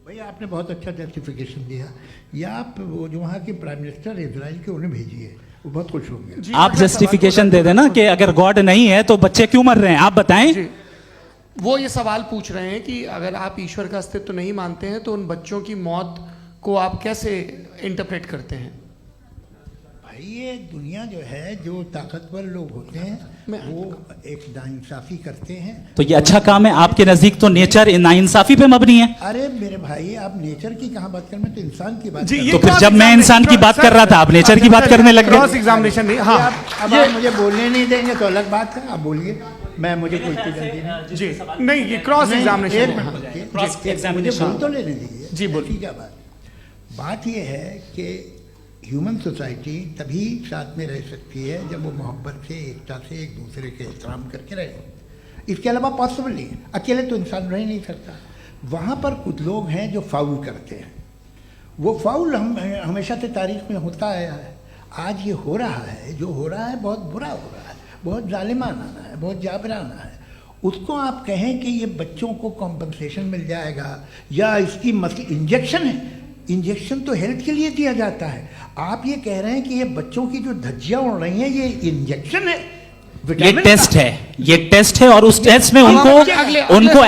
भैया आपने बहुत अच्छा जस्टिफिकेशन दिया, या आप वो जो वहाँ के प्राइम मिनिस्टर इजराइल के उन्हें भेजिए, वो बहुत खुश होंगे। आप जस्टिफिकेशन दे देना कि अगर गॉड नहीं है तो बच्चे क्यों मर रहे हैं, आप बताएं। वो ये सवाल पूछ रहे हैं कि अगर आप ईश्वर का अस्तित्व नहीं मानते हैं तो उन बच्चों की मौत को आप कैसे इंटरप्रेट करते हैं? भाई ये दुनिया जो है, जो ताकतवर लोग होते हैं वो एक नाइंसाफी करते हैं। तो ये अच्छा काम है आपके नजदीक, तो नेचर नाइंसाफी पे मबनी है। अरे मेरे भाई, आप नेचर की कहाँ बात कर रहे हैं, तो इंसान की बात। तो फिर जब मैं इंसान की बात कर रहा था, आप नेचर की बात करने लग गए। क्रॉस एग्जामिनेशन नहीं। हाँ, अब आप मुझे बोलने नहीं देंगे तो अलग बात है, आप बोलिए, मैं मुझे कोई जल्दी नहीं। जी नहीं, ये क्रॉस एग्जामिनेशन बोल तो लेने दीजिए। जी बोलिए। क्या बात ये है कि ह्यूमन सोसाइटी तभी साथ में रह सकती है जब वो मोहब्बत से, एकता से, एक दूसरे के एहतराम करके रहे। इसके अलावा पॉसिबल नहीं है, अकेले तो इंसान रह नहीं सकता। वहाँ पर कुछ लोग हैं जो फाउल करते हैं, वो फाउल हमेशा से तारीख में होता आया है। आज ये हो रहा है, जो हो रहा है बहुत बुरा हो रहा है, बहुत जालिमाना है, बहुत जाबराना है। उसको आप कहें कि ये बच्चों को कॉम्पनसेशन मिल जाएगा या इसकी इंजेक्शन है, इंजेक्शन तो हेल्थ के लिए दिया जाता है। आप ये कह रहे हैं कि ये बच्चों की जो धज्जियां उड़ रही हैं ये इंजेक्शन है, ये विटामिन टेस्ट का। है, ये टेस्ट है, और उस टेस्ट में उनको अगले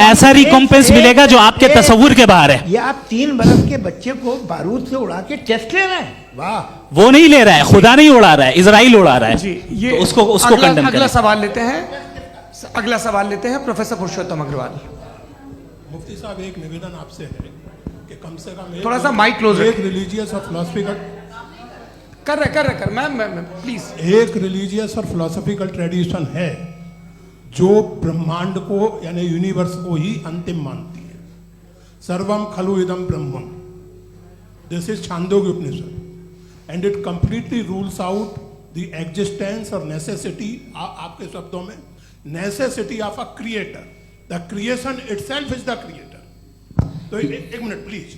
ऐसा रिकॉम्पेंस मिलेगा जो आपके तस्वुर के बाहर है। ये आप 3 बरस के बच्चे को बारूद से उड़ा के टेस्ट ले रहे हैं, वाह। वो नहीं ले रहा है, खुदा नहीं उड़ा रहा है, इजराइल उड़ा रहा है। जी, ये तो उसको कंडेम अगला करें। सवाल लेते हैं। अगला सवाल लेते हैं प्रोफेसर पुरुषोत्तम अग्रवाल। मुफ्ती साहब, एक निवेदन आपसे है कि कम से कम थोड़ा सा माइक क्लोज एक रखिए। रिलीजियस और फिलोसफिकल कर मैम प्लीज। एक रिलीजियस और फिलोसफिकल ट्रेडिशन है जो ब्रह्मांड को यानी यूनिवर्स को ही अंतिम मानती है। सर्वम खलु इदम ब्रह्मम, this is Chandogya Upanishad, and it completely rules out the existence और नेसेसिटी, आपके शब्दों में necessity of a creator. The creation itself is the creator. तो एक मिनट प्लीज।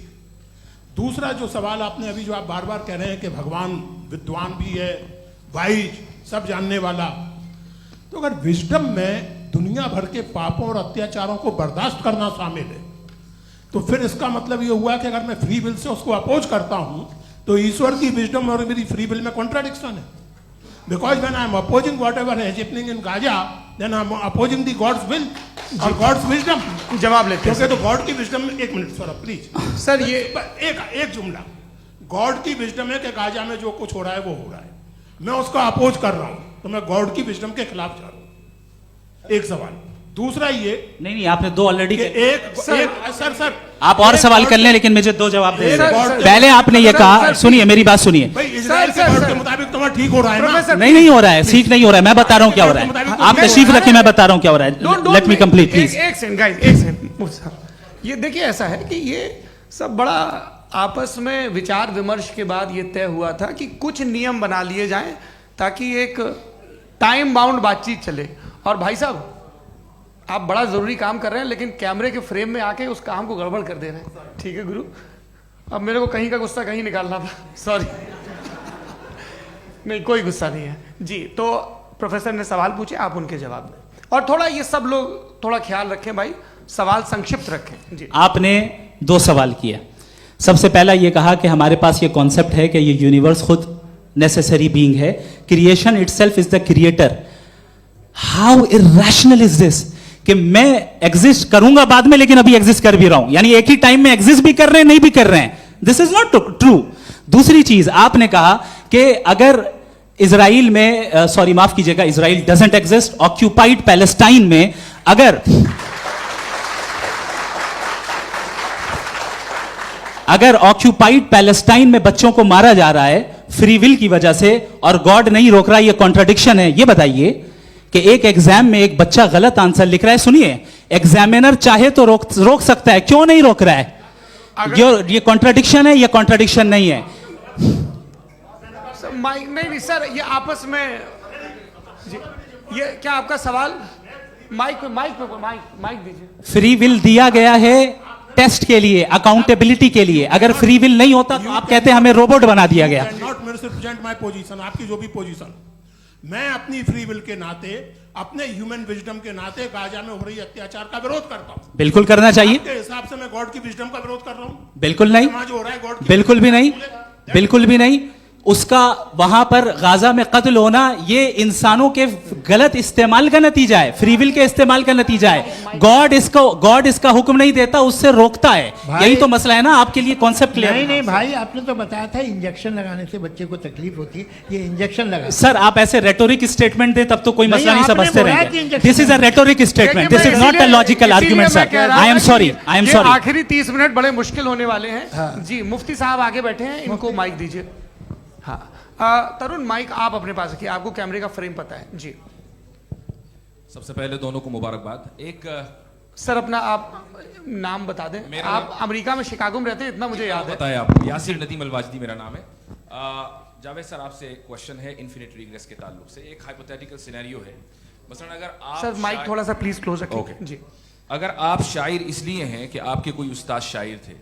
दूसरा जो सवाल आपने अभी, जो आप बार बार कह रहे हैं कि भगवान विद्वान भी है, वाइज, सब जानने वाला, तो अगर विजडम में दुनिया भर के पापों और अत्याचारों को बर्दाश्त करना शामिल है, तो फिर इसका मतलब ये हुआ कि अगर मैं फ्री विल से उसको अपोज करता हूं तो ईश्वर की विजडम और मेरी फ्री विल में कॉन्ट्राडिक्शन है। Because when I am opposing whatever is happening in Gaza, then I am opposing the God's will और गॉड्स विजडम। जवाब लेते हैं क्योंकि तो गॉड की विजडम में, एक मिनट सर प्लीज सर, ये एक जुमला, गॉड की विजडम है कि गाजा में जो कुछ हो रहा है वो हो रहा है, मैं उसका अपोज कर रहा हूं, तो मैं गॉड की विजडम के खिलाफ जा रहा हूं। एक सवाल। दूसरा ये नहीं, आपने 2 ऑलरेडी। सर आप और सवाल कर लें, लेकिन मुझे 2 जवाब दे सर, दें। सर, पहले आपने ये सर, कहा, सर, सुनिए मेरी बात सुनिए। भाई, इजराइल के गॉड के मुताबिक तुम्हारा ठीक हो रहा है ना? प्रोफेसर, नहीं हो रहा है, ठीक नहीं हो रहा है। मैं बता रहा हूं क्या हो रहा है। आप तशरीफ रखिए, मैं बता रहा हूं क्या हो रहा है। Let me complete please. एक सेकंड गाइस, एक सेकंड। ये देखिए, ऐसा है कि ये सब बड़ा आपस में विचार विमर्श के बाद ये तय हुआ था कि कुछ नियम बना लिए जाएं ताकि एक टाइम बाउंड बातचीत चले। और भाई साहब, आप बड़ा जरूरी काम कर रहे हैं, लेकिन कैमरे के फ्रेम में आके उस काम को गड़बड़ कर दे रहे हैं। ठीक है गुरु, अब मेरे को कहीं का गुस्सा कहीं निकालना था, सॉरी। नहीं, कोई गुस्सा नहीं है जी। तो प्रोफेसर ने सवाल पूछे, आप उनके जवाब दें, और थोड़ा ये सब लोग थोड़ा ख्याल रखें भाई, सवाल संक्षिप्त रखें जी। आपने 2 सवाल किया। सबसे पहला ये कहा कि हमारे पास ये कॉन्सेप्ट है कि ये यूनिवर्स खुद नेसेसरी बीइंग है, creation itself is the creator. How irrational is this कि मैं एग्जिस्ट करूंगा बाद में, लेकिन अभी एग्जिस्ट कर भी रहा हूं, यानी एक ही टाइम में एग्जिस्ट भी कर रहे हैं, नहीं भी कर रहे हैं। This is not true. दूसरी चीज, आपने कहा कि अगर इजराइल में, सॉरी माफ कीजिएगा, Israel doesn't exist, occupied Palestine में अगर ऑक्यूपाइड पैलेस्टाइन में बच्चों को मारा जा रहा है फ्री विल की वजह से और गॉड नहीं रोक रहा, ये कॉन्ट्रडिक्शन है। ये बताइए कि एक एग्जाम में एक बच्चा गलत आंसर लिख रहा है, सुनिए, एग्जामिनर चाहे तो रोक सकता है, क्यों नहीं रोक रहा है? ये कॉन्ट्रडिक्शन है, ये कॉन्ट्रडिक्शन नहीं है। माइक नहीं सर, ये आपस में जी, ये क्या आपका सवाल? माइक दीजिए। फ्री विल दिया गया है टेस्ट के लिए, अकाउंटेबिलिटी के लिए। अगर फ्री विल नहीं होता तो आप कहते हमें रोबोट बना दिया गया। नॉट मिसरिप्रेजेंट माय पोजीशन, आपकी जो भी पोजीशन, मैं अपनी फ्री विल के नाते, अपने ह्यूमन विजडम के नाते गाजा में हो रही अत्याचार का विरोध करता हूं। बिल्कुल करना चाहिए। आपके हिसाब से मैं गॉड की विजडम का विरोध कर रहा हूं? बिल्कुल नहीं, वहां जो हो रहा है गॉड की बिल्कुल भी नहीं, बिल्कुल भी नहीं। उसका वहां पर गाजा में कत्ल होना ये इंसानों के गलत इस्तेमाल का नतीजा है, फ्री विल के इस्तेमाल का नतीजा है। गॉड इसका हुक्म नहीं देता, उससे रोकता है। यही तो मसला है ना, आपके लिए कॉन्सेप्ट क्लियर है? नहीं भाई, आपने तो बताया था इंजेक्शन लगाने से बच्चे को तकलीफ होती है, ये इंजेक्शन लगा। सर, आप ऐसे रेटोरिक स्टेटमेंट दें तब तो कोई मसला नहीं आपने समझते बोला कि रहेंगे। Injection this is a rhetoric statement, this is not a logical argument sir. I am sorry, I am sorry. आखिरी 30 मिनट बड़े मुश्किल होने वाले हैं जी। मुफ्ती साहब आगे बैठे हैं, इनको माइक दीजिए। हाँ, तरुण माइक आप अपने पास रखिए, आपको कैमरे का फ्रेम पता है जी। सबसे पहले दोनों को मुबारकबाद। एक सर अपना आप नाम बता दें। आप अमेरिका में शिकागो में रहते हैं, इतना मुझे याद है। बताया आपको, यासिर नदीम अलवाजदी मेरा नाम है। जावेद सर, आपसे एक क्वेश्चन है इन्फिनिट रिग्रेस के ताल्लुक से। एक हाइपोथेटिकल सिनेरियो है, मसलन अगर आप सर माइक थोड़ा सा प्लीज क्लोज रखिए जी। अगर आप शायर इसलिए हैं कि आपके कोई उस्ताद शायर थे,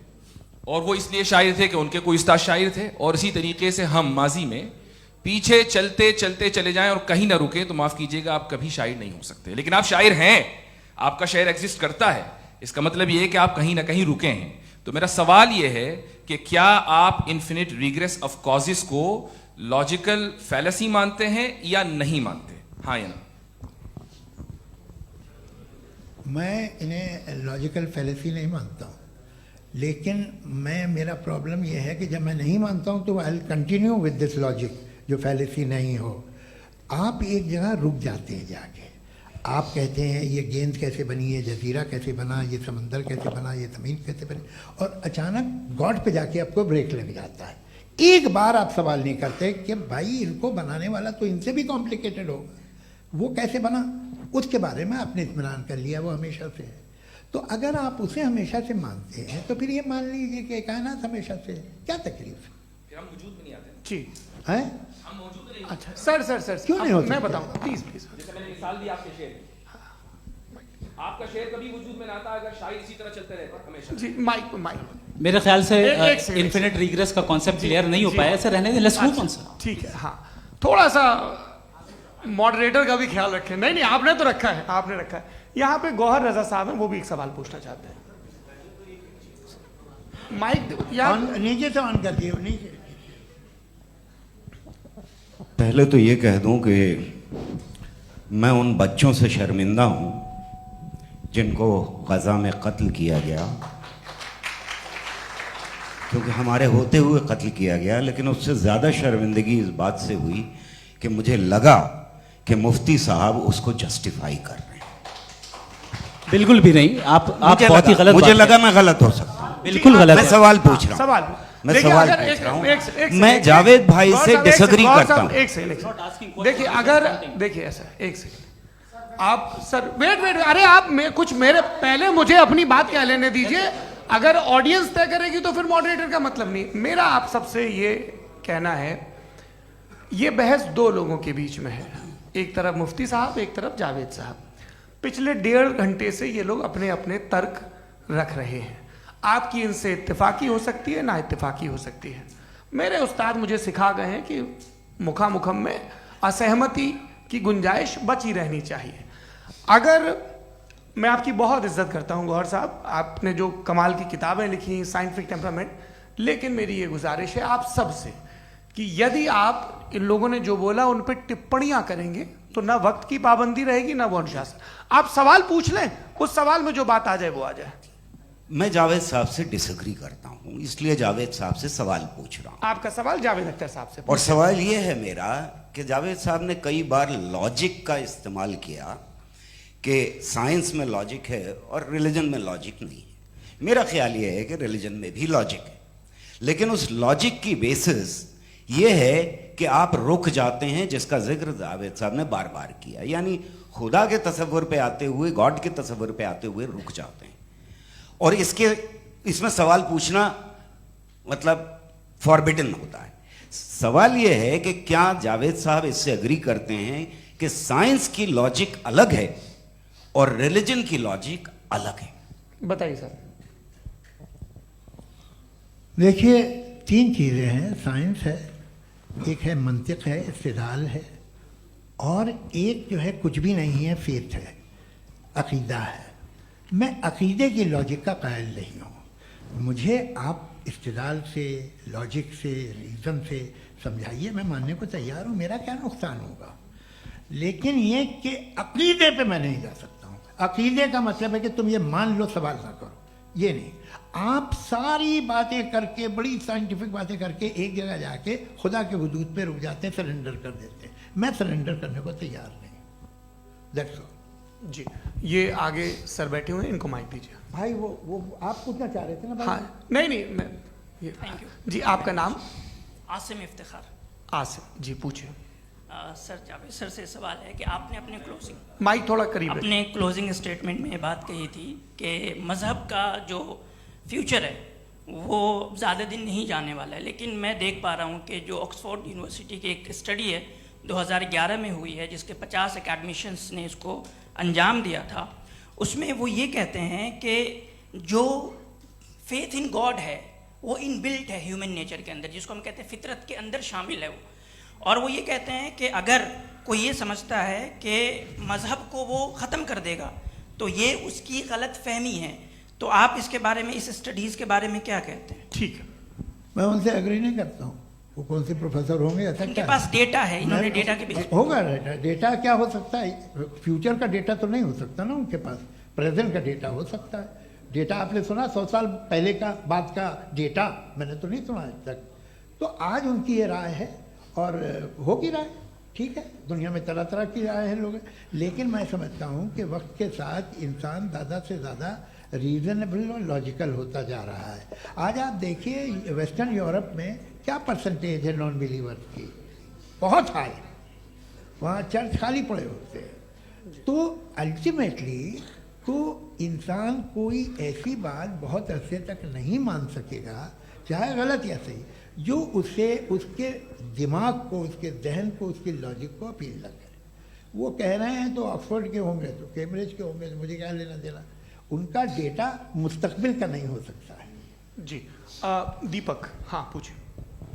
और वो इसलिए शायर थे कि उनके कोई उस्ताद शायर थे, और इसी तरीके से हम माजी में पीछे चलते चलते चले जाएं और कहीं ना रुके, तो माफ कीजिएगा आप कभी शायर नहीं हो सकते। लेकिन आप शायर हैं, आपका शायर एग्जिस्ट करता है, इसका मतलब ये है कि आप कहीं ना कहीं रुके हैं। तो मेरा सवाल ये है कि क्या आप इन्फिनिट रिग्रेस ऑफ कॉजेस को लॉजिकल फैलेसी मानते हैं या नहीं मानते? हाँ या ना? मैं इन्हें लॉजिकल फैलेसी नहीं मानता हूँ, लेकिन मेरा प्रॉब्लम यह है कि जब मैं नहीं मानता हूँ तो I will continue with this logic जो फैलेसी नहीं हो। आप एक जगह रुक जाते हैं जाके, आप कहते हैं ये गेंद कैसे बनी, ये जजीरा कैसे बना, ये समंदर कैसे बना, ये ज़मीन कैसे बनी, और अचानक गॉड पे जाके आपको ब्रेक लग जाता है। एक बार आप सवाल नहीं करते कि भाई इनको बनाने वाला तो इनसे भी कॉम्प्लिकेटेड होगा, वो कैसे बना, उसके बारे में आपने इत्मीनान कर लिया, वो हमेशा से है। तो अगर आप उसे हमेशा से मानते हैं तो फिर ये मान लीजिए कि कायनात हमेशा से है, क्या तकलीफ है? फिर हम वजूद में नहीं आते जी हैं? हम मौजूद नहीं। अच्छा सर क्यों नहीं हो मैं सकते? बताऊंगा, प्लीज प्लीज। जैसे मैंने मिसाल दी आपके शेर, आपका शेर कभी वजूद में ना आता अगर शायर इसी तरह चलते रहते हमेशा। जी माइक मेरे ख्याल से एक सेकंड, इन्फिनिट रिग्रेस का कॉन्सेप्ट क्लियर नहीं हो पाया, ऐसे रहने दें, लेट्स मूव ऑन सर। ठीक है। हाँ, थोड़ा सा मॉडरेटर का भी ख्याल रखें। नहीं आपने तो रखा है, आपने रखा है। यहाँ पे गौहर रजा साहब हैं, वो भी एक सवाल पूछना चाहते हैं। माइक यहाँ नीचे से ऑन कर दिए, नीचे। पहले तो ये कह दूं कि मैं उन बच्चों से शर्मिंदा हूं जिनको गजा में कत्ल किया गया, क्योंकि हमारे होते हुए कत्ल किया गया। लेकिन उससे ज़्यादा शर्मिंदगी इस बात से हुई कि मुझे लगा कि मुफ्ती साहब उसको जस्टिफाई कर रहे हैं। बिल्कुल भी नहीं, आप बहुत ही गलत मुझे बात लगा मैं गलत हो सकता हूं। बिल्कुल गलत मैं है। सवाल पूछ रहा हूं, सवाल मैं देखिए, सवाल अगर पूछ रहा हूं। एक मैं जावेद भाई से डिसएग्री करता हूं। एक सेकंड देखिए, अगर देखिए ऐसा, एक सेकंड आप सर वेट, अरे आप कुछ मेरे पहले मुझे अपनी बात कह लेने दीजिए। अगर ऑडियंस तय करेगी तो फिर मॉडरेटर का मतलब नहीं। मेरा आप सबसे ये कहना है, ये बहस दो लोगों के बीच में है, एक तरफ मुफ्ती साहब, एक तरफ जावेद साहब। पिछले 1.5 घंटे से ये लोग अपने अपने तर्क रख रहे हैं। आपकी इनसे इत्तेफाकी हो सकती है, ना इत्तेफाकी हो सकती है। मेरे उस्ताद मुझे सिखा गए हैं कि मुखामुखम में असहमति की गुंजाइश बची रहनी चाहिए। अगर मैं आपकी बहुत इज्जत करता हूं गौहर साहब, आपने जो कमाल की किताबें लिखी, साइंटिफिक टेम्परामेंट, लेकिन मेरी ये गुजारिश है आप सबसे कि यदि आप इन लोगों ने जो बोला उन पर टिप्पणियां करेंगे तो ना वक्त की पाबंदी रहेगी, ना वो अनुशासन। आप सवाल पूछ लें, उस सवाल में जो बात आ जाए वो आ जाए। मैं जावेद साहब से डिसएग्री करता हूं, इसलिए जावेद साहब से सवाल पूछ रहा हूं। आपका सवाल जावेद अख्तर साहब से। और सवाल ये है मेरा कि जावेद साहब ने कई बार लॉजिक का इस्तेमाल किया कि साइंस में लॉजिक है और रिलीजन में लॉजिक नहीं है। मेरा ख्याल ये है कि रिलीजन में भी लॉजिक है, लेकिन उस लॉजिक की बेसिस ये है कि आप रुक जाते हैं, जिसका जिक्र जावेद साहब ने बार बार किया, यानी खुदा के तसव्वुर पे आते हुए, गॉड के तसव्वुर पे आते हुए रुक जाते हैं। और इसमें सवाल पूछना मतलब फॉरबिडन होता है। सवाल यह है कि क्या जावेद साहब इससे एग्री करते हैं कि साइंस की लॉजिक अलग है और रिलीजन की लॉजिक अलग है? बताइए सर। देखिए, 3 चीज़ें हैं, साइंस है, एक है मंतिक है, इस्तिदलाल है, और एक जो है कुछ भी नहीं है, फेथ है, अकीदा है। मैं अकीदे की लॉजिक का कायल नहीं हूँ। मुझे आप इस्तिदलाल से, लॉजिक से, रीज़न से समझाइए, मैं मानने को तैयार हूँ, मेरा क्या नुकसान होगा। लेकिन ये कि अकीदे पे मैं नहीं जा सकता हूँ। अकीदे का मतलब है कि तुम ये मान लो, सवाल ना करो, ये नहीं। आप सारी बातें करके, बड़ी साइंटिफिक बातें करके एक जगह जाके खुदा के वजूद पे रुक जाते हैं, सरेंडर कर देते हैं। मैं सरेंडर करने को तैयार नहीं। दैट्स ऑल जी। ये आगे सर बैठे हुए हैं, इनको माइक दीजिए। भाई। वो आप पूछना चाह रहे थे ना भाई? हाँ, नहीं मैं ये थैंक यू जी। आपका नाम? आसिम इफ्तिखार। आसिम जी, पूछिए। सर, जावेद सर से सवाल है कि आपने अपने क्लोजिंग माइक थोड़ा करीब रखिए। अपने क्लोजिंग स्टेटमेंट में बात कही थी कि मज़हब का जो फ्यूचर है वो ज़्यादा दिन नहीं जाने वाला है। लेकिन मैं देख पा रहा हूँ कि जो ऑक्सफोर्ड यूनिवर्सिटी की एक स्टडी है 2011 में हुई है, जिसके 50 एकेडमिशियंस ने इसको अंजाम दिया था, उसमें वो ये कहते हैं कि जो फेथ इन गॉड है वो इनबिल्ट है ह्यूमन नेचर के अंदर, जिसको हम कहते हैं फितरत के अंदर शामिल है। और वो ये कहते हैं कि अगर कोई ये समझता है कि मज़हब को वो ख़त्म कर देगा तो ये उसकी गलत फहमी है। तो आप इसके बारे में, इस स्टडीज़ के बारे में क्या कहते हैं? ठीक है, मैं उनसे एग्री नहीं करता हूँ। वो कौन से प्रोफेसर होंगे, ऐसा उनके क्या पास डेटा है, इन्होंने डेटा के बेस होगा। डेटा क्या हो सकता है? फ्यूचर का डेटा तो नहीं हो सकता ना उनके पास, प्रेजेंट का डेटा हो सकता है। डेटा आपने सुना 100 साल पहले का बाद का डेटा? मैंने तो नहीं सुना आज तक। तो आज उनकी ये राय है और होगी राय, ठीक है। दुनिया में तरह तरह की राय है लोग, लेकिन मैं समझता हूँ कि वक्त के साथ इंसान ज़्यादा से ज़्यादा रीजनेबल और लॉजिकल होता जा रहा है। आज आप देखिए वेस्टर्न यूरोप में क्या परसेंटेज है नॉन बिलीवर्स की, बहुत हाई। वहाँ चर्च खाली पड़े होते हैं। तो अल्टीमेटली तो इंसान कोई ऐसी बात बहुत अरसे तक नहीं मान सकेगा, चाहे गलत या सही, जो उसे उसके दिमाग को, उसके जहन को, उसके लॉजिक को अपील न करे। वो कह रहे हैं तो ऑक्सफोर्ड के होंगे तो कैम्ब्रिज के होंगे, तो मुझे क्या लेना देना। उनका डेटा मुस्तकबिल का नहीं हो सकता है। जी दीपक, हाँ पूछिए।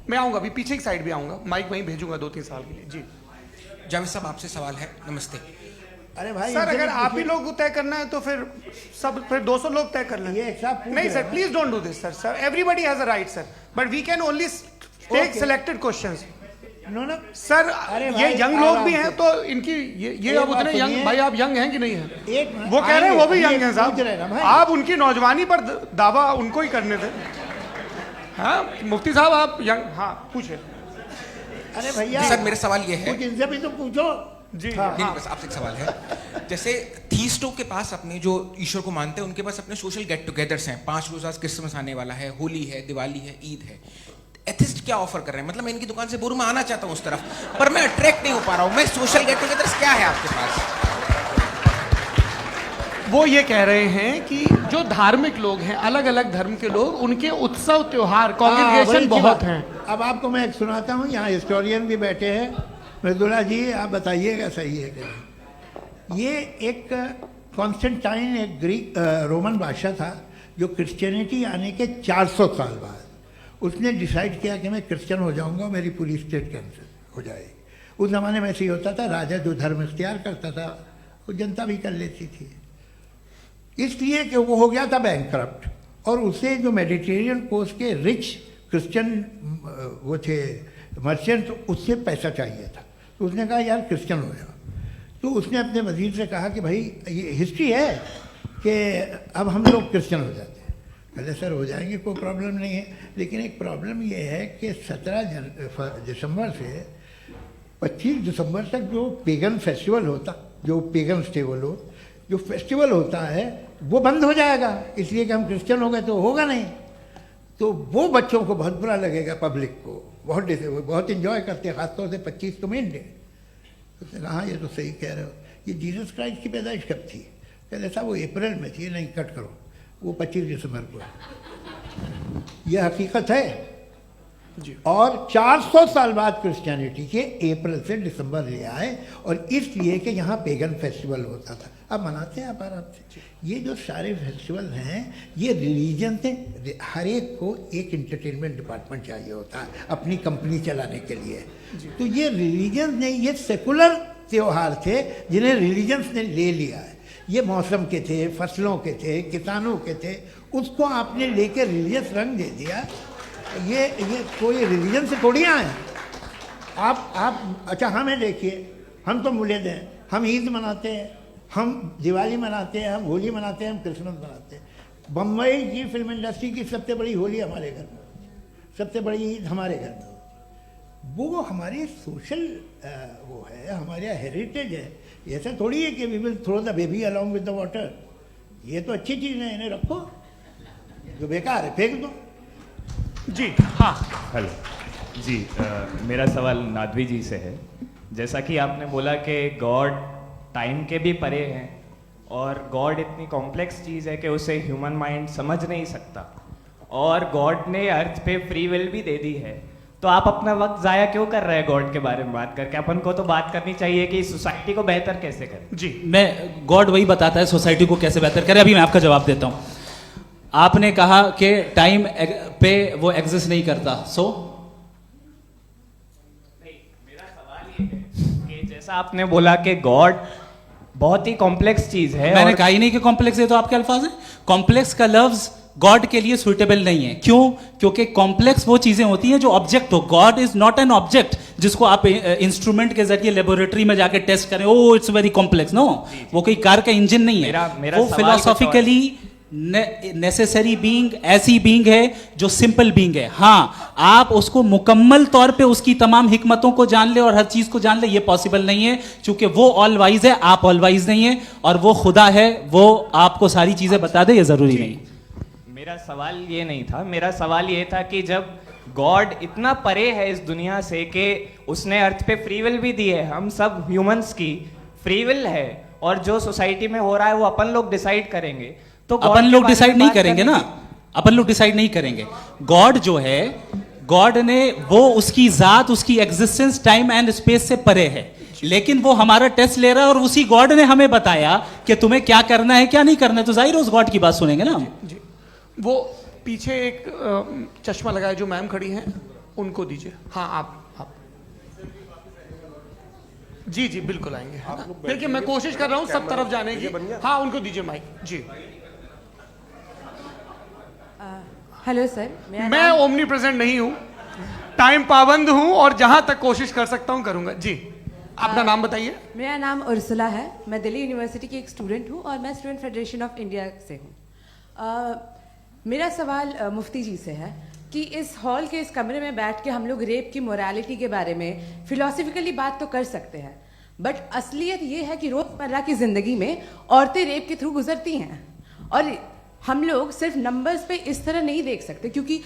मैं आऊँगा, अभी पीछे की साइड भी आऊँगा, माइक वहीं भेजूंगा 2-3 साल के लिए। जी जावेद साहब, आपसे सवाल है। नमस्ते। अरे भाई सर, अगर आप ही लोग तय करना है तो फिर 200 लोग तय कर लें। ये सब नहीं sir, please don't do this sir. Everybody has a right sir, but we can only take selected questions. No sir, ये यंग लोग भी हैं तो इनकी ये अब उतने सुनिए। यंग, भाई आप यंग हैं कि नहीं हैं? एक मिनट, वो कह रहे हैं वो भी आइए, यंग हैं पूछ रहे हैं ना साहब। भाई। आप उनकी नौजवानी पर दावा उनको ही करने थे। हाँ मुफ्ती साहब आप यंग, हाँ पूछे। अरे भैया सर, मेरा सवाल ये है। कुछ इनसे भी तो पूछो। जी हाँ। नहीं, बस आपसे एक सवाल है। जैसे थीस्टों के पास, अपने जो ईश्वर को मानते हैं, उनके पास अपने सोशल गेट टुगेदर्स हैं। 5 रोज़ आज क्रिसमस आने वाला है, होली है, दिवाली है, ईद है। एथिस्ट क्या ऑफर कर रहे हैं? मतलब मैं इनकी दुकान से बोलूं, मैं आना चाहता हूं उस तरफ, पर मैं अट्रैक्ट नहीं हो पा रहा हूं। मैं सोशल गेट टुगेदर्स क्या है आपके पास? वो ये कह रहे हैं कि जो धार्मिक लोग हैं, अलग अलग धर्म के लोग, उनके उत्सव त्योहार, कॉन्ग्रीगेशन बहुत हैं। अब आपको मैं एक सुनाता हूँ, यहाँ हिस्टोरियन भी बैठे हैं। मृदुला जी, आप बताइएगा सही है कि नहीं। ये एक कॉन्स्टेंटाइन, एक ग्रीक रोमन बादशाह था, जो क्रिश्चियनिटी आने के 400 साल बाद उसने डिसाइड किया कि मैं क्रिश्चियन हो जाऊंगा, मेरी पूरी स्टेट कैंसिल हो जाएगी। उस ज़माने में ऐसे ही होता था, राजा जो धर्म इख्तियार करता था वो जनता भी कर लेती थी। इसलिए कि वो हो गया था बैंकक्रप्ट, और उसे जो मेडिटेरियन कोस्ट के रिच क्रिश्चियन वो थे मर्चेंट, उससे पैसा चाहिए था। तो उसने कहा यार क्रिश्चियन हो जाओ। तो उसने अपने वजीर से कहा कि भाई ये हिस्ट्री है कि अब हम लोग क्रिश्चियन हो जाते हैं। पहले सर हो जाएंगे, कोई प्रॉब्लम नहीं है, लेकिन एक प्रॉब्लम ये है कि 17 दिसंबर से 25 दिसंबर तक जो पेगन फेस्टिवल होता, जो पेगन जो फेस्टिवल होता है वो बंद हो जाएगा, इसलिए कि हम क्रिश्चियन हो गए तो होगा नहीं। तो वो बच्चों को बहुत बुरा लगेगा, पब्लिक को बहुत इंजॉय करते हैं, खासतौर से 25 को मेन डे। उसने कहा हाँ ये तो सही कह रहे हो, ये जीसस क्राइस्ट की पैदाइश कब थी? कहते साहब वो अप्रैल में थी। नहीं, कट करो, वो 25 दिसंबर को है। यह हकीकत है जी। और 400 साल बाद क्रिश्चियनिटी के अप्रैल से दिसंबर ले आए, और इसलिए कि यहाँ पेगन फेस्टिवल होता था। अब मनाते हैं आप आराम से। ये जो सारे फेस्टिवल हैं ये रिलीजन से, हर एक को एक इंटरटेनमेंट डिपार्टमेंट चाहिए होता है अपनी कंपनी चलाने के लिए। तो ये रिलीजन ने, ये सेकुलर त्यौहार थे जिन्हें रिलीजन्स ने ले लिया है। ये मौसम के थे, फसलों के थे, किसानों के थे, उसको आपने लेकर रिलीजियस रंग दे दिया। ये कोई रिलीजन से थोड़ी आए आप। अच्छा हमें देखिए, हम तो मुल्द हैं, हम ईद मनाते हैं, हम दिवाली मनाते हैं, हम होली मनाते हैं, हम क्रिसमस मनाते हैं। बम्बई की फिल्म इंडस्ट्री की सबसे बड़ी होली हमारे घर में होती है, सबसे बड़ी ईद हमारे घर में होती है। वो हमारी सोशल वो है, हमारा हेरिटेज है। ऐसा थोड़ी है कि we will throw the baby along with the water. ये तो अच्छी चीज़ है, इन्हें रखो, जो बेकार है फेंक दो। जी हाँ। हेलो जी, मेरा सवाल नादवी जी से है। जैसा कि आपने बोला कि गॉड टाइम के भी परे हैं, और गॉड इतनी कॉम्प्लेक्स चीज़ है कि उसे ह्यूमन माइंड समझ नहीं सकता, और गॉड ने अर्थ पे फ्री विल भी दे दी है। तो आप अपना वक्त ज़ाया क्यों कर रहे हैं गॉड के बारे में बात करके? अपन को तो बात करनी चाहिए कि सोसाइटी को बेहतर कैसे करें। जी, मैं गॉड वही बताता है सोसाइटी को कैसे बेहतर करे। अभी मैं आपका जवाब देता हूँ। आपने कहा कि टाइम पे वो एग्जिस्ट नहीं करता, सो कि जैसा आपने बोला कि गॉड बहुत ही कॉम्प्लेक्स चीज है। मैंने और कहा ही नहीं कि कॉम्प्लेक्स है, तो आपके अल्फाज है। कॉम्प्लेक्स का लफ्ज गॉड के लिए सुइटेबल नहीं है। क्यों? क्योंकि कॉम्प्लेक्स वो चीजें होती हैं जो ऑब्जेक्ट हो। God is not an object जिसको आप इंस्ट्रूमेंट के जरिए लेबोरेटरी में जाके टेस्ट करें, oh it's very complex. No, वो कोई कार का इंजन नहीं है। मेरा वो सवाल फिलोसॉफिकली नेसेसरी बीइंग ऐसी बीइंग है जो सिंपल बीइंग है। हाँ, आप उसको मुकम्मल तौर पे उसकी तमाम हिकमतों को जान ले और हर चीज को जान ले, ये पॉसिबल नहीं है, क्योंकि वो ऑल वाइज है, आप ऑल वाइज नहीं है, और वो खुदा है, वो आपको सारी चीजें बता दे, ये जरूरी नहीं। मेरा सवाल ये नहीं था, मेरा सवाल ये था कि जब गॉड इतना परे है इस दुनिया से कि उसने अर्थ पे फ्री विल भी दी है, हम सब ह्यूमंस की फ्री विल है, और जो सोसाइटी में हो रहा है वो अपन लोग डिसाइड करेंगे, तो God अपन के लोग बारे में डिसाइड नहीं बात करेंगे करने ना, अपन लोग डिसाइड नहीं करेंगे। गॉड जो है, गॉड ने वो उसकी जात, उसकी एग्जिस्टेंस टाइम एंड स्पेस से परे है, लेकिन वो हमारा टेस्ट ले रहा है और उसी गॉड ने हमें बताया कि तुम्हें क्या करना है क्या नहीं करना है, तो जाहिर है उस गॉड की बात सुनेंगे ना हम। जी, वो पीछे एक चश्मा लगाए जो मैम खड़ी हैं, उनको दीजिए। हाँ, आप जी जी बिल्कुल आएंगे। देखिए, मैं कोशिश कर रहा हूँ सब तरफ जाने की। हाँ, उनको दीजिए माइक। जी, हेलो सर, मैं ओमनी प्रेजेंट नहीं हूँ, टाइम पाबंद हूँ, और जहां तक कोशिश कर सकता हूँ करूंगा। जी, अपना नाम बताइए। मेरा नाम उर्सुला है, मैं दिल्ली यूनिवर्सिटी की एक स्टूडेंट हूँ और मैं स्टूडेंट फेडरेशन ऑफ इंडिया से हूँ। मेरा सवाल मुफ्ती जी से है कि इस हॉल के इस कमरे में बैठ के हम लोग रेप की मोरालिटी के बारे में फिलोसफिकली बात तो कर सकते हैं, बट असलियत ये है कि रोज़मर्रा की ज़िंदगी में औरतें रेप के थ्रू गुजरती हैं, और हम लोग सिर्फ नंबर्स पे इस तरह नहीं देख सकते, क्योंकि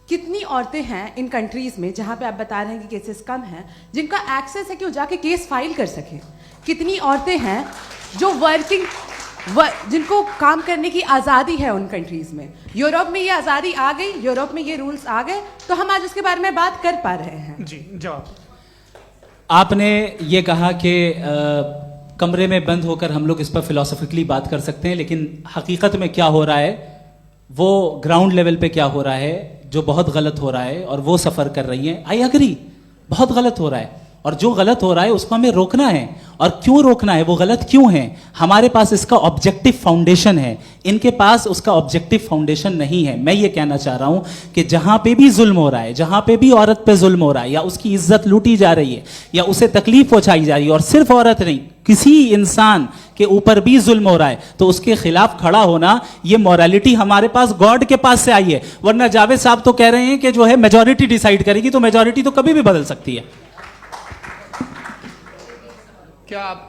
कितनी औरतें हैं इन कंट्रीज़ में जहाँ पे आप बता रहे हैं कि केसेस कम हैं, जिनका एक्सेस है कि वो जाके केस फाइल कर सकें। कितनी औरतें हैं जो जिनको काम करने की आज़ादी है उन कंट्रीज़ में। यूरोप में ये आज़ादी आ गई, यूरोप में ये रूल्स आ गए, तो हम आज उसके बारे में बात कर पा रहे हैं। जी, जवाब। आपने ये कहा कि कमरे में बंद होकर हम लोग इस पर फिलोसफिकली बात कर सकते हैं, लेकिन हकीकत में क्या हो रहा है, वो ग्राउंड लेवल पे क्या हो रहा है, जो बहुत गलत हो रहा है, और वो सफ़र कर रही हैं। आई अग्री, बहुत गलत हो रहा है, और जो गलत हो रहा है उसको हमें रोकना है। और क्यों रोकना है, वो गलत क्यों है? हमारे पास इसका ऑब्जेक्टिव फाउंडेशन है, इनके पास उसका ऑब्जेक्टिव फाउंडेशन नहीं है। मैं ये कहना चाह रहा हूँ कि जहाँ पे भी जुल्म हो रहा है, जहाँ पे भी औरत पे जुल्म हो रहा है, या उसकी इज्जत लूटी जा रही है, या उसे तकलीफ पहुँचाई जा रही है, और सिर्फ औरत नहीं, किसी इंसान के ऊपर भी जुल्म हो रहा है, तो उसके खिलाफ खड़ा होना, ये मॉरलिटी हमारे पास गॉड के पास से आई है। वरना जावेद साहब तो कह रहे हैं कि जो है मेजॉरिटी डिसाइड करेगी, तो मेजॉरिटी तो कभी भी बदल सकती है। क्या आप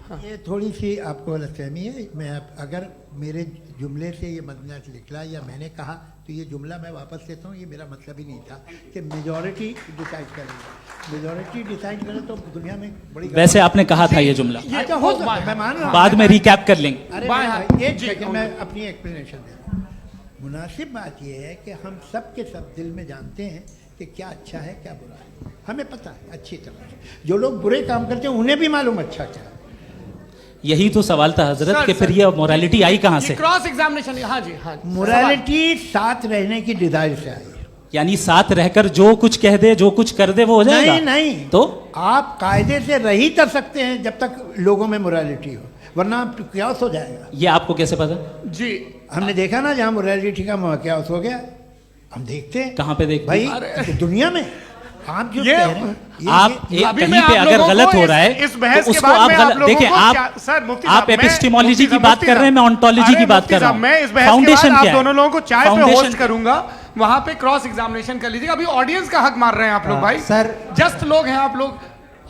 हाँ। ये थोड़ी सी आपको गलतफहमी है। मैं अगर मेरे जुमले से ये मजमून निकला या मैंने कहा, तो ये जुमला मैं वापस लेता हूँ। ये मेरा मतलब ही नहीं था कि मेजॉरिटी डिसाइड करेगी। मेजॉरिटी डिसाइड करे तो दुनिया में बड़ी, वैसे आपने कहा था ये जुमला। अच्छा, हो सकता है, मैं मान रहा हूँ, बाद में रिकैप कर लेंगे। अरे एक सेकंड, मैं अपनी एक्सप्लेनेशन देता हूँ। मुनासिब बात यह है कि हम सब के सब दिल में जानते हैं कि क्या अच्छा है क्या बुरा है, हमें पता है अच्छी तरह से। जो लोग बुरे काम करते हैं उन्हें भी मालूम अच्छा क्या है। यही तो सवाल था हजरत, कि फिर ये मोरालिटी आई कहाँ से? Cross examination. हाँ जी, हाँ, मोरालिटी साथ रहने की डिजायर से आई, यानी साथ रहकर जो कुछ कह दे, जो कुछ कर दे, वो हो जाएगा। नहीं, तो आप कायदे से रह ही कर सकते हैं जब तक लोगों में मोरालिटी हो, वरना क्यास हो जाएगा। ये आपको कैसे पता? जी, हमने देखा ना, जहाँ मोरालिटी का क्यास हो गया, हम देखते हैं। कहाँ पे देखते भाई? दुनिया में। आप जो कह रहे हैं, आप कहीं पे अगर गलत हो रहा है, इस बहस तो के उसको बाद आप गलत देखिए। आप एपिस्टेमोलॉजी की बात कर रहे हैं, मैं ऑन्टोलॉजी की बात कर रहा हूँ। मैं इस बहस के बाद आप दोनों लोगों को चाय पे होस्ट करूंगा, वहां पे क्रॉस एग्जामिनेशन कर लीजिएगा। अभी ऑडियंस का हक मार रहे हैं आप लोग भाई, सर जस्ट लोग हैं आप लोग।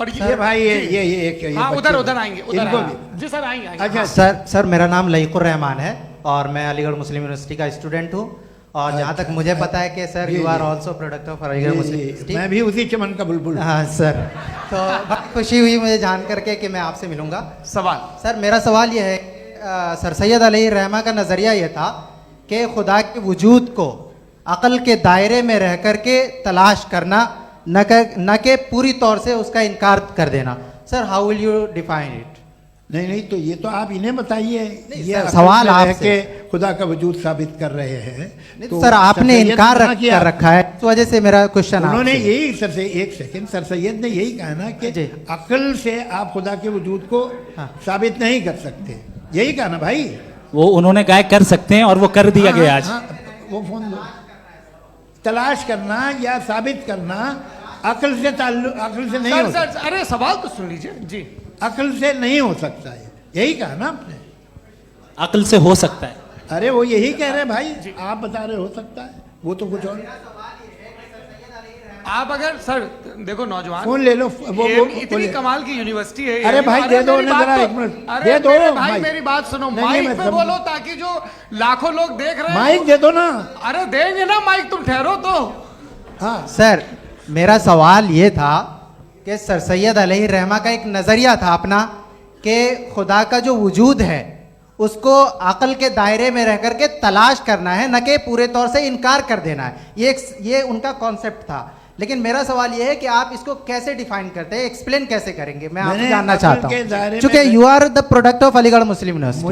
और ये भाई ये उधर आएंगे, जी सर आएंगे। अच्छा सर, मेरा नाम लईकुर रहमान है और मैं अलीगढ़ मुस्लिम यूनिवर्सिटी का स्टूडेंट हूँ, और जहाँ तक मुझे पता है कि sir you are also product of Aligarh Muslim University. मैं भी उसी चमन का बुलबुल। हाँ सर, तो बहुत खुशी हुई मुझे जान करके कि मैं आपसे मिलूंगा। सवाल सर, मेरा सवाल यह है, सर सैयद अलैहिर्रहमा का नज़रिया यह था कि खुदा के वजूद को अक़ल के दायरे में रह कर के तलाश करना, न कि पूरी तौर से उसका इनकार कर देना। Sir, how will you define it? नहीं, तो ये तो आप इन्हें बताइए। ये सवाल आपसे। खुदा का वजूद साबित कर रहे हैं। तो सर आपने इनकार कर रखा है, इस वजह से मेरा क्वेश्चन उन्होंने यही सर से एक सेकंड, सर सैयद ने यही कहा ना कि अक्ल से आप खुदा के वजूद को साबित नहीं कर सकते, यही कहा ना भाई। वो उन्होंने कहा कर सकते हैं और वो कर दिया गया आज। वो फोन दो। तलाश करना या साबित करना अक्ल से अक्ल से नहीं हो सकता। अरे सवाल तो सुन लीजिए जी। अक्ल से नहीं हो सकता है, यही कहा ना आपने। अक्ल से हो सकता है। अरे वो यही कह रहे हैं भाई, आप बता रहे हो सकता है, वो तो कुछ और। आप अगर सर देखो नौजवान फोन ले लो, वो इतनी कमाल की यूनिवर्सिटी है। अरे भाई दे दो ना जरा, एक मिनट दे दो भाई, मेरी बात सुनो, माइक पे बोलो ताकि जो लाखों लोग देख रहे हैं। माइक दे दो ना। अरे देंगे ना माइक, तुम ठहरो तो। हाँ सर, मेरा सवाल ये था कि सर सैयद अलैहि रहमा का एक नजरिया था अपना कि खुदा का जो वजूद है उसको अकल के दायरे में रह करके तलाश करना है, न कि पूरे तौर से इनकार कर देना है। ये उनका कॉन्सेप्ट था। लेकिन मेरा सवाल ये है कि आप इसको कैसे डिफाइन करते हैं, एक्सप्लेन कैसे करेंगे, मैं आपसे जानना चाहता हूँ, क्योंकि you are the product of Aligarh Muslim University.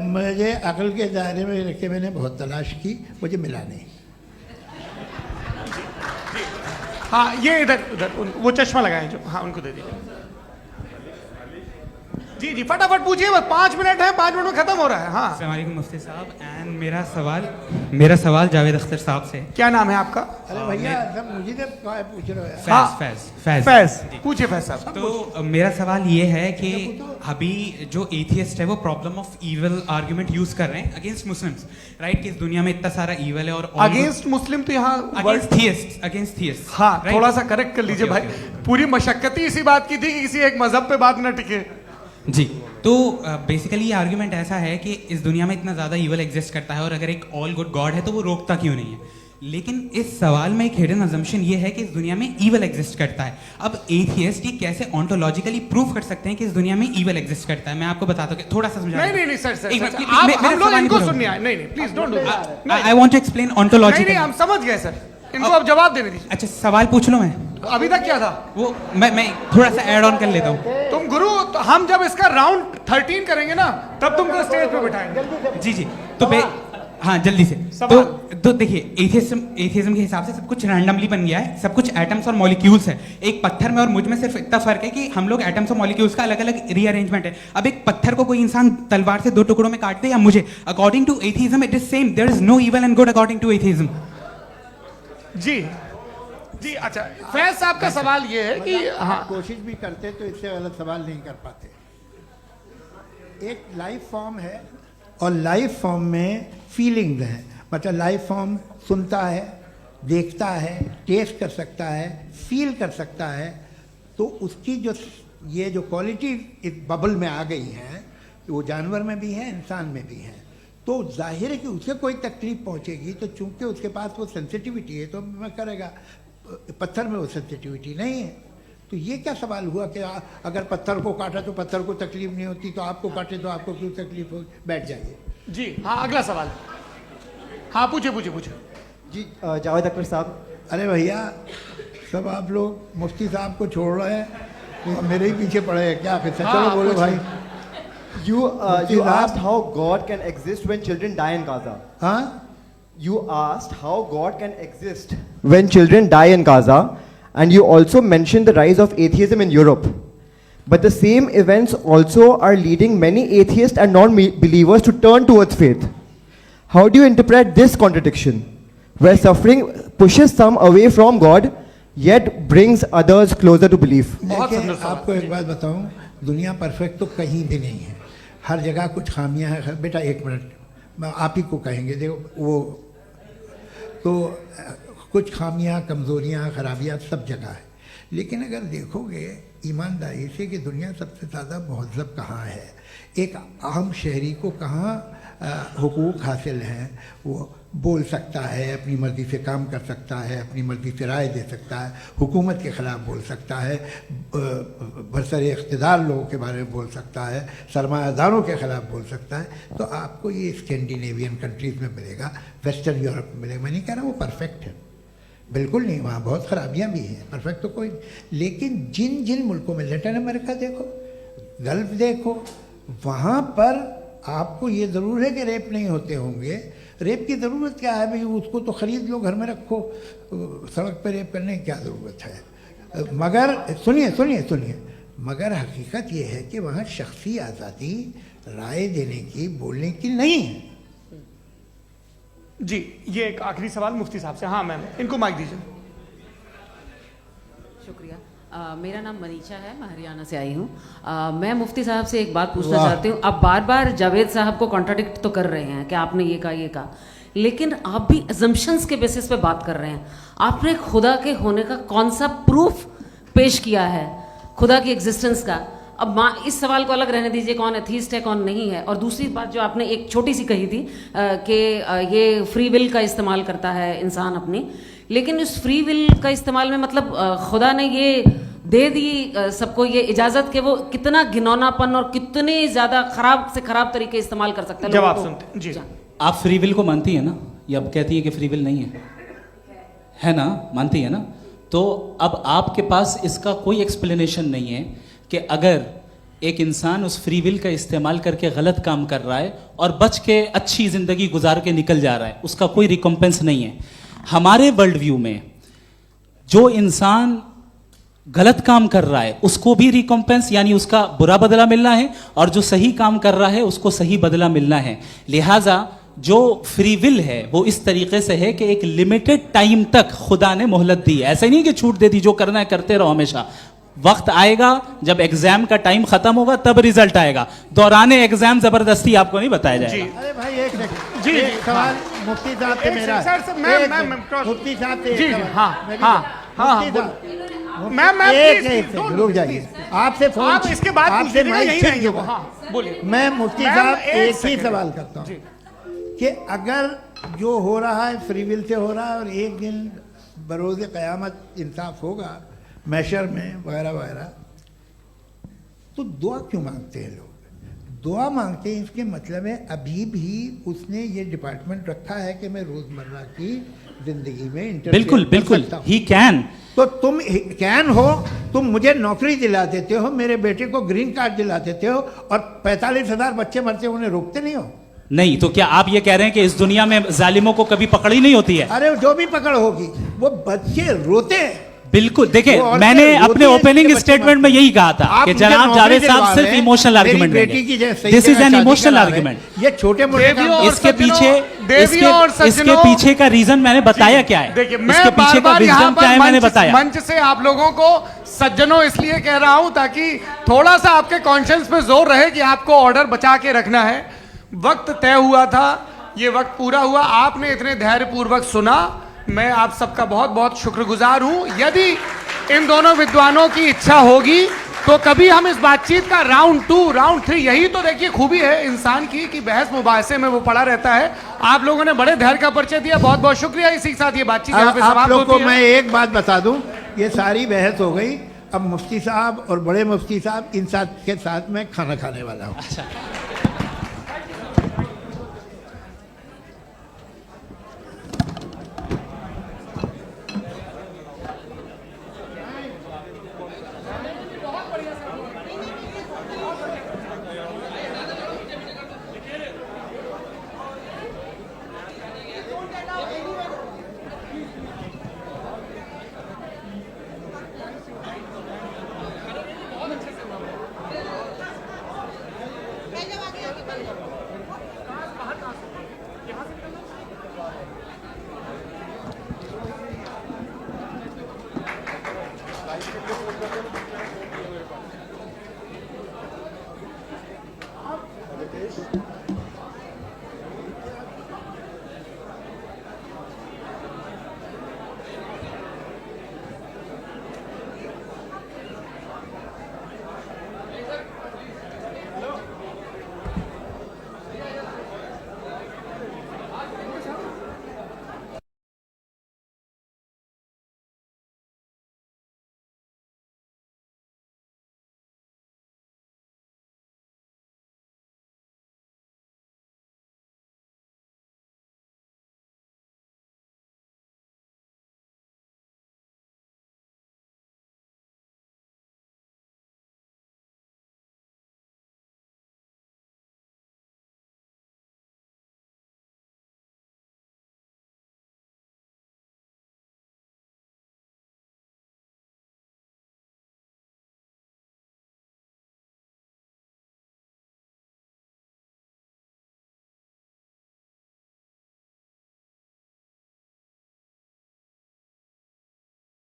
मुझे अकल के दायरे में रख के मैंने बहुत तलाश की, मुझे मिला नहीं। हाँ ये इधर वो चश्मा लगाए जो, हाँ उनको दे दीजिए। जी जी फटाफट पूछिए, बस 5 मिनट है, 5 मिनट में खत्म हो रहा है। हाँ अस्सलाम वालेकुम मुफ्ती साहब, एंड मेरा सवाल जावेद अख्तर साहब से। क्या नाम है आपका? अरे भैया सब मुझे पूछ रहे हो। फैज पूछिए फैज साहब। तो मेरा सवाल ये है कि अभी जो एथियस्ट है वो problem of evil argument use कर रहे हैं अगेंस्ट मुस्लिम्स, राइट? कि इस दुनिया में इतना सारा इविल है और अगेंस्ट मुस्लिम तो यहाँ अगेंस्ट थियस्ट। हाँ थोड़ा सा करेक्ट कर लीजिए भाई, पूरी मशक्कत ही इसी बात की थी कि किसी एक मजहब पे बात न टिके। जी, तो बेसिकली ये आर्ग्यूमेंट ऐसा है कि इस दुनिया में इतना ज़्यादा ईवल एग्जिस्ट करता है और अगर एक ऑल गुड गॉड है तो वो रोकता क्यों नहीं है? लेकिन इस सवाल में एक हिडन अजम्पशन ये है कि इस दुनिया में ईवल एग्जिस्ट करता है। अब एथियस्ट ये कैसे ऑन्टोलॉजिकली प्रूव कर सकते हैं कि इस दुनिया में ईवल एग्जिस्ट करता है? मैं आपको बताता हूँ, थोड़ा सा समझा। नहीं सर, हम लोग इनको सुनिए। नहीं please don't do that. I want to explain ontologically. नहीं हम समझ गए सर, इनको अब जवाब देने दीजिए। अच्छा सवाल पूछ लो। मैं अभी तक क्या था वो मैं थोड़ा सा ऐड ऑन कर लेता हूँ। तुम गुरु, तो हम जब इसका राउंड 13 करेंगे ना तब तुमको स्टेज पे बिठाएंगे। जी तो हाँ जल्दी से। तो देखिए एथियज्म के हिसाब से सब कुछ रैंडमली बन गया है, सब कुछ एटम्स और मॉलिक्यूल्स है। एक पत्थर में और मुझ में सिर्फ इतना फर्क है कि हम लोग एटम्स और मॉलिक्यूल्स का अलग अलग रीअरेंजमेंट है। अब एक पत्थर को कोई इंसान तलवार से 2 टुकड़ों में काट दे या मुझे, according to atheism it is same, there is no evil and good according to atheism. जी अच्छा, फैज साहब का सवाल ये है कि हाँ कोशिश भी करते तो इससे गलत सवाल नहीं कर पाते। एक लाइफ फॉर्म है और लाइफ फॉर्म में फीलिंग्स हैं, मतलब लाइफ फॉर्म सुनता है, देखता है, टेस्ट कर सकता है, फील कर सकता है, तो उसकी ये जो क्वालिटी इस बबल में आ गई हैं वो जानवर में भी है, इंसान में भी है। तो जाहिर है कि उसे कोई तकलीफ पहुंचेगी, तो चूंकि उसके पास वो सेंसिटिविटी है तो मैं करेगा। पत्थर में वो सेंसिटिविटी नहीं है। तो ये क्या सवाल हुआ कि अगर पत्थर को काटा तो पत्थर को तकलीफ नहीं होती, तो आपको काटे तो आपको क्यों तकलीफ हो? बैठ जाइए। जी हाँ अगला सवाल। हाँ पूछे जी जावेद अख्तर साहब। अरे भैया सब आप लोग मुफ्ती साहब को छोड़ रहे हैं, मेरे ही पीछे पड़े हैं क्या? फिर चलो बोलो भाई। You asked how God can exist when children die in Gaza. Huh? You asked how God can exist when children die in Gaza, and you also mentioned the rise of atheism in Europe. But the same events also are leading many atheists and non-believers to turn towards faith. How do you interpret this contradiction, where suffering pushes some away from God, yet brings others closer to belief? आपको एक बात बताऊं, दुनिया perfect तो कहीं भी नहीं है, हर जगह कुछ खामियां हैं। बेटा एक मिनट आप ही को कहेंगे, देखो वो तो कुछ खामियां, कमज़ोरियां, खराबियां सब जगह है। लेकिन अगर देखोगे ईमानदारी से कि दुनिया सबसे ज़्यादा महज़ब कहाँ है, एक आम शहरी को कहाँ हुकूक हासिल हैं, वो बोल सकता है, अपनी मर्ज़ी से काम कर सकता है, अपनी मर्ज़ी से राय दे सकता है, हुकूमत के ख़िलाफ़ बोल सकता है, बरसरे इक़्तिदार लोगों के बारे में बोल सकता है, सरमायादारों के ख़िलाफ़ बोल सकता है। तो आपको ये स्कैंडिनेवियन कंट्रीज़ में मिलेगा, वेस्टर्न यूरोप में मिलेगा। मैं नहीं कह रहा वो परफेक्ट है, बिल्कुल नहीं, वहाँ बहुत ख़राबियाँ भी हैं, परफेक्ट तो कोई। लेकिन जिन जिन मुल्कों में, लैटिन अमेरिका देखो, गल्फ देखो, वहाँ पर आपको ये ज़रूर है कि रेप नहीं होते होंगे। रेप की ज़रूरत क्या है भाई? उसको तो ख़रीद लो, घर में रखो, सड़क पर रेप करने की क्या ज़रूरत है? मगर सुनिए सुनिए सुनिए, मगर हकीकत ये है कि वहाँ शख्सी आज़ादी राय देने की, बोलने की नहीं है। जी, ये एक आखिरी सवाल मुफ्ती साहब से। हाँ मैम, इनको माइक दीजिए। शुक्रिया। मेरा नाम मनीषा है, मैं हरियाणा से आई हूँ। मैं मुफ्ती साहब से एक बात पूछना चाहती हूँ। आप बार बार जावेद साहब को कॉन्ट्राडिक्ट तो कर रहे हैं कि आपने ये कहा, लेकिन आप भी अजम्पशंस के बेसिस पे बात कर रहे हैं। आपने खुदा के होने का कौन सा प्रूफ पेश किया है, खुदा की एग्जिस्टेंस का? अब इस सवाल को अलग रहने दीजिए, कौन एथीस्ट है कौन नहीं है। और दूसरी बात जो आपने एक छोटी सी कही थी कि ये फ्री विल का इस्तेमाल करता है इंसान अपनी, लेकिन उस फ्री विल का इस्तेमाल में मतलब खुदा ने ये दे दी सबको ये इजाज़त कि वो कितना घिनौनापन और कितने ज़्यादा ख़राब से ख़राब तरीके इस्तेमाल कर सकता है। जवाब सुनते जी। आप फ्री विल को मानती है ना, या अब कहती है कि फ्री विल नहीं है ना? मानती है ना? तो अब आपके पास इसका कोई एक्सप्लेनेशन नहीं है कि अगर एक इंसान उस फ्री विल का इस्तेमाल करके गलत काम कर रहा है और बच के अच्छी जिंदगी गुजार के निकल जा रहा है, उसका कोई रिकॉम्पेंस नहीं है। हमारे वर्ल्ड व्यू में जो इंसान गलत काम कर रहा है उसको भी रिकॉम्पेंस यानी उसका बुरा बदला मिलना है, और जो सही काम कर रहा है उसको सही बदला मिलना है। लिहाजा जो फ्री विल है वो इस तरीके से है कि एक लिमिटेड टाइम तक खुदा ने मोहलत दी है। ऐसा नहीं कि छूट दे दी, जो करना है करते रहो हमेशा। वक्त आएगा जब एग्जाम का टाइम खत्म होगा तब रिजल्ट आएगा, दौराने एग्जाम जबरदस्ती आपको नहीं बताया जाएगा। अरे भाई एक सेकंड, जी एक सवाल मुफ्ती साहब से मेरा, मुफ्ती साहब से जी एक हाँ सवाल। हाँ हाँ, मुफ्ती साहब, मैम एक सेकंड रुक जाइए, आपसे फोन, आप इसके बाद आपसे पूछिएगा, यही माइक रहेंगे वो। छीन हाँ बोलिए। मैं मुफ्ती मैम, साहब एक एक ही सेकंड। सवाल करता हूँ कि अगर जो हो रहा है फ्री विल से हो रहा है और एक दिन बरोज़ क़यामत इंसाफ होगा मैशर में वगैरह वगैरह, तो दुआ क्यों मांगते हैं लोग? दुआ मांगते हैं इसके मतलब है अभी भी उसने ये डिपार्टमेंट रखा है कि मैं रोजमर्रा की जिंदगी में इंटरफेयर बिल्कुल बिल्कुल, ही कैन। तो तुम कैन हो, तुम मुझे नौकरी दिला देते हो, मेरे बेटे को ग्रीन कार्ड दिला देते हो, और 45,000 बच्चे मरते उन्हें रोकते नहीं हो। नहीं तो क्या आप ये कह रहे हैं कि इस दुनिया में जालिमों को कभी पकड़ ही नहीं होती है? अरे जो भी पकड़ होगी वो बच्चे रोते हैं। बिल्कुल, देखिए मैंने अपने ओपनिंग स्टेटमेंट में यही कहा था कि जनाब जावेद साहब सिर्फ इमोशनल आर्गुमेंट देंगे। This is an emotional argument. ये छोटे मोटे इसके पीछे का रीजन मैंने बताया क्या है, इसके पीछे का विजडम क्या है मैंने बताया। मंच से आप लोगों को सज्जनों इसलिए कह रहा हूं ताकि थोड़ा सा आपके कॉन्शियंस पे जोर रहे कि आपको ऑर्डर बचा के रखना है। वक्त तय हुआ था, ये वक्त पूरा हुआ, आपने इतने धैर्यपूर्वक सुना, मैं आप सबका बहुत बहुत शुक्रगुजार हूं। यदि इन दोनों विद्वानों की इच्छा होगी तो कभी हम इस बातचीत का राउंड 2, राउंड 3, यही तो देखिए खूबी है इंसान की कि बहस मुबाहसे में वो पड़ा रहता है। आप लोगों ने बड़े धैर्य का परिचय दिया, बहुत बहुत शुक्रिया। इसी के साथ ये बातचीत यहाँ पे समाप्त होती है। मैं एक बात बता दूं, ये सारी बहस हो गई, अब मुफ्ती साहब और बड़े मुफ्ती साहब इन साथ के साथ मैं खाना खाने वाला हूँ।